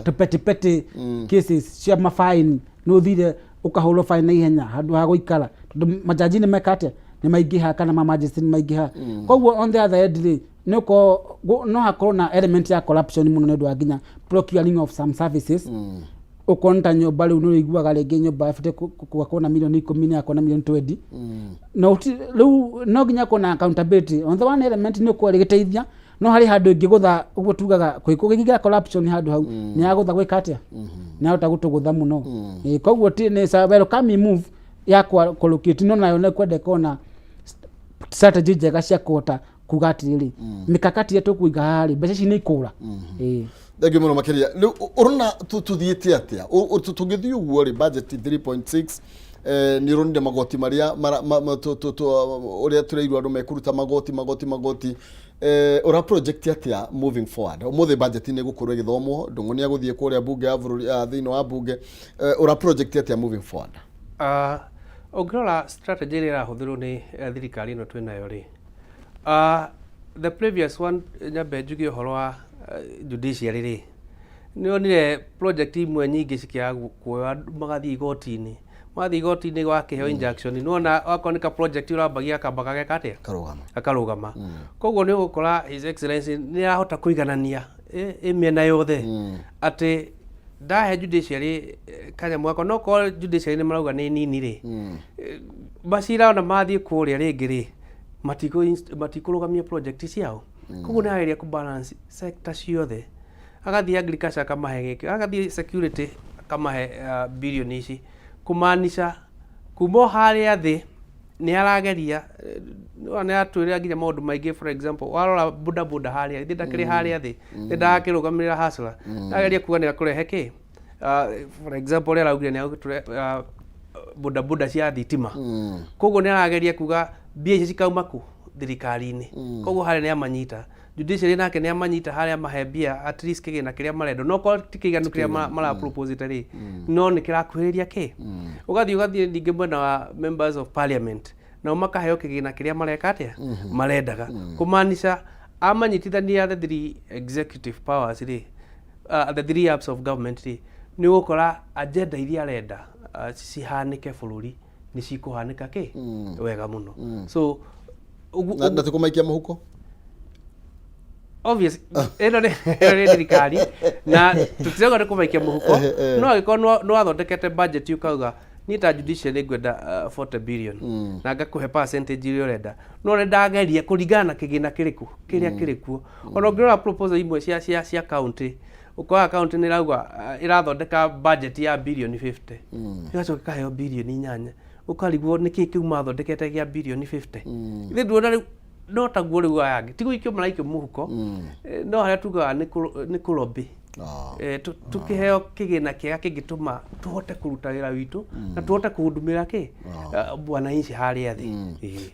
tupeti cases cia mafine no thire ukaholo fine na ihenya handu ha guikara tondu majaji ni mekate ni maingiha kana mamagistrate ni maingiha koguo on the other end no hakorwo na element ya corruption muno ndu aginya procuring of some services ukonta nyumba riu ni iguaga ringi nyumba afite kuona milioni 10 yako na milioni 20 no riu no ginya kona accountability on the one element ni ko rigiteithia no hari handu ingigutha uguo tugaga kwikugiga corruption handu hau ni agutha gwikatia ni ahota gutugutha muno koguo ti ni welcome move ya collocate no nayo ne kwende kona strategy njega cia kuota kugatiriri mikakati yetu kuiga hari mbeca ici ni ikura Thengio muno makiria urona tuthiete atia tungithii uguo ri budget 3.6 ni ronde magoti maria uria tureirwo andu mekuruta magoti ora project atia moving forward umuthe budget ni gukorwo igithomwo ndung'u ya guthie kuria bunge ya bururi thiino wa bunge ora project atia moving forward ongirora strategy ira huthirwo ni thirikari ino twinayo ri the previous one nyambe njuge uhoro wa judiciary ri ni onire project imwe nyingi cikia kuoya magathi igoti-ini mathi igoti-ini gwakiheo injunction nona wakonika project urambagia kambaga gekatia akarugama koguo ni gukora his excellency ni ahota kuiganania miena yothe ati ndahe judiciary kanya mwako no ko judiciary ni marauga ni nini ri basira ona mathi kuria ringi ri matikurugamia project ciao koguo ni ageria ku balance sector ciothe agathi agriculture kamahe giki agathi security kamahe billion ici kumanisha kumo haria thi ni arageria ni atwira nginya maundu maingi for example warora buda haria thi ndakiri haria thi ndakirugamirira hasla ageria kuga ni akurehe ki for example ria raugire ni aguture buda cia thitima koguo ni arageria kuga mbia ici cikauma ku thirikari-ini koguo haria ni amanyita judiciary nake ni amanyita haria mahembia at least kigina kiria marendo no ko tikiganu kiria mara propository no ni kirakuhiriria ki ugathi ninge mwena wa members of parliament na makaheo kigina kiria mareka atia marendaga kumanisha amanyitithania the three executive powers ri the three arms of government ri ni gukora agenda iria arenda cihanike bururi ni cikuhanika ki wega muno so na tukumaikia muhuko obvious eno ni thirikari na tutirega kumaikia muhuko no agiko no athondekete budget ukauga ni ta judiciary ngwenda 40 billion na ngakuhe percentage ile urenda no renda geria kuringana na kigina kiriku kiria kirikuo ona ngirora proposal imwe cia county ukoa county ni rauga irathondeka budget ya billion 50 igacoka kaheo billion 8 ukarigwo niki kiuma thondekete gia billion 50 ithe nduona no taguo riu ayangi tigu ikio maraikio muhuko no haria tugaga ni kulobi tukiheo kigina kiega kingituma tuhote kuruta wira witu na tuhote kuhudumira ki bwana inci haria thi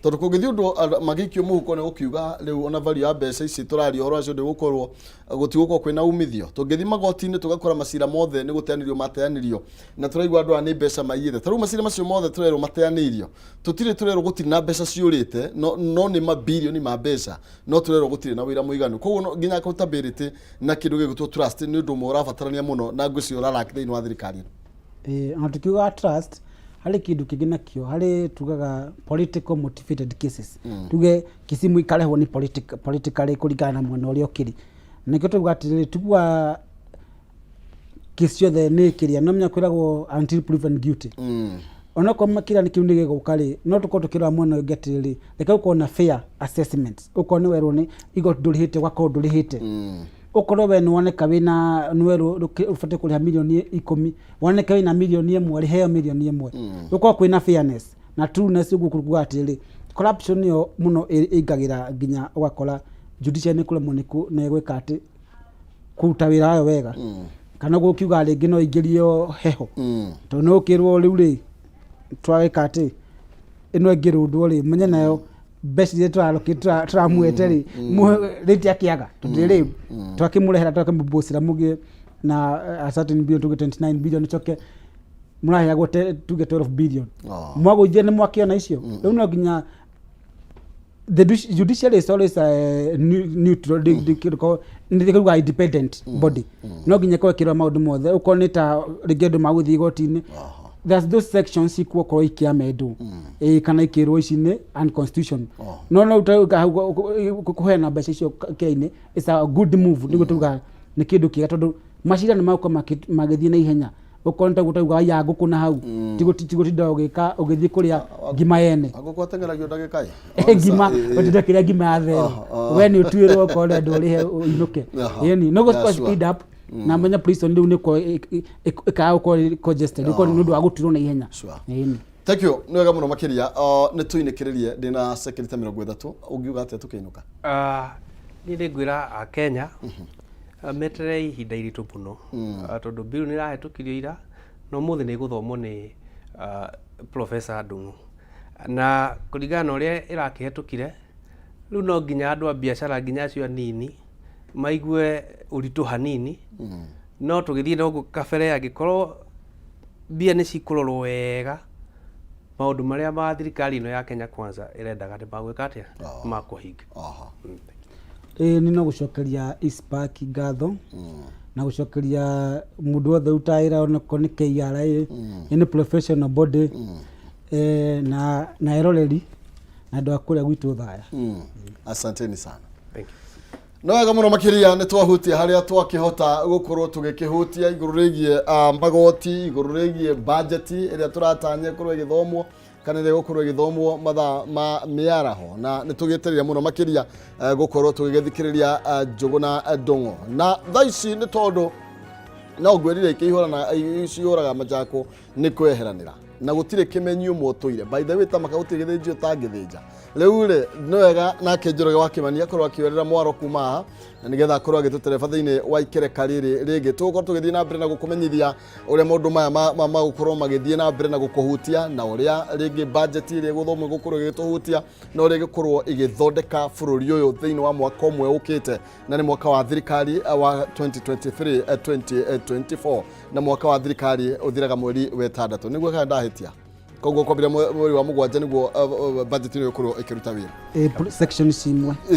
tondu kungithi undu magikio muhuko ni gukiuga riu ona value ya mbeca ici turari horo acio ndi gukorwo gutigukorwo kwina umithio tungithi magoti-ini tugakora macira mothe ni guteanirio mateanirio na turaigwa andu ani mbeca maiyithe taru macira macio mothe turero mateanirio tutire turero gutiri na mbeca ciurite no ni mabilioni ma mbeca no turero gutiri na wira muiganu koguo nginya accountability na kindu gigutwo trust ni undu murabatarania muno na ngwiciria uraraki thiini wa thirikari na tukiuga trust hari kindu kigina kio hari tugaga political motivated cases tuge kisimu ikarehwo ni politically kuringana na mwena uria ukiri nikio tuga atiriri tugwa kisio the ni kiria no menya kwiragwo until proven guilty ona kwa makira ni kiunde gego kali no tuko tukira mwena ugatiriri reka uko na fair assessments uko ni werwo ni igo ndurihite wako ndurihite ukorwo we nuoneka wina nweru ufate kuria milioni 10 woneka wina milioni 1 riheo milioni 1 uko kwina fairness na trueness ugukuruga atiri corruption yo muno igagira ginya wakora judiciary ni kule muniku na gweka ati kuruta wira ayo wega kana gukiuga ringi no ingirio heho to no kirwo riu ri twaweka ati ino ngirundwo ri menye nayo best yetu alokitra tramwete ri rate yakiaga tudire twakimurehera twakimubusira mugie na a certain billion to 29 billion choke murahera gote tuge 12 billion mwago ije ni mwakiona icio riu no ginya the judiciary is always neutral ndikuga independent body no ginya kwa kira maundu mothe ukonita rigedo maguthi igoti-ini there's those sections ikuo ko ikiamedu kana ikirwo icine unconstitutional no kuhena mbeca icio kene is a good move ndigo tuga ni kindu kiega tondu macira ni mauko magithie na ihenya ukonta gutauga ya nguku na hau tigo tinda ugika ugithie kuria ngima yene aguko atengeragio ndagikai ngima utinda kiria ngima ya thero we ni utuirwo ko ndu rihe inuke yani no go speed up na menya police ndio niko ikao ko congested iko ndu wa gutirwo na ihenya thank you ni wega muno makiria ni tuinikiririe ndina secretary 30 ungiuga ati tukiinuka ni ngwira a Kenya metere ihinda iritũ mũno tondũ bill nĩ ĩrahetũkirio ira no mũthĩ nĩ gũthomwo nĩ Professor Ndung'u na kũringana na ũrĩa ĩrakĩhetũkire rĩu no nginya andũ a biacara nginya acio anini maigue ũritũ hanini no tũgĩthiĩ na ũguo kabere angĩkorwo mbia nĩ cikũrorwo wega maũndũ marĩa ma thirikari ĩno ya Kenya Kwanza ĩrendaga nĩ magwĩka atĩa makũhinga. Nĩ no gũcokeria Ispark ngatho na gũcokeria mũndũ wothe utaĩra onako nĩ KRA nĩ professional body na eroreri na andũ akũrĩa gwitũ thaya. Asanteni sana. Thank you. No wega mũno makĩria nĩ twahutia harĩa twakĩhota gũkorwo tũgĩkĩhutia igũrũ rĩgiĩ magoti, igũrũ rĩgiĩ budget ĩrĩa tũratanya gũkorwo ĩgĩthomwo kana ĩrĩa gũkorwo ĩgĩthomwo mathaa ma mĩaraho, na nĩ tũgĩetereire mũno makĩria gũkorwo tũgĩgĩthikĩrĩria Njũgũna Ndung'u. Na thaa ici nĩ tondũ no ngwĩrire ikĩihũraga majako nĩ kweheranĩra na gũtirĩ kĩmenyu mũtũire. By the way tamaka gũtirĩ gĩthĩnjio tangĩthĩnja rĩu rĩ no wega nake Njoroge wa Kĩmani akorwo akĩwerera mwaro kuma na nĩgetha akorwo agĩtũtereba thĩinĩ wa ikereka rĩrĩ rĩngĩ tũgũkorwo tũgĩthiĩ na mbere na gũkũmenyithia ũrĩa maũndũ maya magũkorwo magĩthiĩ na mbere na gũkũhutia na ũrĩa rĩngĩ budget ĩrĩa gũthomwo gũkorwo ĩgĩtũhutia na ũrĩa ĩgĩkorwo ĩgĩthondeka bũrũri ũyũ thĩinĩ wa mwaka ũmwe ũkĩte na nĩ mwaka wa thirikari wa 2023-2024 na mwaka wa thirikari ũthiraga mweri wa 6 nĩguo kana ndahĩtia koguo kwambĩrĩria mweri wa 7 nĩguo budget ĩno ĩkorwo ĩkĩruta wĩra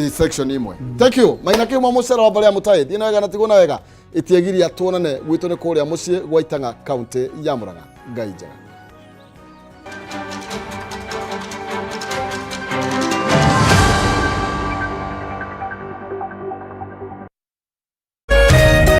section imwe. Thank you Maina Kĩuma mũcera wa Mbaria Mũtaĩ thiĩ na wega na tigwo na wega ĩtiagiria tuonane gwitũ nĩ kũrĩa mũciĩ gwa Itang'a kaunti ya Murang'a. Ngai njega.